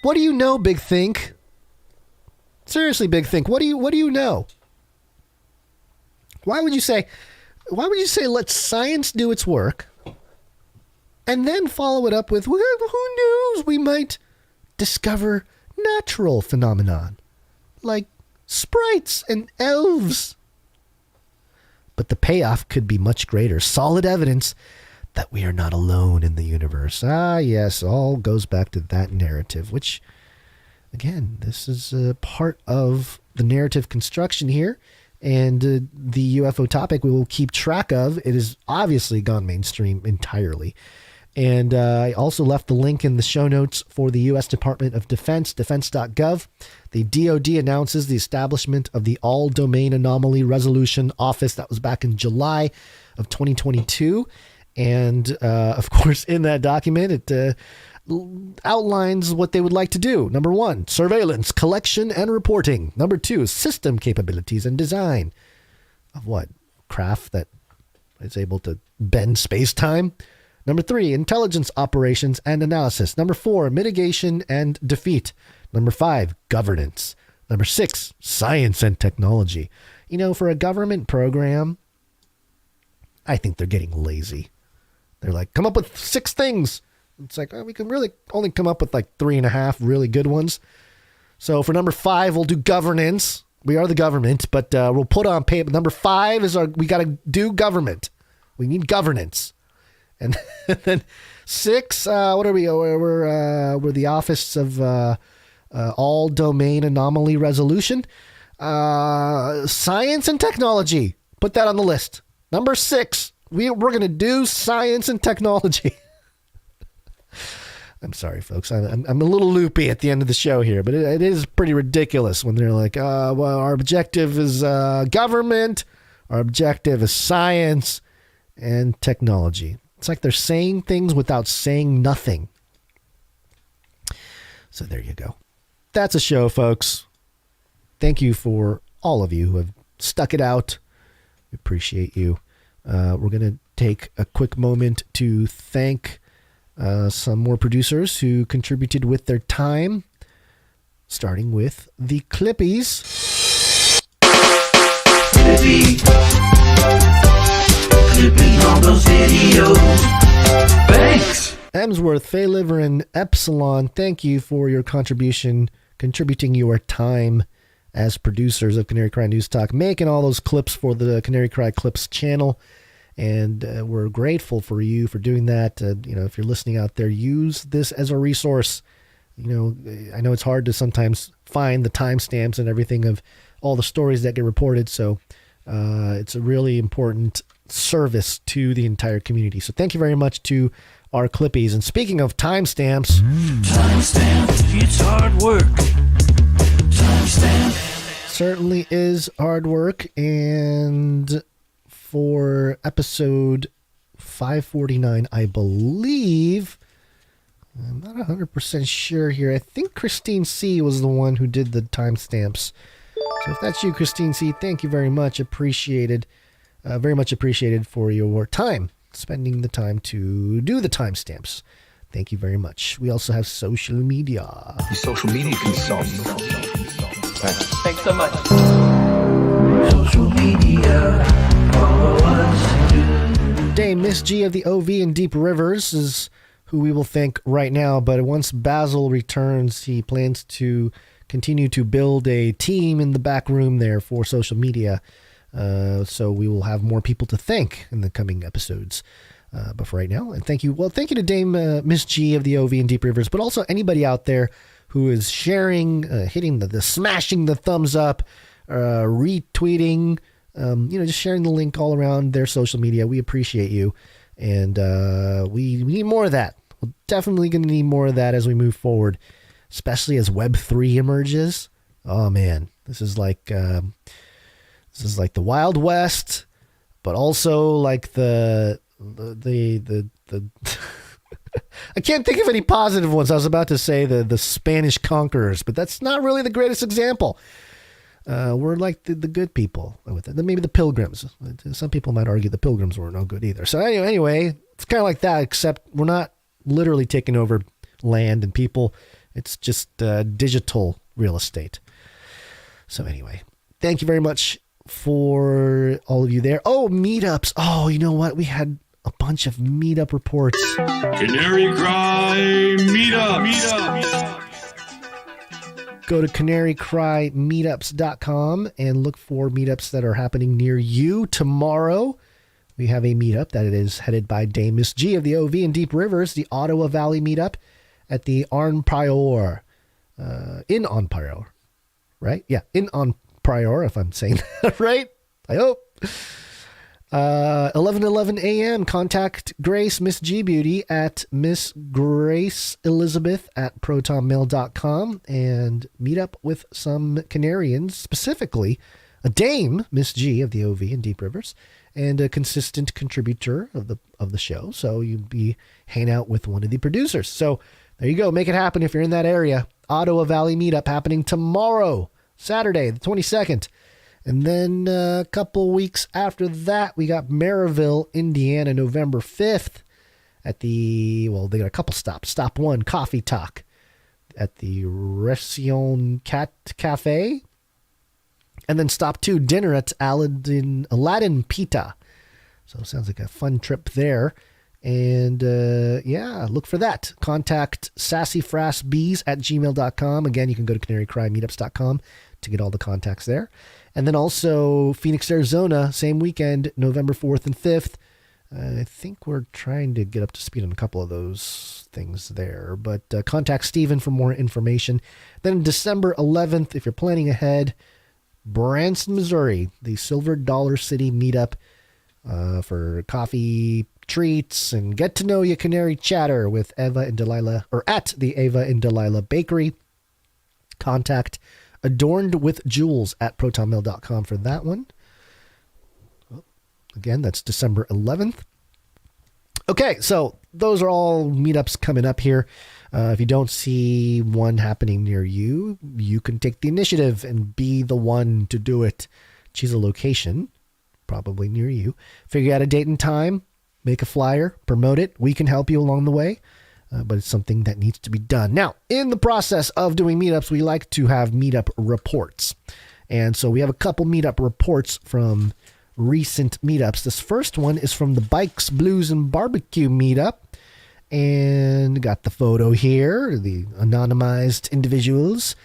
What do you know, Big Think? Seriously, Big Think, what do you know? Why would you say let science do its work and then follow it up with, well, who knows, we might discover natural phenomenon like sprites, and elves. But the payoff could be much greater. Solid evidence that we are not alone in the universe. Ah, yes, all goes back to that narrative, which, again, this is a part of the narrative construction here. And the UFO topic we will keep track of. It has obviously gone mainstream entirely. And I also left the link in the show notes for the U.S. Department of Defense, defense.gov. The DoD announces the establishment of the All Domain Anomaly Resolution Office. That was back in July of 2022. And, of course, in that document, it outlines what they would like to do. Number 1, surveillance, collection, and reporting. Number 2, system capabilities and design. Of what? Craft that is able to bend space-time? Number 3, intelligence operations and analysis. Number 4, mitigation and defeat. Number 5, governance. Number 6, science and technology. You know, for a government program, I think they're getting lazy. They're like, come up with 6 things. It's like, we can really only come up with like 3.5 really good ones. So for number 5, we'll do governance. We are the government, but we'll put on paper. Number 5 is we got to do government. We need governance. And then 6, what are we? We're the Office of All Domain Anomaly Resolution. Science and technology. Put that on the list. Number 6, we're going to do science and technology. I'm sorry, folks. I'm a little loopy at the end of the show here, but it is pretty ridiculous when they're like, well, our objective is government. Our objective is science and technology. It's like they're saying things without saying nothing. So there you go. That's a show, folks. Thank you for all of you who have stuck it out. We appreciate you. We're going to take a quick moment to thank some more producers who contributed with their time, starting with the Clippies. Flippy. Clipping all those videos. Thanks. Emsworth, Fayliver, and Epsilon, thank you for your contributing your time as producers of Canary Cry News Talk, making all those clips for the Canary Cry Clips channel. And we're grateful for you for doing that. If you're listening out there, use this as a resource. I know it's hard to sometimes find the timestamps and everything of all the stories that get reported. So it's a really important service to the entire community. So thank you very much to our Clippies. And speaking of timestamps, Timestamp, it's hard work. Timestamp certainly is hard work. And for episode 549, I believe, I'm not 100% sure here. I think Christine C. was the one who did the timestamps. So if that's you, Christine C., thank you very much. Appreciated. Very much appreciated for your time, spending the time to do the timestamps. Thank you very much. We also have social media. The social media consultant. Thanks so much. social media. Follow us. Dame Miss G of the OV and Deep Rivers is who we will thank right now. But once Basil returns, he plans to continue to build a team in the back room there for social media. So we will have more people to thank in the coming episodes. But for right now, and thank you. Well, thank you to Dame Miss G of the OV and Deep Rivers, but also anybody out there who is sharing, hitting the smashing the thumbs up, retweeting, just sharing the link all around their social media. We appreciate you. And we need more of that. We're definitely going to need more of that as we move forward, especially as Web3 emerges. Oh man, this is like the Wild West, but also like the I can't think of any positive ones. I was about to say the Spanish conquerors, but that's not really the greatest example. We're like the good people with it. Maybe the Pilgrims. Some people might argue the Pilgrims were no good either. So anyway, it's kind of like that, except we're not literally taking over land and people. It's just digital real estate. So anyway, thank you very much for all of you there. Oh, meetups. Oh, you know what? We had a bunch of meetup reports. Canary Cry Meetup. Go to canarycrymeetups.com and look for meetups that are happening near you. Tomorrow, we have a meetup that is headed by Dame Miss G of the OV and Deep Rivers, the Ottawa Valley meetup at the Arnprior, in Arnprior, right? Yeah, in Arnprior, if I'm saying that right. I hope. 11:11 a.m. Contact Grace Miss G Beauty at Miss Grace Elizabeth at protonmail.com and meet up with some Canarians, specifically a Dame Miss G of the OV and Deep Rivers, and a consistent contributor of the show. So you'd be hanging out with one of the producers. So there you go. Make it happen if you're in that area. Ottawa Valley meetup happening tomorrow, Saturday, the 22nd. And then a couple weeks after that, we got Maryville, Indiana, November 5th at they got a couple stops. Stop 1, Coffee Talk at the Ration Cat Cafe. And then stop 2, dinner at Aladdin Pita. So it sounds like a fun trip there. And look for that. Contact sassyfrassbees@gmail.com. Again, you can go to canarycrymeetups.com to get all the contacts there. And then also Phoenix, Arizona, same weekend, November 4th and 5th. I think we're trying to get up to speed on a couple of those things there. But contact Steven for more information. Then December 11th, if you're planning ahead, Branson, Missouri, the Silver Dollar City meetup for coffee, treats, and get to know you Canary chatter with Eva and Delilah, or at the Eva and Delilah Bakery. Contact Adorned with Jewels at protonmail.com for that one. Again, that's December 11th. Okay, so those are all meetups coming up here. If you don't see one happening near you, you can take the initiative and be the one to do it. Choose a location, probably near you. Figure out a date and time, make a flyer, promote it. We can help you along the way. But it's something that needs to be done. Now, in the process of doing meetups, we like to have meetup reports. And so we have a couple meetup reports from recent meetups. This first one is from the Bikes, Blues, and Barbecue meetup. And got the photo here, the anonymized individuals.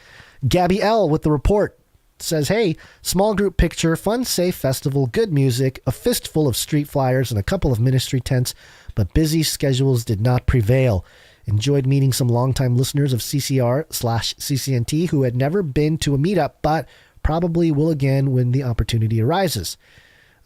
Gabby L. with the report. Says, hey, small group picture, fun, safe festival, good music, a fistful of street flyers, and a couple of ministry tents, but busy schedules did not prevail. Enjoyed meeting some longtime listeners of CCR/CCNT who had never been to a meetup, but probably will again when the opportunity arises.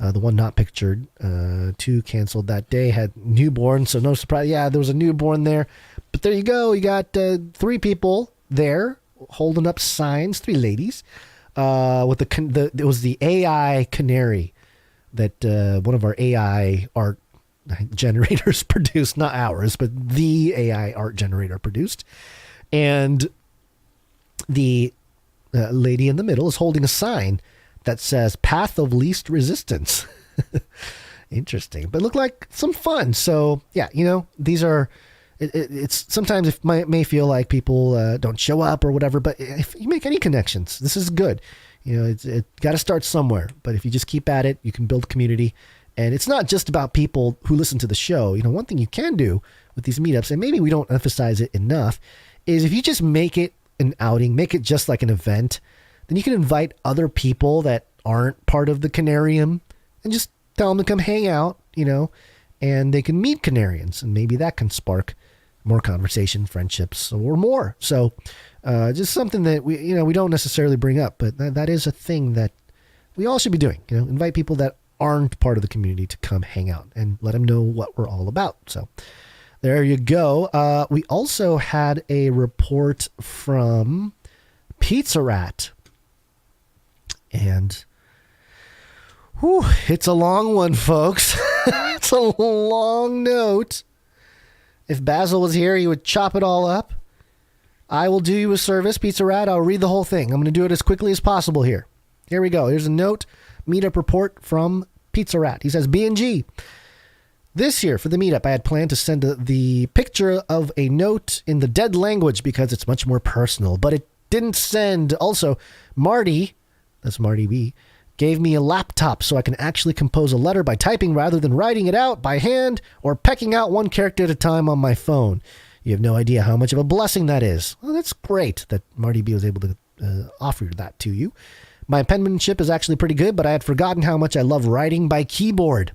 The one not pictured, 2 canceled that day, had newborn, so no surprise. Yeah, there was a newborn there. But there you go. You got 3 people there holding up signs, 3 ladies. With it was the AI Canary that one of our AI art generators produced, not ours, but the AI art generator produced. And the lady in the middle is holding a sign that says Path of Least Resistance. Interesting, but looked like some fun. So yeah, these are, it's sometimes it may feel like people don't show up or whatever, but if you make any connections, this is good. It got to start somewhere, but if you just keep at it, you can build community. And it's not just about people who listen to the show. One thing you can do with these meetups, and maybe we don't emphasize it enough, is if you just make it an outing, make it just like an event, then you can invite other people that aren't part of the Canarium and just tell them to come hang out, and they can meet Canarians, and maybe that can spark more conversation, friendships, or more. So just something that we don't necessarily bring up, but that is a thing that we all should be doing. Invite people that aren't part of the community to come hang out and let them know what we're all about. So there you go. We also had a report from Pizza Rat, and it's a long one, folks. It's a long note. If Basil was here, he would chop it all up. I will do you a service, Pizza Rat. I'll read the whole thing. I'm going to do it as quickly as possible here. Here we go. Here's a note, meetup report from Pizza Rat. He says, B&G. This year for the meetup, I had planned to send the picture of a note in the dead language because it's much more personal, but it didn't send. Also, Marty, that's Marty B, gave me a laptop so I can actually compose a letter by typing rather than writing it out by hand or pecking out one character at a time on my phone. You have no idea how much of a blessing that is. Well, that's great that Marty B was able to offer that to you. My penmanship is actually pretty good, but I had forgotten how much I love writing by keyboard.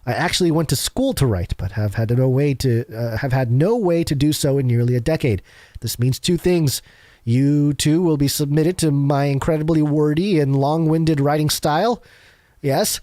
I actually went to school to write, but have had no way to do so in nearly a decade. This means two things. You too will be submitted to my incredibly wordy and long-winded writing style. Yes.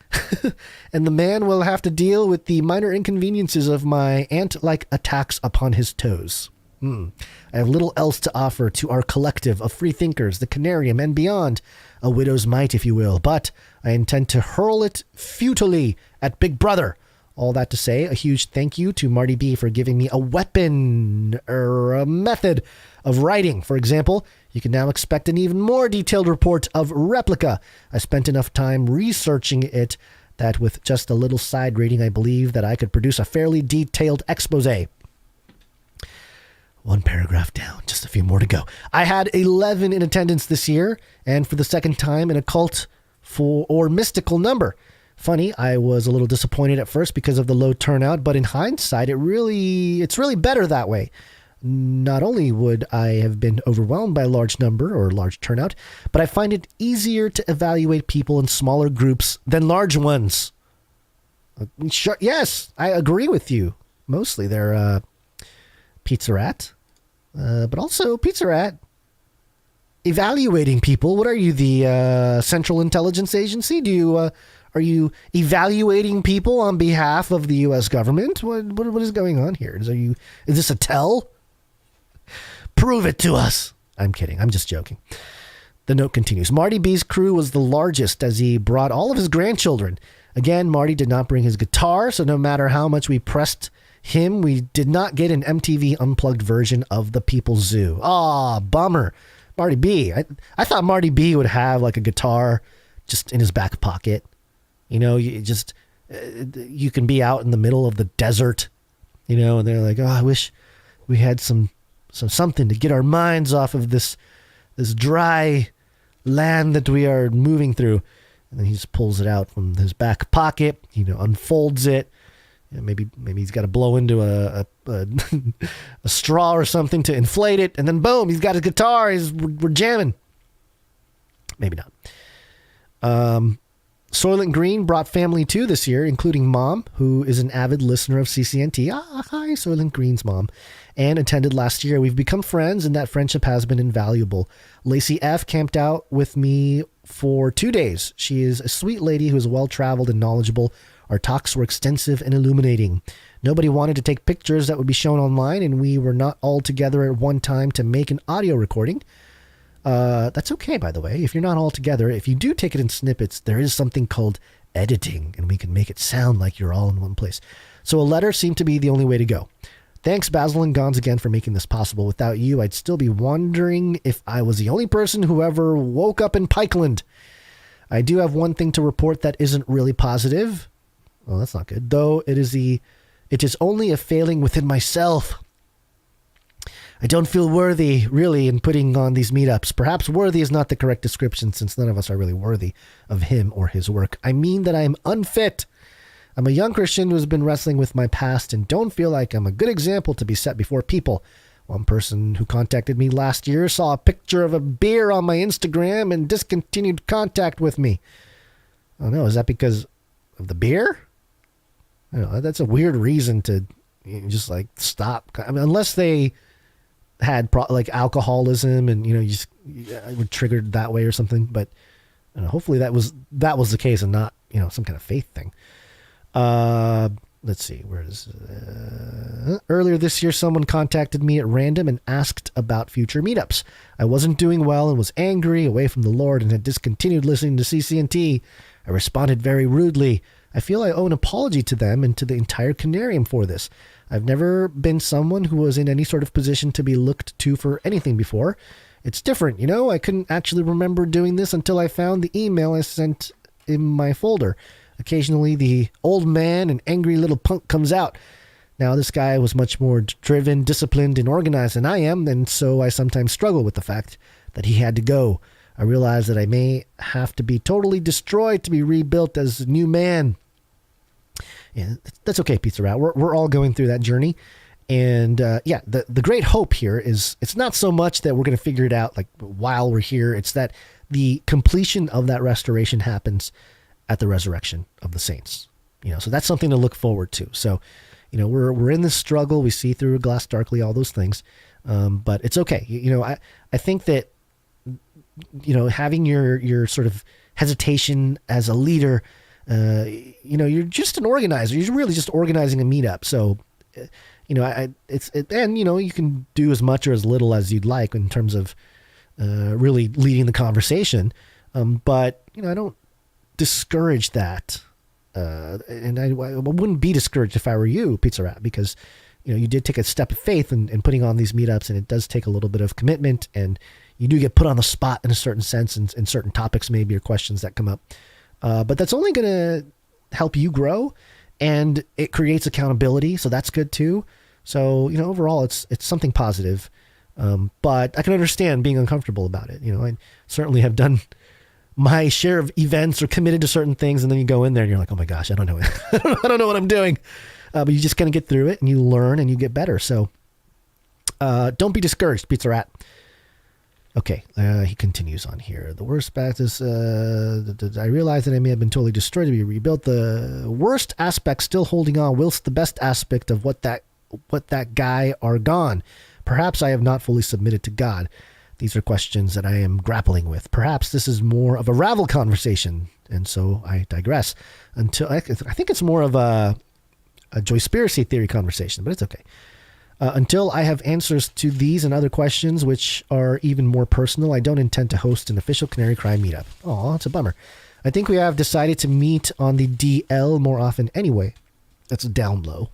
And the man will have to deal with the minor inconveniences of my ant-like attacks upon his toes. I have little else to offer to our collective of free thinkers, the Canarium and beyond, a widow's mite, if you will, but I intend to hurl it futilely at Big Brother. All that to say, a huge thank you to Marty B for giving me a weapon or a method of writing. For example, you can now expect an even more detailed report of Replica. I spent enough time researching it that with just a little side reading, I believe that I could produce a fairly detailed expose. One paragraph down, just a few more to go. I had 11 in attendance this year, and for the second time an occult or mystical number. Funny, I was a little disappointed at first because of the low turnout, but in hindsight, it's really better that way. Not only would I have been overwhelmed by a large number or large turnout, but I find it easier to evaluate people in smaller groups than large ones. Sure, yes, I agree with you. Mostly they're Pizza Rat, but also Pizza Rat evaluating people. What are you, the Central Intelligence Agency? Are you evaluating people on behalf of the U.S. government? What is going on here? Is this a tell? Prove it to us. I'm kidding. I'm just joking. The note continues. Marty B's crew was the largest as he brought all of his grandchildren. Again, Marty did not bring his guitar, so no matter how much we pressed him, we did not get an MTV unplugged version of the People's Zoo. Aw, bummer. Marty B. I thought Marty B would have like a guitar just in his back pocket. You know, you can be out in the middle of the desert, you know, and they're like, oh, I wish we had something to get our minds off of this dry land that we are moving through. And then he just pulls it out from his back pocket, you know, unfolds it. You know, maybe he's got to blow into a straw or something to inflate it, and then boom, he's got his guitar. We're jamming. Maybe not. Soylent Green brought family too this year, including Mom, who is an avid listener of CCNT. Hi, Soylent Green's mom. And attended last year. We've become friends, and that friendship has been invaluable. Lacey F. camped out with me for 2 days. She is a sweet lady who is well-traveled and knowledgeable. Our talks were extensive and illuminating. Nobody wanted to take pictures that would be shown online, and we were not all together at one time to make an audio recording. That's okay, by the way. If you're not all together, if you do take it in snippets, there is something called editing, and we can make it sound like you're all in one place. So a letter seemed to be the only way to go. Thanks, Basil and Gons, again for making this possible. Without you, I'd still be wondering if I was the only person who ever woke up in Pikeland. I do have one thing to report that isn't really positive. Well, that's not good. Though it is only a failing within myself. I don't feel worthy, really, in putting on these meetups. Perhaps worthy is not the correct description, since none of us are really worthy of him or his work. I mean that I am unfit. I'm a young Christian who has been wrestling with my past and don't feel like I'm a good example to be set before people. One person who contacted me last year saw a picture of a beer on my Instagram and discontinued contact with me. Oh no, is that because of the beer? I don't know, that's a weird reason to just like stop. I mean, unless they had like alcoholism and, you know, you were triggered that way or something. But I don't know, hopefully that was the case and not, you know, some kind of faith thing. Let's see, where is earlier this year, someone contacted me at random and asked about future meetups. I wasn't doing well and was angry, away from the Lord, and had discontinued listening to CCNT. I responded very rudely. I feel I owe an apology to them and to the entire Canarium for this. I've never been someone who was in any sort of position to be looked to for anything before. It's different, you know? I couldn't actually remember doing this until I found the email I sent in my folder. Occasionally, the old man and angry little punk comes out. Now, this guy was much more driven, disciplined, and organized than I am, and so I sometimes struggle with the fact that he had to go. I realize that I may have to be totally destroyed to be rebuilt as a new man. Yeah, that's okay, Pizza Rat. We're all going through that journey. And the great hope here is it's not so much that we're going to figure it out like while we're here. It's that the completion of that restoration happens at the resurrection of the saints. So that's something to look forward to. So, we're in this struggle. We see through a glass darkly, all those things. But it's okay. I think that, having your sort of hesitation as a leader, you're just an organizer. You're really just organizing a meetup. So, you can do as much or as little as you'd like in terms of really leading the conversation. But, I don't discourage that. And I wouldn't be discouraged if I were you, Pizza Rat, because, you did take a step of faith in putting on these meetups, and it does take a little bit of commitment, and you do get put on the spot in a certain sense and in certain topics, maybe, or questions that come up. But that's only going to help you grow, and it creates accountability. So that's good too. So, overall it's something positive. But I can understand being uncomfortable about it. I certainly have done my share of events or committed to certain things. And then you go in there and you're like, oh my gosh, I don't know. I don't know what I'm doing. But you just kind of get through it and you learn and you get better. So don't be discouraged, Pizza Rat. Okay, he continues on here. The worst aspect is, I realize that I may have been totally destroyed to be rebuilt. The worst aspect still holding on, whilst the best aspect of what that guy are gone. Perhaps I have not fully submitted to God. These are questions that I am grappling with. Perhaps this is more of a Ravel conversation, and so I digress. I think it's more of a Joyspiracy theory conversation, but it's okay. Until I have answers to these and other questions, which are even more personal, I don't intend to host an official Canary Crime meetup. Oh, it's a bummer. I think we have decided to meet on the DL more often anyway. That's down low.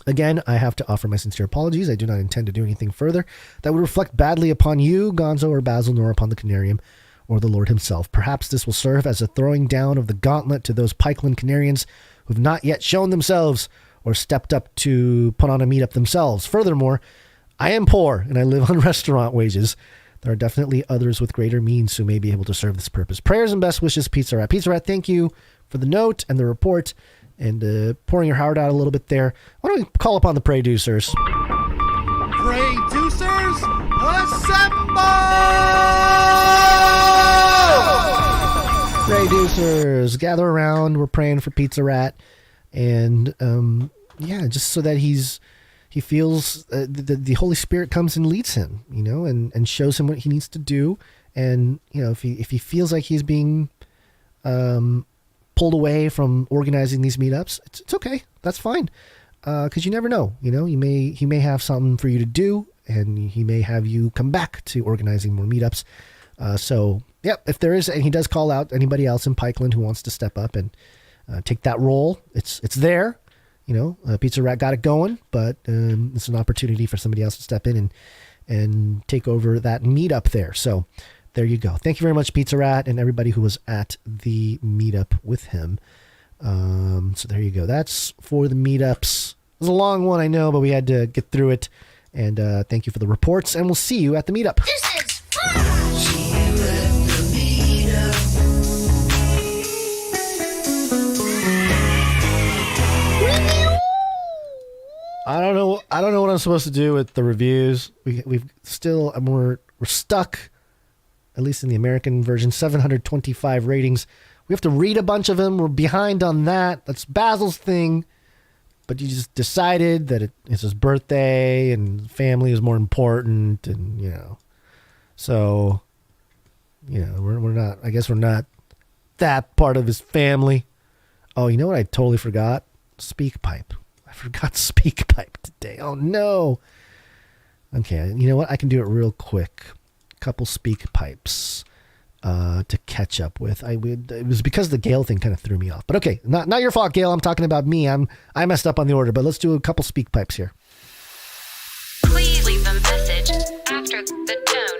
Again, I have to offer my sincere apologies. I do not intend to do anything further that would reflect badly upon you, Gonzo, or Basil, nor upon the Canarium or the Lord himself. Perhaps this will serve as a throwing down of the gauntlet to those Pikeland Canarians who have not yet shown themselves or stepped up to put on a meetup themselves. Furthermore, I am poor and I live on restaurant wages. There are definitely others with greater means who may be able to serve this purpose. Prayers and best wishes, Pizza Rat. Pizza Rat, thank you for the note and the report and pouring your heart out a little bit there. Why don't we call upon the Pray-Deucers? Pray-Deucers, assemble! Pray-Deucers, gather around. We're praying for Pizza Rat. And just so that he feels the Holy Spirit comes and leads him, and shows him what he needs to do. And, if he feels like he's being pulled away from organizing these meetups, it's okay. That's fine. Because you never know, he may have something for you to do, and he may have you come back to organizing more meetups. If there is, and he does call out anybody else in Pikeland who wants to step up and take that role, it's there. Pizza Rat got it going, but it's an opportunity for somebody else to step in and take over that meetup there. So there you go. Thank you very much, Pizza Rat, and everybody who was at the meetup with him. So there you go. That's for the meetups. It was a long one, I know, but we had to get through it. And thank you for the reports, and we'll see you at the meetup. This is fun! See you at the meetup. I don't know what I'm supposed to do with the reviews. We're stuck, at least in the American version, 725 ratings. We have to read a bunch of them. We're behind on that. That's Basil's thing. But you just decided that it's his birthday and family is more important, and so we're not. I guess we're not that part of his family. Oh, you know what? I totally forgot. SpeakPipe. I forgot SpeakPipe today. Oh no. Okay, you know what? I can do it real quick. Couple SpeakPipes to catch up with. It was because the Gale thing kind of threw me off. But okay, not your fault, Gale. I'm talking about me. I messed up on the order. But let's do a couple SpeakPipes here. Please leave a message after the tone.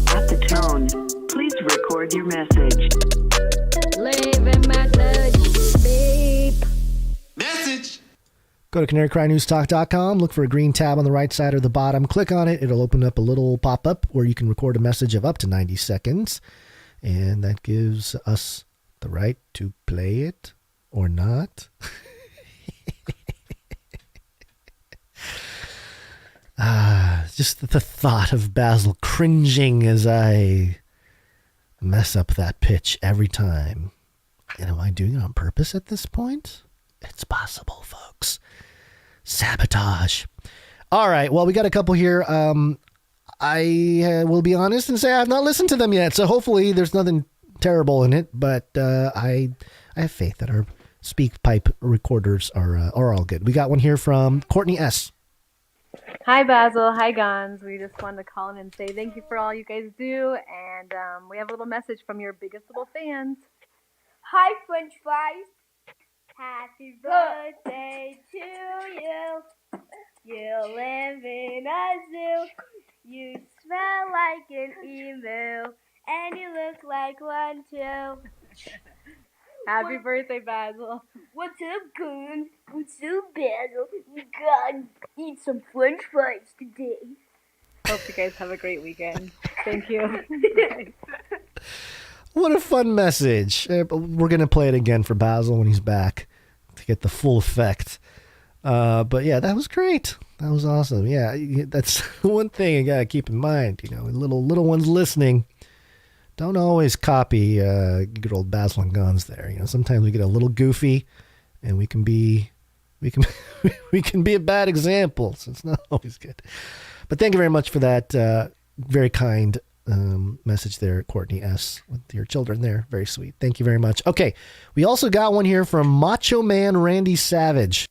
At the tone, please record your message. Leave a message, beep. Message. Go to canarycrynewstalk.com, look for a green tab on the right side or the bottom, click on it. It'll open up a little pop-up where you can record a message of up to 90 seconds. And that gives us the right to play it or not. Just the thought of Basil cringing as I mess up that pitch every time. And am I doing it on purpose at this point? It's possible, folks. Sabotage. All right, well, we got a couple here. I will be honest and say I've not listened to them yet, so hopefully there's nothing terrible in it, but I have faith that our speak pipe recorders are all good. We got one here from Courtney S. Hi, Basil. Hi, Gons. We just wanted to call in and say thank you for all you guys do, and we have a little message from your biggest little fans. Hi, French fries. Happy birthday to you. You live in a zoo. You smell like an emu, and you look like one too. Happy birthday, Basil. What's up, Goon? What's up, Basil? We gotta eat some French fries today. Hope you guys have a great weekend. Thank you. What a fun message. We're going to play it again for Basil when he's back to get the full effect. But yeah, that was great. That was awesome. Yeah, that's one thing you got to keep in mind. You know, little ones listening, don't always copy good old Basil and Guns there. You know, sometimes we get a little goofy and we can be we can be a bad example. So it's not always good. But thank you very much for that very kind message there, Courtney S. with your children there. Very sweet. Thank you very much. Okay, we also got one here from Macho Man Randy Savage.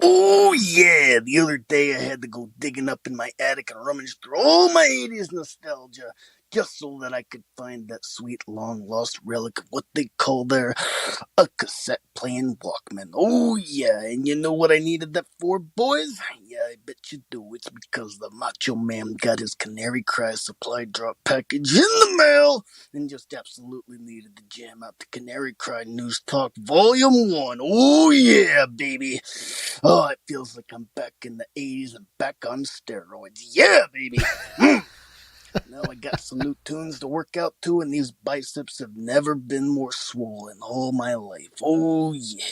Oh, yeah. The other day I had to go digging up in my attic and rummage through all my 80s nostalgia just so that I could find that sweet long-lost relic of what they call a cassette-playing Walkman. Oh, yeah. And you know what I needed that for, boys? Yeah, I bet you do. It's because the Macho Man got his Canary Cry supply drop package in the mail and just absolutely needed to jam out the Canary Cry News Talk Volume 1. Oh, yeah, baby. Oh, it feels like I'm back in the 80s and back on steroids. Yeah, baby. Now I got some new tunes to work out to, and these biceps have never been more swollen all my life. Oh, yeah.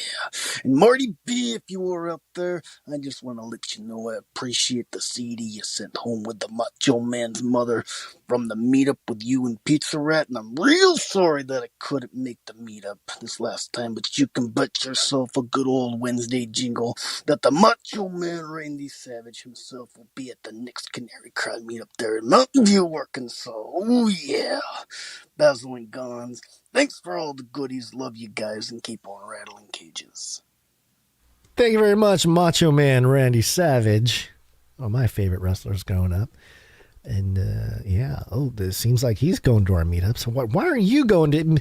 And Marty B, if you were up there, I just want to let you know I appreciate the CD you sent home with the Macho Man's mother from the meetup with you and Pizza Rat, and I'm real sorry that I couldn't make the meetup this last time, but you can bet yourself a good old Wednesday jingle that the Macho Man Randy Savage himself will be at the next Canary Cry meetup there in Mountain View, Arkansas. Oh, yeah. Basil and Gons, thanks for all the goodies. Love you guys, and keep on rattling cages. Thank you very much, Macho Man Randy Savage. One of my favorite wrestlers growing up. And it seems like he's going to our meetup. So why aren't you going to?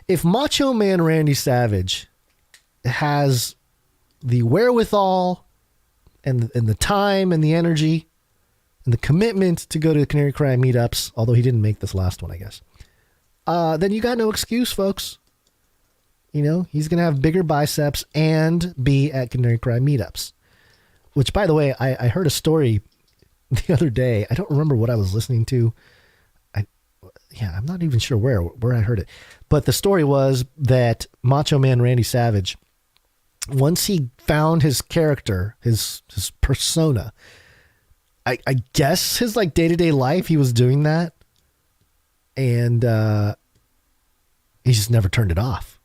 If Macho Man Randy Savage has the wherewithal and the time and the energy and the commitment to go to the Canary Cry meetups, although he didn't make this last one, I guess, then you got no excuse, folks. You know, he's going to have bigger biceps and be at Canary Cry meetups. Which, by the way, I heard a story the other day. I don't remember what I was listening to. I'm not even sure where I heard it. But the story was that Macho Man Randy Savage, once he found his character, his persona, I guess his like day-to-day life, he was doing that. And he just never turned it off.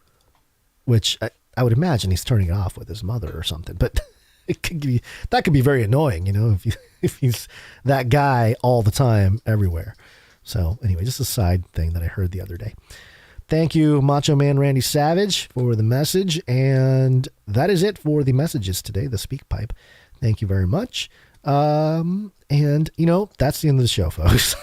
Which I would imagine he's turning it off with his mother or something. But that could be very annoying, you know, if he's that guy all the time, everywhere. So anyway, just a side thing that I heard the other day. Thank you, Macho Man Randy Savage, for the message. And that is it for the messages today, the speak pipe. Thank you very much. And, you know, that's the end of the show, folks.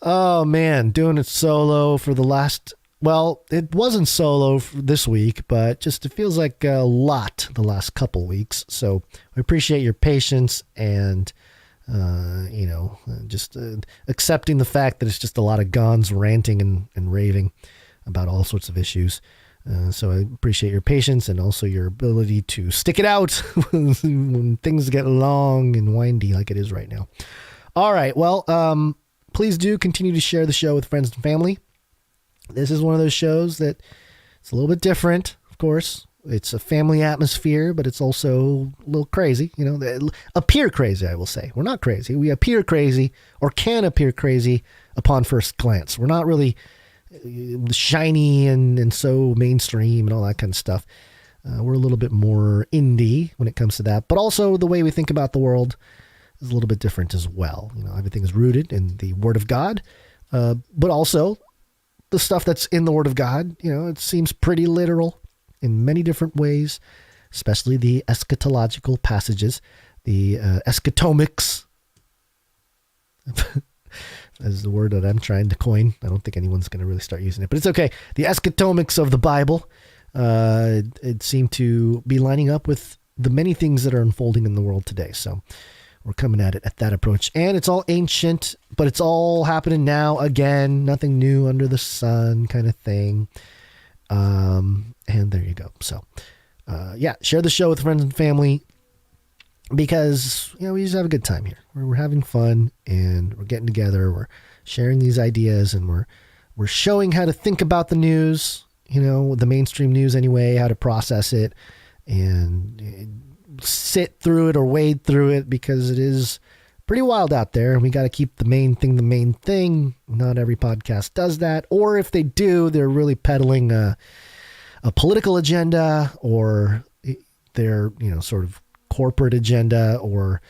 Oh, man, doing it solo for the last... Well, it wasn't solo this week, but just it feels like a lot the last couple weeks. So we appreciate your patience and, just accepting the fact that it's just a lot of Gons ranting and raving about all sorts of issues. So I appreciate your patience and also your ability to stick it out when things get long and windy like it is right now. All right. Well, please do continue to share the show with friends and family. This is one of those shows that It's a little bit different, of course. It's a family atmosphere, but it's also a little crazy. You know, they appear crazy, I will say. We're not crazy. We appear crazy or can appear crazy upon first glance. We're not really shiny and so mainstream and all that kind of stuff. We're a little bit more indie when it comes to that. But also the way we think about the world is a little bit different as well. You know, everything is rooted in the Word of God, but also the stuff that's in the Word of God, you know, it seems pretty literal in many different ways, especially the eschatological passages, the eschatomics. Is the word that I'm trying to coin. I don't think anyone's going to really start using it, but it's okay. The eschatomics of the Bible, it seemed to be lining up with the many things that are unfolding in the world today. So we're coming at it at that approach. And it's all ancient, but it's all happening now again. Nothing new under the sun kind of thing. And there you go. So, yeah, share the show with friends and family because, you know, we just have a good time here. We're having fun and we're getting together. We're sharing these ideas and we're showing how to think about the news, you know, the mainstream news anyway, how to process it and sit through it or wade through it because it is pretty wild out there and we got to keep the main thing. Not every podcast does that. Or if they do, they're really peddling a political agenda or their, you know, sort of corporate agenda, or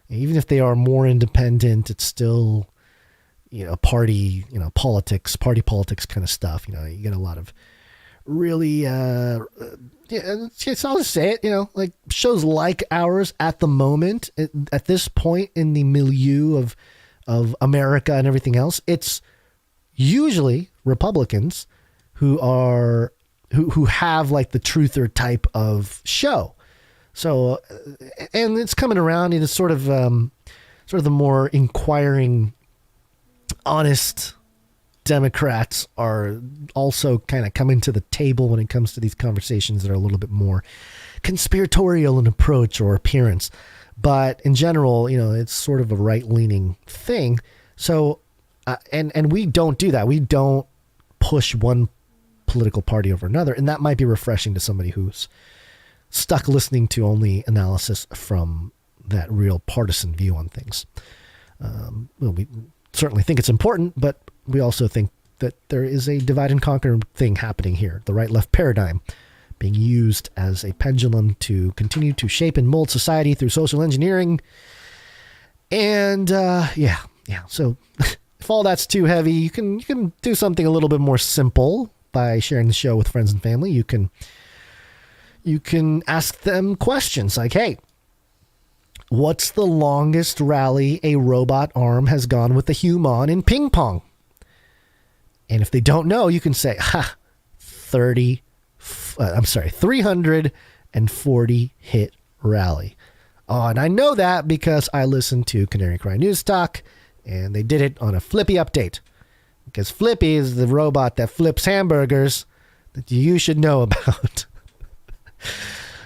even if they are more independent, it's still, you know, party politics kind of stuff. You know, you get a lot of really, I'll just say it, you know, like shows like ours at the moment, at this point in the milieu of America and everything else, it's usually Republicans who have like the truther type of show. So, and it's coming around in a sort of the more inquiring, honest Democrats are also kind of coming to the table when it comes to these conversations that are a little bit more conspiratorial in approach or appearance. But in general, you know, it's sort of a right-leaning thing. So, and we don't do that. We don't push one political party over another. And that might be refreshing to somebody who's stuck listening to only analysis from that real partisan view on things. We certainly think it's important, but we also think that there is a divide and conquer thing happening here. The right-left paradigm being used as a pendulum to continue to shape and mold society through social engineering. And yeah. So if all that's too heavy, you can do something a little bit more simple by sharing the show with friends and family. You can ask them questions like, hey, what's the longest rally a robot arm has gone with a human in ping pong? And if they don't know, you can say, 340 hit rally. Oh, and I know that because I listened to Canary Cry News Talk, and they did it on a Flippy update. Because Flippy is the robot that flips hamburgers that you should know about.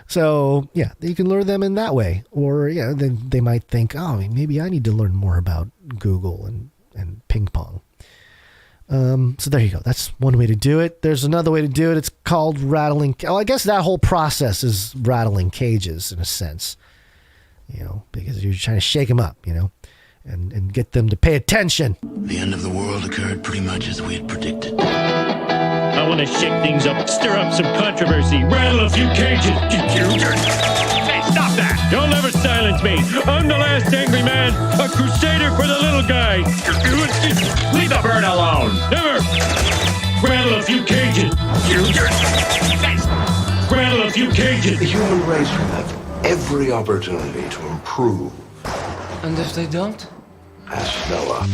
So, yeah, you can lure them in that way. Or, yeah, then they might think, oh, maybe I need to learn more about Google and ping pong. So there you go. That's one way to do it. There's another way to do it. It's called rattling. Oh, I guess that whole process is rattling cages in a sense, you know, because you're trying to shake them up, you know, and get them to pay attention. The end of the world occurred pretty much as we had predicted. I want to shake things up, stir up some controversy, rattle a few cages. Hey, stop that! You'll never silence me. I'm the last angry man, a crusader for the little guy. Leave the bird alone. Never. Rattle a few cages. Rattle a few cages. The human race will have every opportunity to improve. And if they don't? Ask Noah.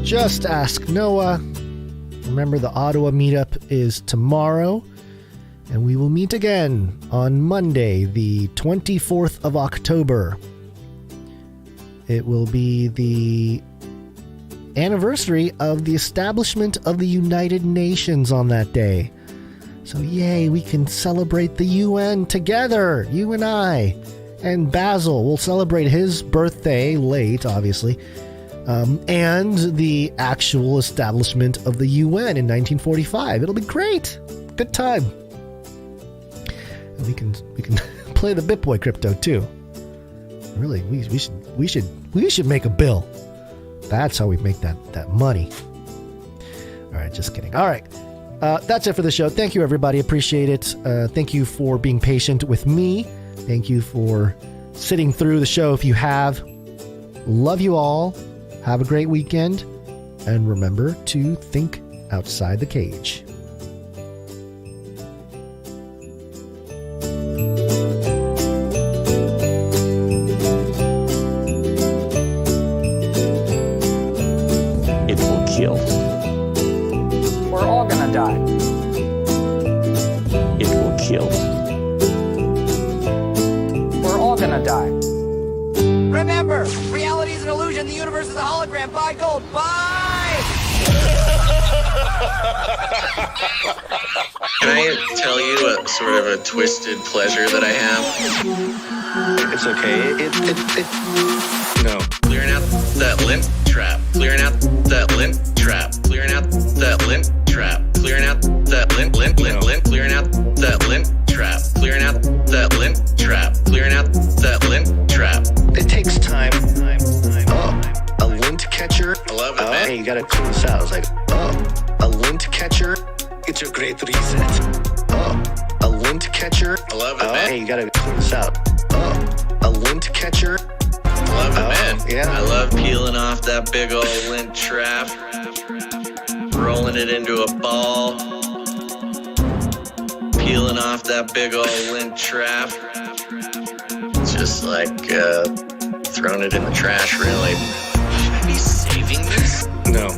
Just ask Noah. Remember, the Ottawa meetup is tomorrow, and we will meet again on Monday, the 24th of October. It will be the anniversary of the establishment of the United Nations on that day. So yay, we can celebrate the UN together, you and I. And Basil will celebrate his birthday late, obviously, and the actual establishment of the UN in 1945. It'll be great. good time. And we can play the BitBoy crypto too. Really, we should make a bill. That's how we make that money. All right, just kidding. All right. That's it for the show. Thank you, everybody. Appreciate it. Thank you for being patient with me. Thank you for sitting through the show if you have. Love you all. Have a great weekend. And remember to think outside the cage. It will kill. We're all gonna die. It will kill. We're all gonna die. Remember, reality is an illusion. The universe is a hologram. Buy gold. Buy! Can I tell you a sort of a twisted pleasure that I have? It's okay. No. Clearing out that lint trap. Clearing out that lint trap. Clearing out that lint trap. Clearing out that lint. Clearing out that lint trap. Clearing out that lint trap. Clearing out that lint trap. It takes time. A lint catcher. I love it, man. Hey, you gotta clean this out. I was like, a lint catcher. It's a great reset. A lint catcher. I love it, man. Hey, you gotta clean this out. A lint catcher. I love it, man. Yeah. I love peeling off that big old lint trap, rolling it into a ball, peeling off that big old lint trap. It's just like throwing it in the trash, really. Should I be saving this? No.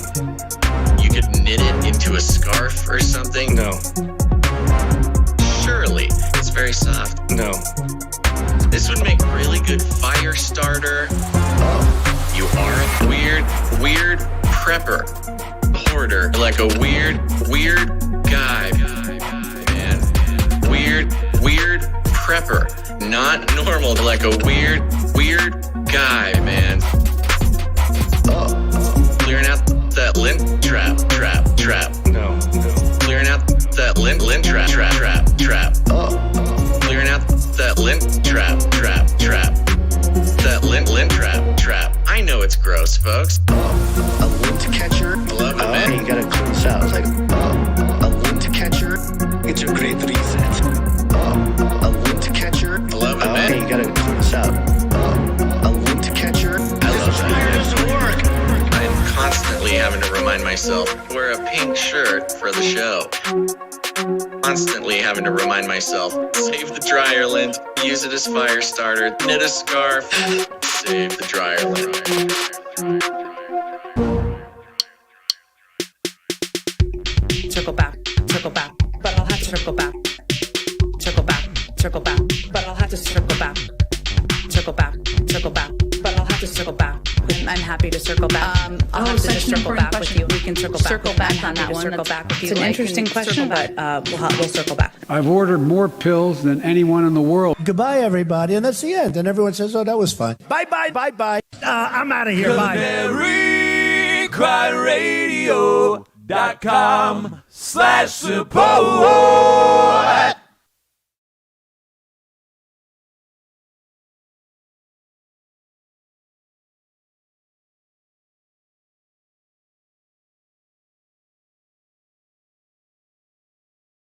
You could knit it into a scarf or something? No. Surely. It's very soft. No. This would make really good fire starter. You are a weird prepper. Hoarder. Like a weird guy, man. Weird prepper. Not normal, like a weird guy, man. Clearing out that lint trap. No. Clearing out that lint trap. Clearing out that lint trap. That lint trap. I know it's gross, folks. A lint catcher. I love it, man. Hey, you gotta clean this out. I was like, a lint catcher. It's a great reset. A lint catcher. I love it, man. Hey, you gotta clean this out. A lint catcher. I love that. Doesn't work. I'm constantly having to remind myself to wear a pink shirt for the show. Constantly having to remind myself, save the dryer lint, use it as fire starter, knit a scarf, save the dryer lint. Circle back, but I'll have to circle back. Circle back, but I'll have to circle back. Circle back, but I'll have to circle back. I'm happy to circle back. I'll have to just circle back with you. We can circle back on that one. Circle back with you. It's an interesting question, but we'll circle back. I've ordered more pills than anyone in the world. Goodbye, everybody, and that's the end. And everyone says, "Oh, that was fun." Bye. I'm out of here. Bye. CanaryCryRadio.com/support